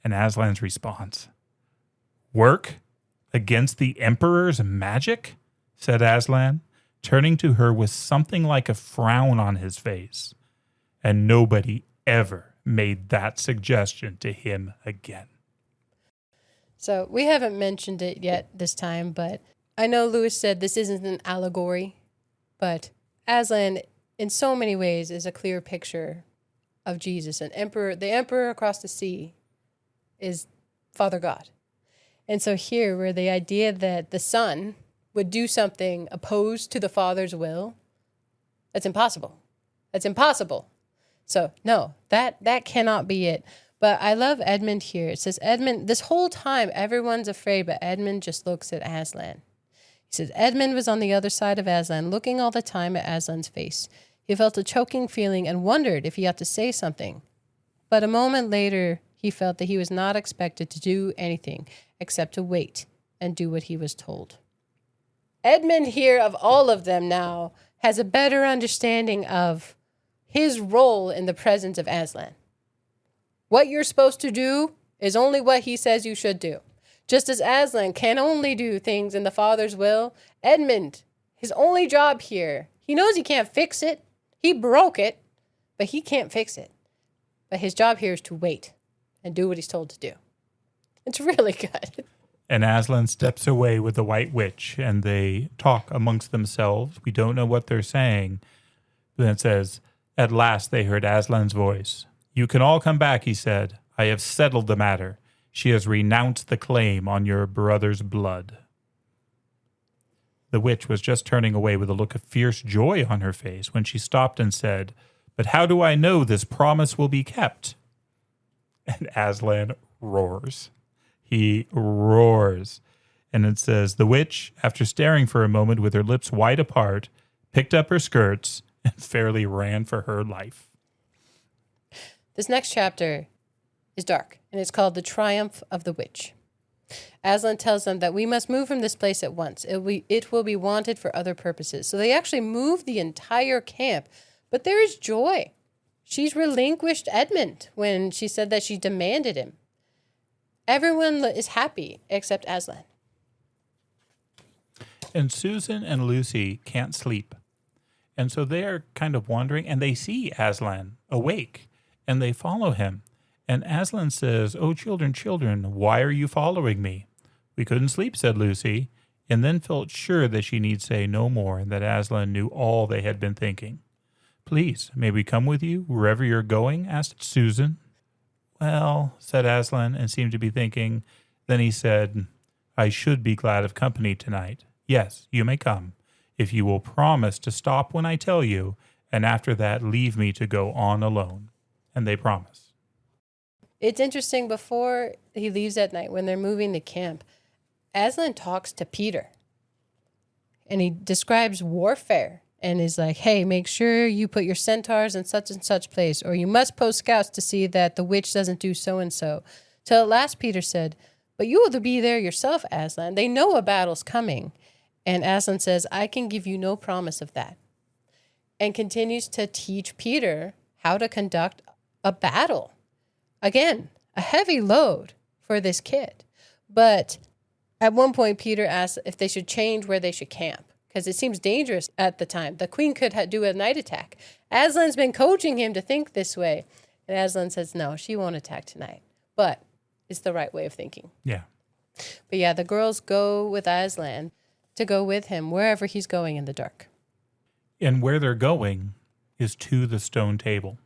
B: And Aslan's response, work against the Emperor's magic? Said Aslan, turning to her with something like a frown on his face. And nobody ever made that suggestion to him again.
A: So we haven't mentioned it yet this time, but I know Lewis said this isn't an allegory, but Aslan in so many ways is a clear picture of Jesus. The emperor across the sea is Father God. And so here, where the idea that the son would do something opposed to the Father's will, that's impossible. That's impossible. So no, that cannot be it. But I love Edmund here. It says, Edmund, this whole time everyone's afraid, but Edmund just looks at Aslan. He says, Edmund was on the other side of Aslan, looking all the time at Aslan's face. He felt a choking feeling and wondered if he ought to say something. But a moment later, he felt that he was not expected to do anything except to wait and do what he was told. Edmund here, of all of them now, has a better understanding of his role in the presence of Aslan. What you're supposed to do is only what he says you should do. Just as Aslan can only do things in the Father's will, Edmund, his only job here, he knows he can't fix it. He broke it, but he can't fix it. But his job here is to wait and do what he's told to do. It's really good.
B: And Aslan steps away with the White Witch, and they talk amongst themselves. We don't know what they're saying. Then it says, at last they heard Aslan's voice. You can all come back, he said. I have settled the matter. She has renounced the claim on your brother's blood. The witch was just turning away with a look of fierce joy on her face when she stopped and said, but how do I know this promise will be kept? And Aslan roars. He roars. And it says, the witch, after staring for a moment with her lips wide apart, picked up her skirts and fairly ran for her life.
A: This next chapter is dark, and it's called The Triumph of the Witch. Aslan tells them that we must move from this place at once. It will be wanted for other purposes. So they actually move the entire camp, but there is joy. She's relinquished Edmund when she said that she demanded him. Everyone is happy except Aslan.
B: And Susan and Lucy can't sleep. And so they are kind of wandering, and they see Aslan awake, and they follow him. And Aslan says, oh, children, why are you following me? We couldn't sleep, said Lucy, and then felt sure that she need say no more, and that Aslan knew all they had been thinking. Please, may we come with you wherever you're going? Asked Susan. Well, said Aslan, and seemed to be thinking. Then he said, I should be glad of company tonight. Yes, you may come, if you will promise to stop when I tell you, and after that leave me to go on alone. And they promise.
A: It's interesting, before he leaves at night, when they're moving the camp, Aslan talks to Peter. And he describes warfare. And is like, hey, make sure you put your centaurs in such and such place, or you must post scouts to see that the witch doesn't do so-and-so. Till at last Peter said, but you will be there yourself, Aslan. They know a battle's coming. And Aslan says, I can give you no promise of that. And continues to teach Peter how to conduct a battle. Again, a heavy load for this kid. But at one point, Peter asks if they should change where they should camp, because it seems dangerous at the time. The queen could do a night attack. Aslan's been coaching him to think this way. And Aslan says, no, she won't attack tonight. But it's the right way of thinking.
B: Yeah.
A: But yeah, the girls go with Aslan. to go with him wherever he's going in the dark.
B: And where they're going is to the stone table.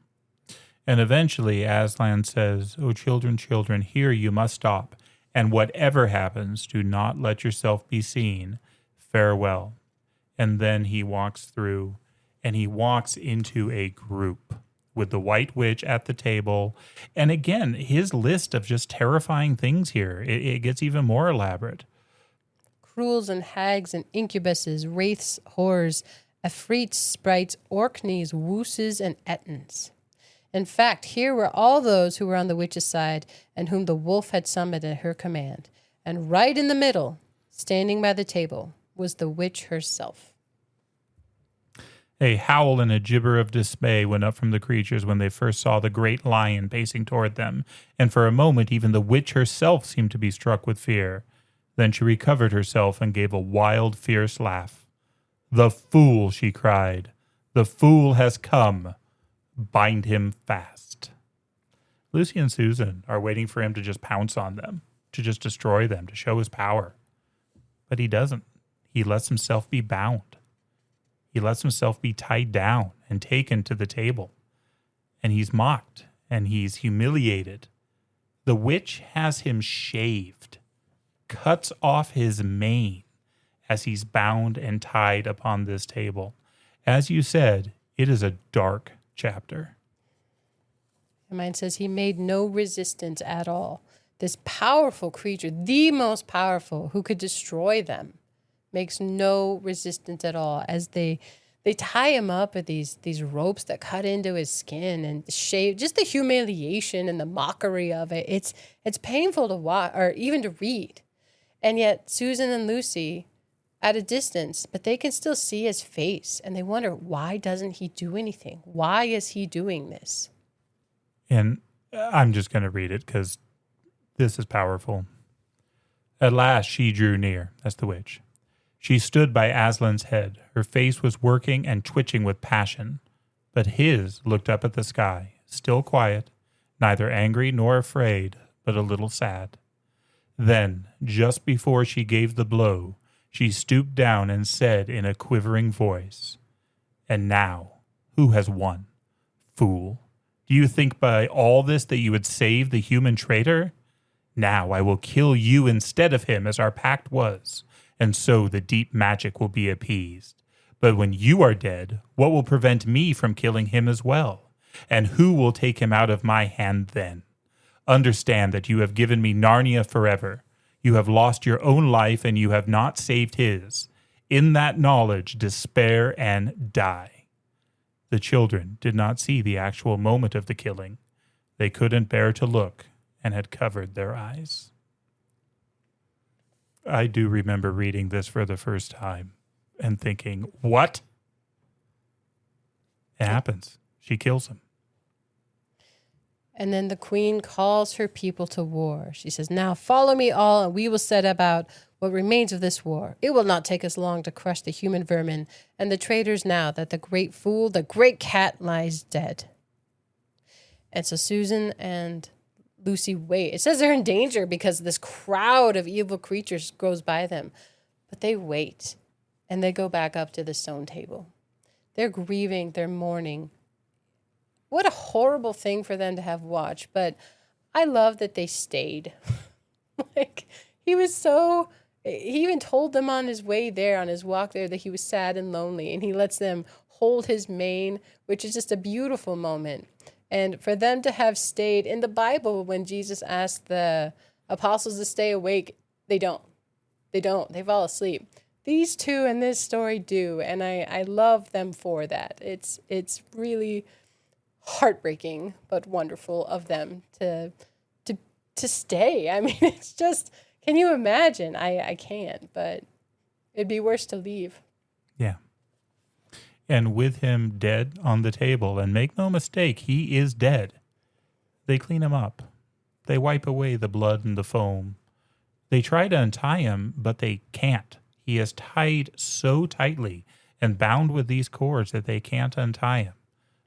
B: And eventually Aslan says, "O children, children, here you must stop. And whatever happens, do not let yourself be seen. Farewell." And then he walks through, and he walks into a group with the White Witch at the table. And again, his list of just terrifying things here, it gets even more elaborate.
A: Cruels and hags and incubuses, wraiths, horrors, afrits, sprites, orkneys, wooses, and ettins. In fact, here were all those who were on the witch's side and whom the wolf had summoned at her command. And right in the middle, standing by the table, was the witch herself.
B: A howl and a gibber of dismay went up from the creatures when they first saw the great lion pacing toward them, and for a moment even the witch herself seemed to be struck with fear. Then she recovered herself and gave a wild, fierce laugh. "The fool," she cried. "The fool has come. Bind him fast." Lucy and Susan are waiting for him to just pounce on them, to just destroy them, to show his power. But he doesn't. He lets himself be bound. He lets himself be tied down and taken to the table. And he's mocked and he's humiliated. The witch has him shaved, cuts off his mane as he's bound and tied upon this table. As you said, it is a dark chapter.
A: And mine says he made no resistance at all. This powerful creature, the most powerful, who could destroy them, makes no resistance at all as they tie him up with these ropes that cut into his skin and shave. Just the humiliation and the mockery of it. It's painful to watch or even to read. And yet Susan and Lucy at a distance, but they can still see his face and they wonder, why doesn't he do anything? Why is he doing this?
B: And I'm just going to read it because this is powerful. At last she drew near. That's the witch. She stood by Aslan's head. Her face was working and twitching with passion, but his looked up at the sky, still quiet, neither angry nor afraid, but a little sad. Then, just before she gave the blow, she stooped down and said in a quivering voice, "And now, who has won? Fool, do you think by all this that you would save the human traitor? Now I will kill you instead of him as our pact was, and so the deep magic will be appeased. But when you are dead, what will prevent me from killing him as well? And who will take him out of my hand then? Understand that you have given me Narnia forever. You have lost your own life and you have not saved his. In that knowledge, despair and die." The children did not see the actual moment of the killing. They couldn't bear to look and had covered their eyes. I do remember reading this for the first time and thinking, what? It happens. She kills him.
A: And then the queen calls her people to war. She says, "Now follow me all, and we will set about what remains of this war. It will not take us long to crush the human vermin and the traitors now that the great fool, the great cat, lies dead." And so Susan and Lucy wait. It says they're in danger because this crowd of evil creatures goes by them. But they wait, and they go back up to the stone table. They're grieving, they're mourning. What a horrible thing for them to have watched. But I love that they stayed. He even told them on his way there, on his walk there, that he was sad and lonely. And he lets them hold his mane, which is just a beautiful moment. And for them to have stayed in the Bible, when Jesus asked the apostles to stay awake, they don't. They fall asleep. These two in this story do. And I love them for that. It's really heartbreaking, but wonderful of them to stay. I mean, it's just, can you imagine? I can't, but it'd be worse to leave.
B: Yeah. And with him dead on the table, and make no mistake, he is dead. They clean him up. They wipe away the blood and the foam. They try to untie him, but they can't. He is tied so tightly and bound with these cords that they can't untie him.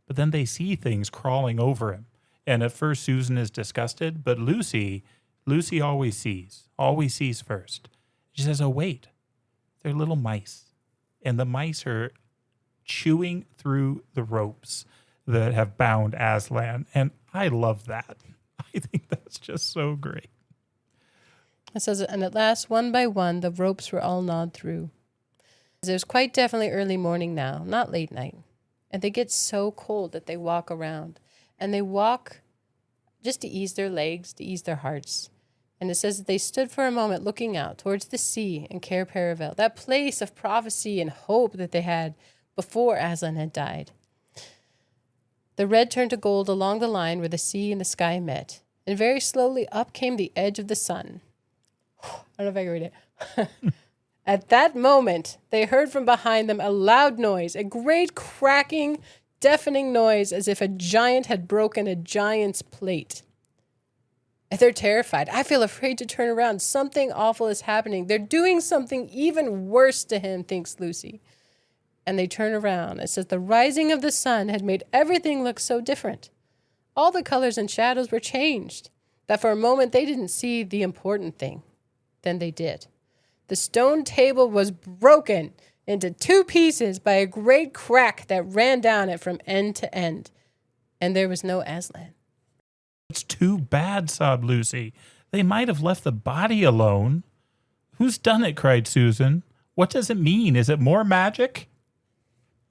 B: But then they see things crawling over him. And at first Susan is disgusted, but Lucy always sees first. She says, "Oh, wait, They're little mice. And the mice are chewing through the ropes that have bound Aslan. And I love that. I think that's just so great.
A: It says, and at last, one by one, the ropes were all gnawed through. It was quite definitely early morning now, not late night. And they get so cold that they walk around. And they walk just to ease their legs, to ease their hearts. And it says that they stood for a moment looking out towards the sea in Cair Paravel, that place of prophecy and hope that they had before Aslan had died. The red turned to gold along the line where the sea and the sky met, and very slowly up came the edge of the sun. I don't know if I can read it. At that moment, they heard from behind them a loud noise, a great cracking, deafening noise, as if a giant had broken a giant's plate. And they're terrified. I feel afraid to turn around. Something awful is happening. They're doing something even worse to him, thinks Lucy. And they turn around. It says the rising of the sun had made everything look so different. All the colors and shadows were changed, that for a moment they didn't see the important thing. Then they did. The stone table was broken into 2 pieces by a great crack that ran down it from end to end. And there was no Aslan.
B: It's too bad, sobbed Lucy. They might have left the body alone. Who's done it? Cried Susan. What does it mean? Is it more magic?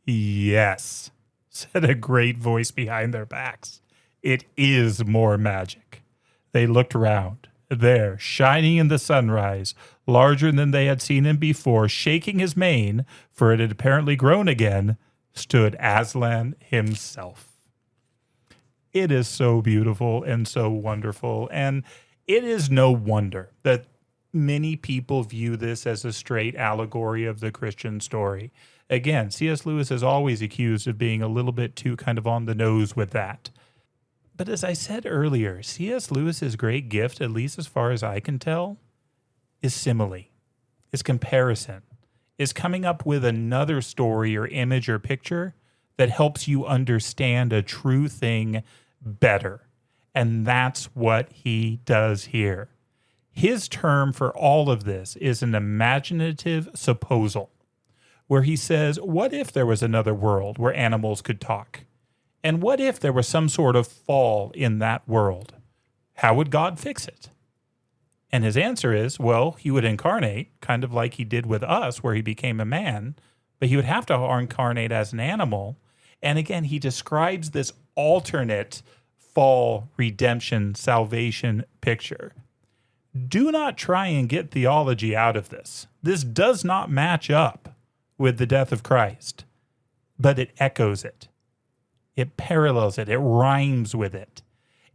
B: Yes, said a great voice behind their backs. It is more magic. They looked round. There, shining in the sunrise, larger than they had seen him before, shaking his mane, for it had apparently grown again, stood Aslan himself. It is so beautiful and so wonderful, and it is no wonder that many people view this as a straight allegory of the Christian story. Again, C.S. Lewis is always accused of being a little bit too kind of on the nose with that. But as I said earlier, C.S. Lewis's great gift, at least as far as I can tell, is simile, is comparison, is coming up with another story or image or picture that helps you understand a true thing better. And that's what he does here. His term for all of this is an imaginative supposal, where he says, what if there was another world where animals could talk? And what if there was some sort of fall in that world? How would God fix it? And his answer is, well, he would incarnate, kind of like he did with us, where he became a man, but he would have to incarnate as an animal. And again, he describes this alternate fall, redemption, salvation picture. Do not try and get theology out of this. This does not match up with the death of Christ, but it echoes it. It parallels it. It rhymes with it.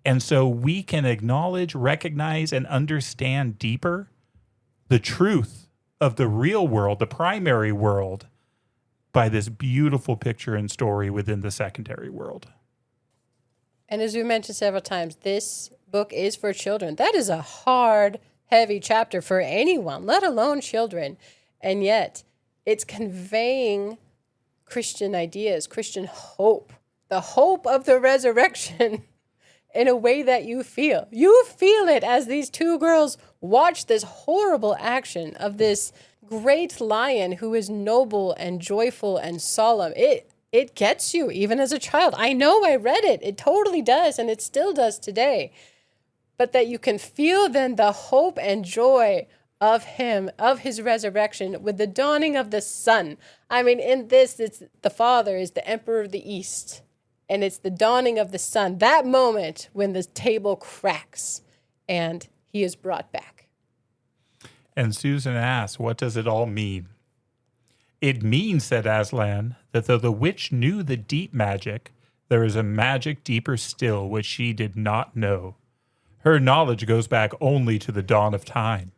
B: And so we can acknowledge, recognize, and understand deeper the truth of the real world, the primary world, by this beautiful picture and story within the secondary world.
A: And as we mentioned several times, this book is for children. That is a hard, heavy chapter for anyone, let alone children. And yet, it's conveying Christian ideas, Christian hope, the hope of the resurrection in a way that you feel. You feel it as these 2 girls watch this horrible action of this great lion who is noble and joyful and solemn. It gets you, even as a child. I know, I read it. It totally does, and it still does today. But that you can feel then the hope and joy of him, of his resurrection, with the dawning of the sun. I mean, in this, it's the Father is the Emperor of the East, and it's the dawning of the sun, that moment when the table cracks and he is brought back.
B: And Susan asks, what does it all mean? It means, said Aslan, that though the witch knew the deep magic, there is a magic deeper still which she did not know. Her knowledge goes back only to the dawn of time.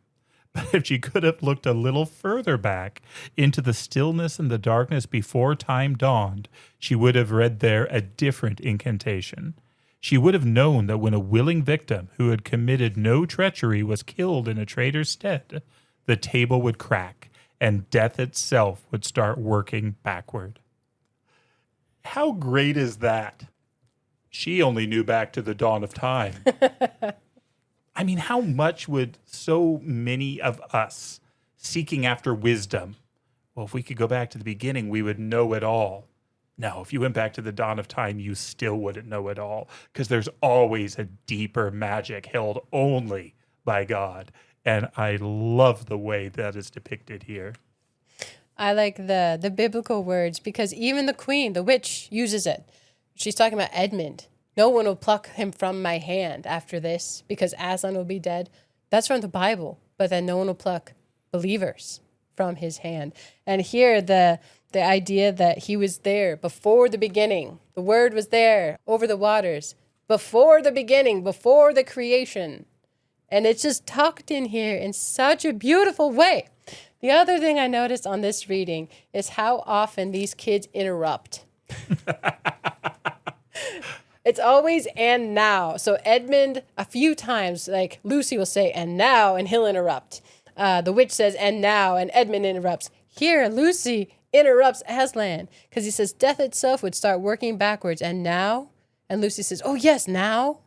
B: But if she could have looked a little further back into the stillness and the darkness before time dawned, she would have read there a different incantation. She would have known that when a willing victim who had committed no treachery was killed in a traitor's stead, the table would crack and death itself would start working backward. How great is that? She only knew back to the dawn of time. I mean, how much would so many of us seeking after wisdom, well, if we could go back to the beginning, we would know it all. No, if you went back to the dawn of time, you still wouldn't know it all, because there's always a deeper magic held only by God. And I love the way that is depicted here.
A: I like the biblical words, because even the queen, the witch, uses it. She's talking about Edmund. No one will pluck him from my hand after this, because Aslan will be dead. That's from the Bible. But then no one will pluck believers from his hand. And here the idea that he was there before the beginning. The word was there over the waters before the beginning, before the creation. And it's just tucked in here in such a beautiful way. The other thing I noticed on this reading is how often these kids interrupt. It's always "and now." So Edmund, a few times, like Lucy will say "and now," and he'll interrupt. The witch says "and now," and Edmund interrupts. Here, Lucy interrupts Aslan because he says death itself would start working backwards. And now? And Lucy says, "Oh, yes, now?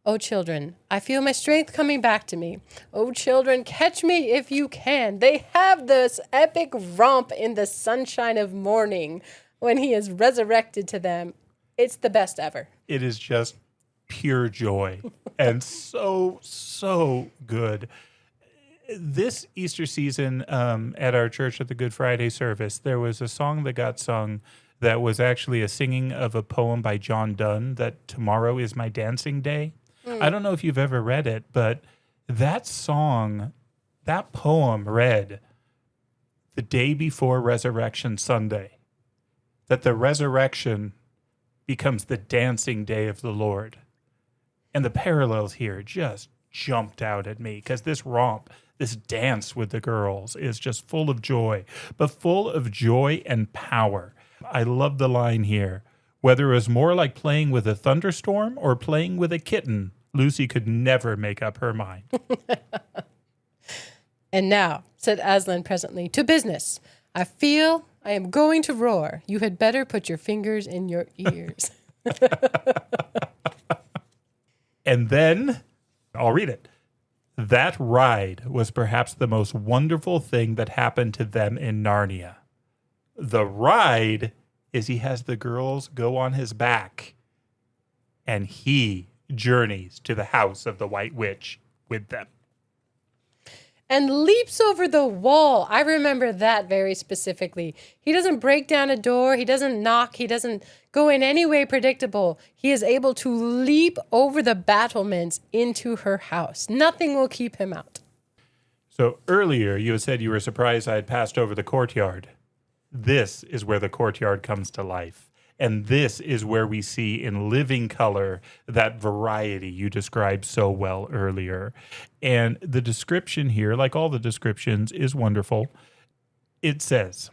A: Oh, children, I feel my strength coming back to me. Oh, children, catch me if you can." They have this epic romp in the sunshine of morning when he is resurrected to them. It's the best ever.
B: It is just pure joy and so good. This Easter season at our church at the Good Friday service, there was a song that got sung that was actually a singing of a poem by John Donne, that "Tomorrow is my dancing day." I don't know if you've ever read it, but that song, that poem read the day before Resurrection Sunday, that the resurrection becomes the dancing day of the Lord. And the parallels here just jumped out at me, because this romp, this dance with the girls is just full of joy, but full of joy and power. I love the line here. Whether it was more like playing with a thunderstorm or playing with a kitten, Lucy could never make up her mind.
A: "And now," said Aslan presently, "to business. I feel I am going to roar. You had better put your fingers in your ears."
B: And then, I'll read it. That ride was perhaps the most wonderful thing that happened to them in Narnia. The ride is he has the girls go on his back, and he journeys to the house of the White Witch with them.
A: And leaps over the wall. I remember that very specifically. He doesn't break down a door. He doesn't knock. He doesn't go in any way predictable. He is able to leap over the battlements into her house. Nothing will keep him out.
B: So earlier you had said you were surprised I had passed over the courtyard. This is where the courtyard comes to life. And this is where we see in living color that variety you described so well earlier. And the description here, like all the descriptions, is wonderful. It says,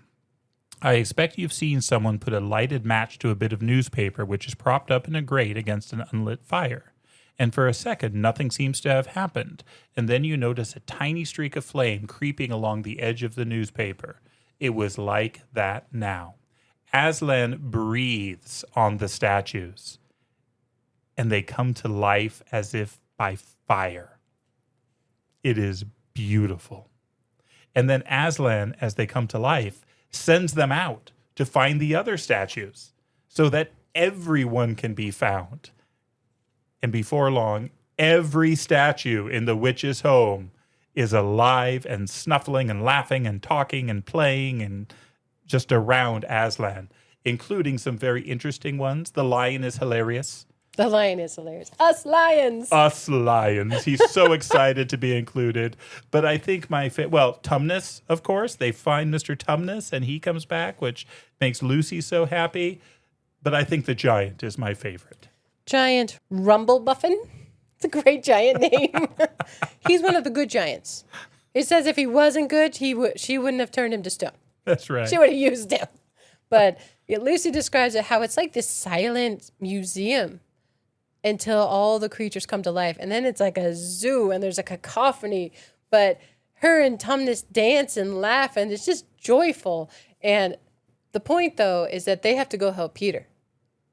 B: "I expect you've seen someone put a lighted match to a bit of newspaper which is propped up in a grate against an unlit fire. And for a second, nothing seems to have happened. And then you notice a tiny streak of flame creeping along the edge of the newspaper. It was like that now. Aslan breathes on the statues, and they come to life as if by fire. It is beautiful. And then Aslan, as they come to life, sends them out to find the other statues so that everyone can be found. And before long, every statue in the witch's home is alive and snuffling and laughing and talking and playing and just around Aslan, including some very interesting ones. The lion is hilarious.
A: The lion is hilarious. Us lions.
B: Us lions. He's so excited to be included. But I think Tumnus, of course. They find Mr. Tumnus and he comes back, which makes Lucy so happy. But I think the giant is my favorite.
A: Giant Rumblebuffin. It's a great giant name. He's one of the good giants. It says if he wasn't good, she wouldn't have turned him to stone.
B: That's right.
A: She would have used him. But Lucy describes it how it's like this silent museum until all the creatures come to life. And then it's like a zoo and there's a cacophony. But her and Tumnus dance and laugh and it's just joyful. And the point, though, is that they have to go help Peter.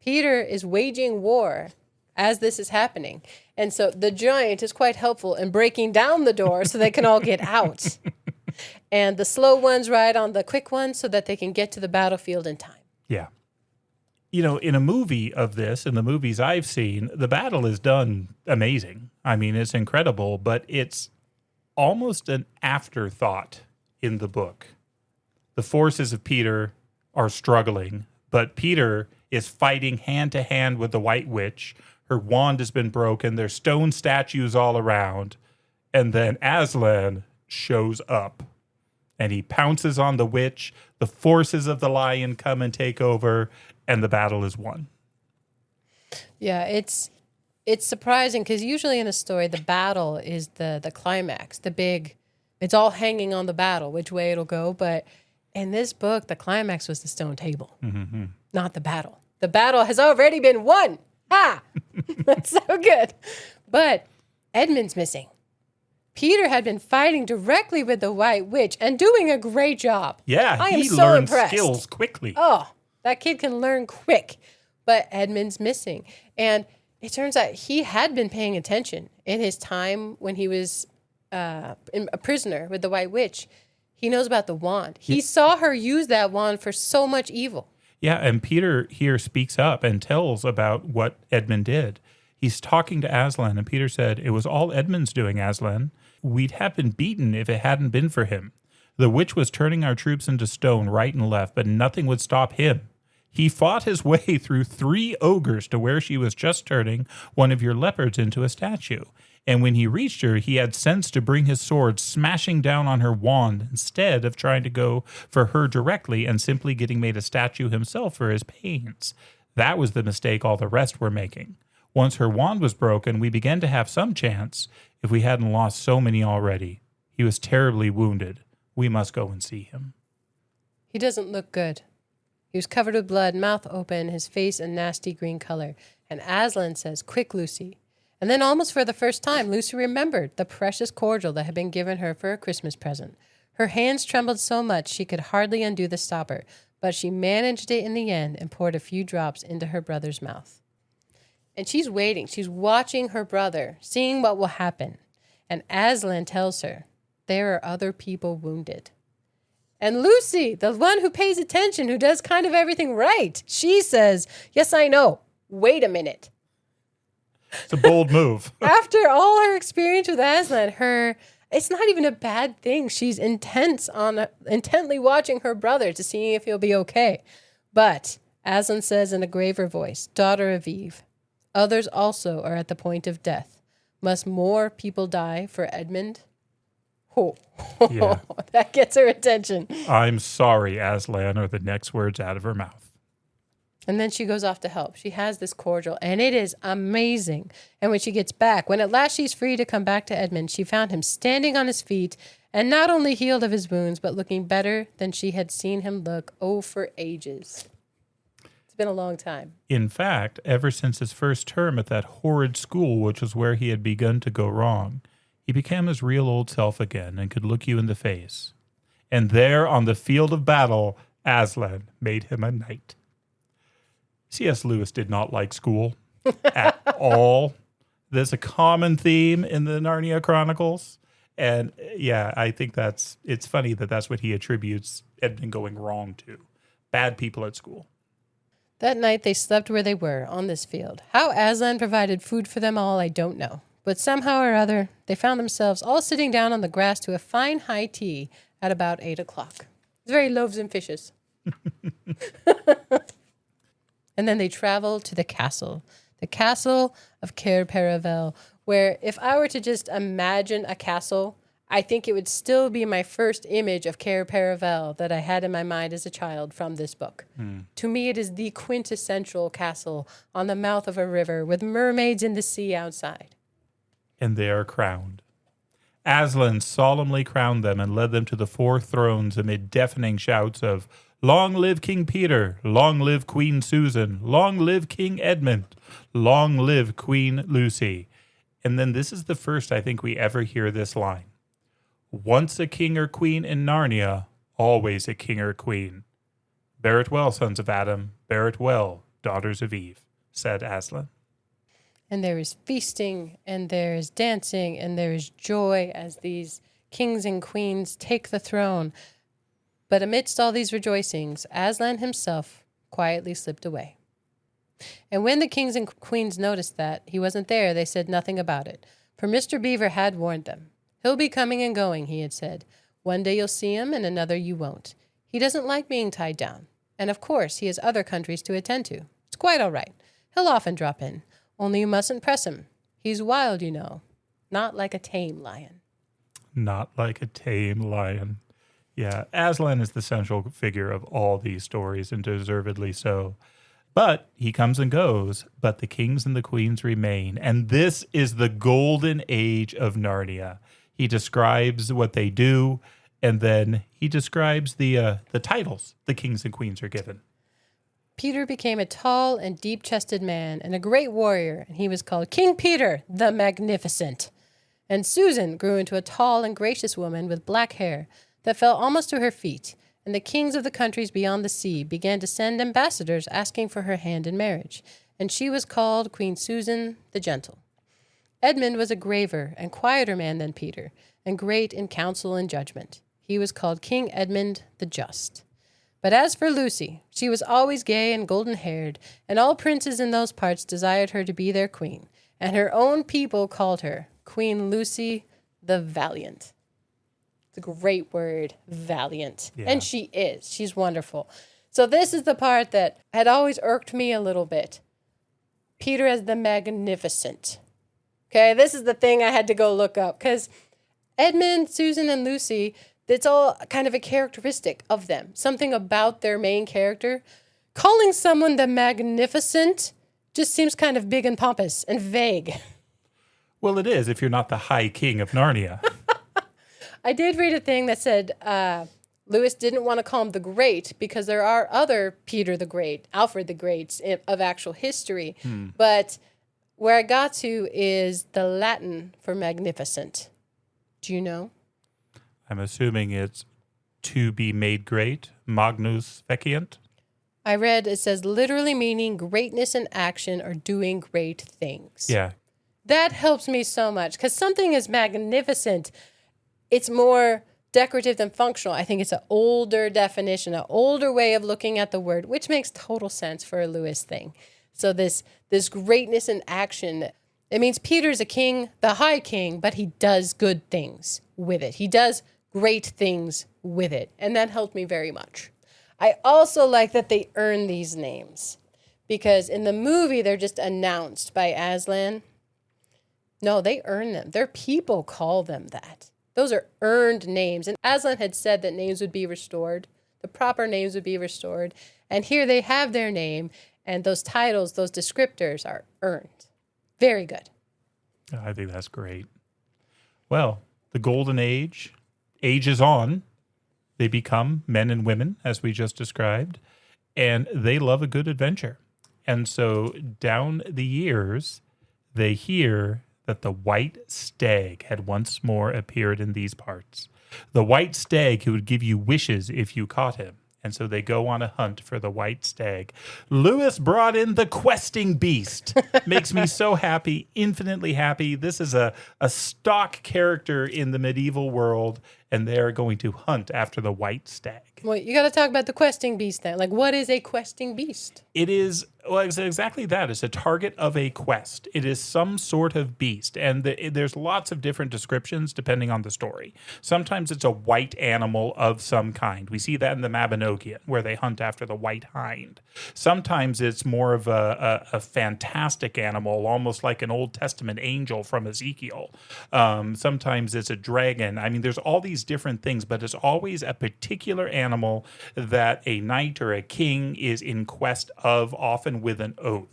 A: Peter is waging war as this is happening. And so the giant is quite helpful in breaking down the door so they can all get out. and the slow ones ride on the quick ones so that they can get to the battlefield in time.
B: Yeah. In a movie of this, in the movies I've seen, the battle is done amazing. I mean, it's incredible, but it's almost an afterthought in the book. The forces of Peter are struggling, but Peter is fighting hand to hand with the White Witch. Her wand has been broken. There's stone statues all around. And then Aslan shows up and he pounces on the witch. The forces of the lion come and take over, and the battle is won.
A: Yeah, it's surprising because usually in a story, the battle is the climax, the big, it's all hanging on the battle, which way it'll go. But in this book, the climax was the stone table, not the battle. The battle has already been won. Ha! That's so good. But Edmund's missing. Peter had been fighting directly with the White Witch and doing a great job.
B: Yeah, he
A: so
B: learned
A: impressed.
B: skills quickly.
A: Oh, that kid can learn quick. But Edmund's missing. And it turns out he had been paying attention in his time when he was a prisoner with the White Witch. He knows about the wand. He saw her use that wand for so much evil.
B: Yeah, and Peter here speaks up and tells about what Edmund did. He's talking to Aslan, and Peter said, "It was all Edmund's doing, Aslan. We'd have been beaten if it hadn't been for him. The witch was turning our troops into stone right and left, but nothing would stop him. He fought his way through 3 ogres to where she was just turning one of your leopards into a statue. And when he reached her, he had sense to bring his sword smashing down on her wand instead of trying to go for her directly and simply getting made a statue himself for his pains. That was the mistake all the rest were making. Once her wand was broken, we began to have some chance if we hadn't lost so many already. He was terribly wounded. We must go and see him."
A: He doesn't look good. He was covered with blood, mouth open, his face a nasty green color. And Aslan says, "Quick, Lucy." And then almost for the first time, Lucy remembered the precious cordial that had been given her for a Christmas present. Her hands trembled so much she could hardly undo the stopper, but she managed it in the end and poured a few drops into her brother's mouth. And she's waiting. She's watching her brother, seeing what will happen. And Aslan tells her, there are other people wounded. And Lucy, the one who pays attention, who does kind of everything right, she says, "Yes, I know. Wait a minute."
B: It's a bold move.
A: After all her experience with Aslan, it's not even a bad thing. She's intently watching her brother to see if he'll be okay. But Aslan says in a graver voice, "Daughter of Eve, others also are at the point of death. Must more people die for Edmund?" Oh,
B: Yeah.
A: That gets her attention.
B: "I'm sorry, Aslan," are the next words out of her mouth.
A: And then she goes off to help. She has this cordial, and it is amazing. And when she gets back, when at last she's free to come back to Edmund, she found him standing on his feet and not only healed of his wounds, but looking better than she had seen him look, for ages. It's been a long time.
B: In fact, ever since his first term at that horrid school, which was where he had begun to go wrong, he became his real old self again and could look you in the face. And there on the field of battle, Aslan made him a knight. C.S. Lewis did not like school at all. There's a common theme in the Narnia Chronicles. And yeah, I think it's funny that that's what he attributes Edmund going wrong to. Bad people at school.
A: That night they slept where they were, on this field. How Aslan provided food for them all, I don't know. But somehow or other, they found themselves all sitting down on the grass to a fine high tea at about 8 o'clock. It's very loaves and fishes. And then they traveled to the castle of Cair Paravel, where if I were to just imagine a castle, I think it would still be my first image of Cair Paravel that I had in my mind as a child from this book. To me, it is the quintessential castle on the mouth of a river with mermaids in the sea outside.
B: And they are crowned. Aslan solemnly crowned them and led them to the 4 thrones amid deafening shouts of, "Long live King Peter! Long live Queen Susan! Long live King Edmund! Long live Queen Lucy!" And then this is the first I think we ever hear this line. "Once a king or queen in Narnia, always a king or queen. Bear it well, sons of Adam, bear it well, daughters of Eve," said Aslan.
A: And there is feasting, and there is dancing, and there is joy as these kings and queens take the throne. But amidst all these rejoicings, Aslan himself quietly slipped away. And when the kings and queens noticed that he wasn't there, they said nothing about it, for Mr. Beaver had warned them. He'll be coming and going, he had said. One day you'll see him, and another you won't. He doesn't like being tied down. And of course, he has other countries to attend to. It's quite all right. He'll often drop in. Only you mustn't press him. He's wild, you know. Not like a tame lion.
B: Not like a tame lion. Yeah, Aslan is the central figure of all these stories, and deservedly so. But he comes and goes, but the kings and the queens remain. And this is the golden age of Narnia. He describes what they do, and then he describes the titles the kings and queens are given.
A: Peter became a tall and deep-chested man and a great warrior, and he was called King Peter the Magnificent. And Susan grew into a tall and gracious woman with black hair that fell almost to her feet, and the kings of the countries beyond the sea began to send ambassadors asking for her hand in marriage, and she was called Queen Susan the Gentle. Edmund was a graver and quieter man than Peter, and great in counsel and judgment. He was called King Edmund the Just. But as for Lucy, she was always gay and golden-haired, and all princes in those parts desired her to be their queen, and her own people called her Queen Lucy the Valiant. It's a great word, valiant. Yeah. And she is. She's wonderful. So this is the part that had always irked me a little bit. Peter as the Magnificent. Okay, this is the thing I had to go look up, because Edmund, Susan, and Lucy, it's all kind of a characteristic of them, something about their main character. Calling someone the Magnificent just seems kind of big and pompous and vague.
B: Well, it is if you're not the High King of Narnia.
A: I did read a thing that said Lewis didn't want to call him the Great because there are other Peter the Great, Alfred the Greats of actual history. But where I got to is the Latin for magnificent. Do you know?
B: I'm assuming it's to be made great, magnus feciunt.
A: I read it says literally meaning greatness in action or doing great things.
B: Yeah.
A: That helps me so much because something is magnificent. It's more decorative than functional. I think it's an older definition, an older way of looking at the word, which makes total sense for a Lewis thing. So this greatness in action, it means Peter's a king, the high king, but he does good things with it. He does great things with it. And that helped me very much. I also like that they earn these names because in the movie, they're just announced by Aslan. No, they earn them. Their people call them that. Those are earned names. And Aslan had said that names would be restored. The proper names would be restored. And here they have their name. And those titles, those descriptors are earned. Very good.
B: I think that's great. Well, the golden age ages on. They become men and women, as we just described. And they love a good adventure. And so down the years, they hear that the white stag had once more appeared in these parts. The white stag who would give you wishes if you caught him. And so they go on a hunt for the white stag. Lewis brought in the questing beast. Makes me so happy, infinitely happy. This is a stock character in the medieval world, and they're going to hunt after the white stag.
A: Well, you got to talk about the questing beast then. Like, what is a questing beast?
B: It is, well, it's exactly that. It's a target of a quest. It is some sort of beast. And there's lots of different descriptions depending on the story. Sometimes it's a white animal of some kind. We see that in the Mabinogion, where they hunt after the white hind. Sometimes it's more of a fantastic animal, almost like an Old Testament angel from Ezekiel. Sometimes it's a dragon. I mean, there's all these different things, but it's always a particular animal that a knight or a king is in quest of, often with an oath.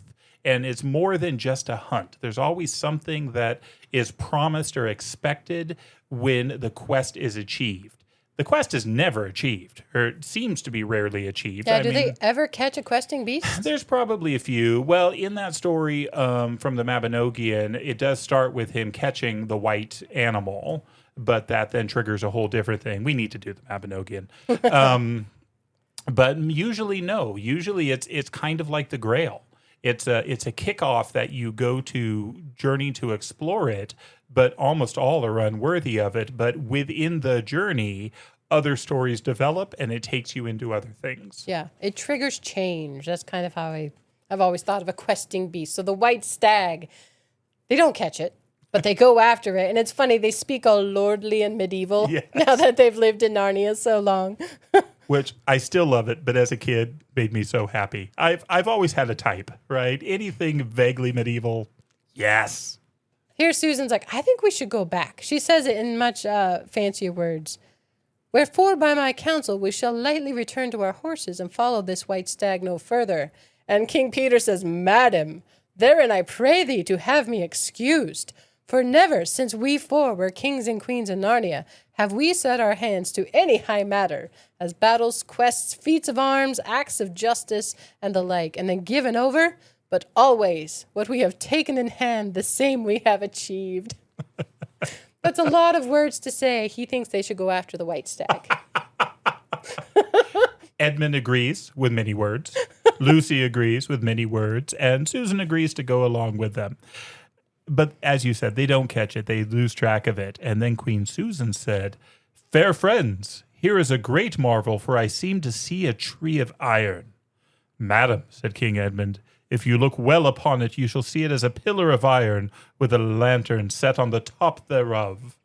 B: And it's more than just a hunt. There's always something that is promised or expected when the quest is achieved. The quest is never achieved, or it seems to be rarely achieved.
A: Yeah, do they ever catch a questing beast?
B: There's probably a few. Well, in that story from the Mabinogion, it does start with him catching the white animal, but that then triggers a whole different thing. We need to do the Mabinogion. But usually, no. Usually it's kind of like the Grail. It's a kickoff that you go to journey to explore it, but almost all are unworthy of it. But within the journey, other stories develop and it takes you into other things.
A: Yeah, it triggers change. That's kind of how I've always thought of a questing beast. So the white stag, they don't catch it, but they go after it. And it's funny, they speak all lordly and medieval now that they've lived in Narnia so long.
B: Which I still love it, but as a kid made me so happy. I've always had a type, right? Anything vaguely medieval, yes.
A: Here Susan's like, I think we should go back. She says it in much fancier words. Wherefore by my counsel we shall lightly return to our horses and follow this white stag no further. And King Peter says, Madam, therein I pray thee to have me excused. For never, since we four were kings and queens in Narnia, have we set our hands to any high matter, as battles, quests, feats of arms, acts of justice, and the like, and then given over, but always what we have taken in hand, the same we have achieved. That's a lot of words to say. He thinks they should go after the white stag.
B: Edmund agrees with many words. Lucy agrees with many words. And Susan agrees to go along with them. But as you said, they don't catch it. They lose track of it. And then Queen Susan said, Fair friends, here is a great marvel, for I seem to see a tree of iron. Madam, said King Edmund, if you look well upon it, you shall see it as a pillar of iron with a lantern set on the top thereof.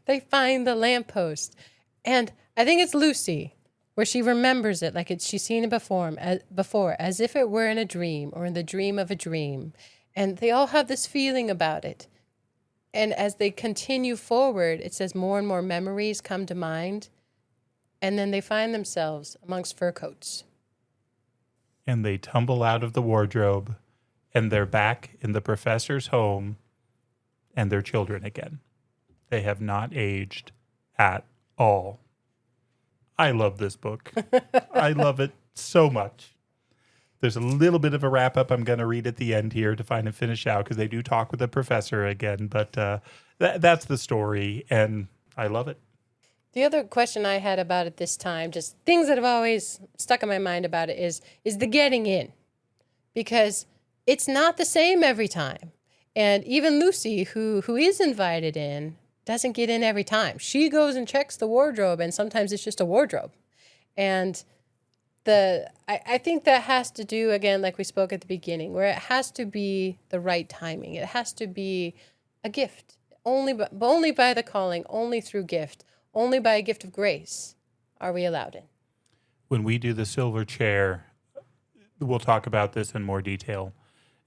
A: They find the lamppost. And I think it's Lucy, where she remembers it like she's seen it before, as if it were in a dream or in the dream of a dream. And they all have this feeling about it. And as they continue forward, it says more and more memories come to mind. And then they find themselves amongst fur coats.
B: And they tumble out of the wardrobe, and they're back in the professor's home, and they're children again. They have not aged at all. I love this book. I love it so much. There's a little bit of a wrap-up I'm going to read at the end here to find and finish out, because they do talk with the professor again, but that's the story, and I love it.
A: The other question I had about it this time, just things that have always stuck in my mind about it, is the getting in. Because it's not the same every time. And even Lucy, who is invited in, doesn't get in every time. She goes and checks the wardrobe, and sometimes it's just a wardrobe. And I think that has to do, again, like we spoke at the beginning, where it has to be the right timing. It has to be a gift. Only by the calling, only through gift. Only by a gift of grace are we allowed in.
B: When we do the silver chair, we'll talk about this in more detail,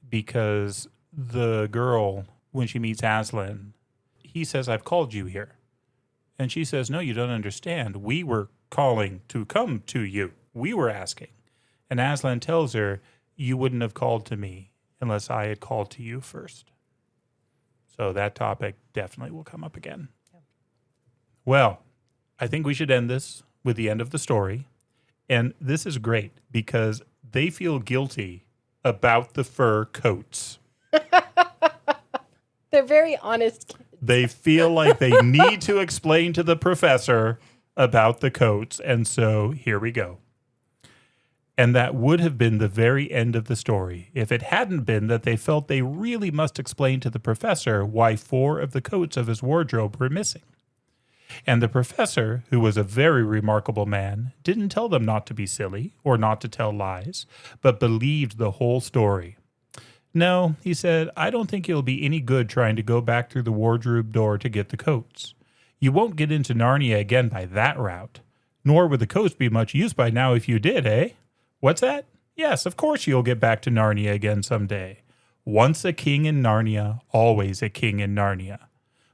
B: because the girl, when she meets Aslan, he says, I've called you here. And she says, no, you don't understand. We were calling to come to you. We were asking. And Aslan tells her, you wouldn't have called to me unless I had called to you first. So that topic definitely will come up again. Well, I think we should end this with the end of the story. And this is great because they feel guilty about the fur coats.
A: They're very honest kids.
B: They feel like they need to explain to the professor about the coats. And so here we go. And that would have been the very end of the story if it hadn't been that they felt they really must explain to the professor why 4 of the coats of his wardrobe were missing. And the professor, who was a very remarkable man, didn't tell them not to be silly or not to tell lies, but believed the whole story. No, he said, I don't think it'll be any good trying to go back through the wardrobe door to get the coats. You won't get into Narnia again by that route. Nor would the coats be much use by now if you did, eh? What's that? Yes, of course you'll get back to Narnia again someday. Once a king in Narnia, always a king in Narnia.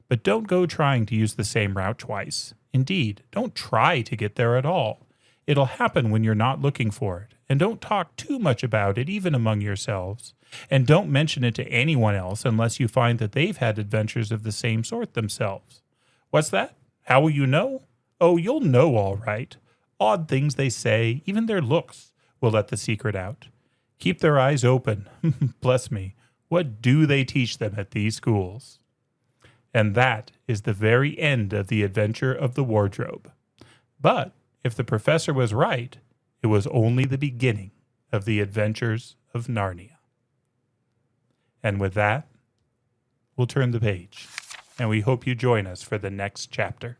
B: But don't go trying to use the same route twice. Indeed, don't try to get there at all. It'll happen when you're not looking for it. And don't talk too much about it, even among yourselves. And don't mention it to anyone else unless you find that they've had adventures of the same sort themselves. What's that? How will you know? Oh, you'll know all right. Odd things they say, even their looks, will let the secret out. Keep their eyes open. Bless me. What do they teach them at these schools? And that is the very end of the adventure of the wardrobe. But if the professor was right, it was only the beginning of the adventures of Narnia. And with that, we'll turn the page, and we hope you join us for the next chapter.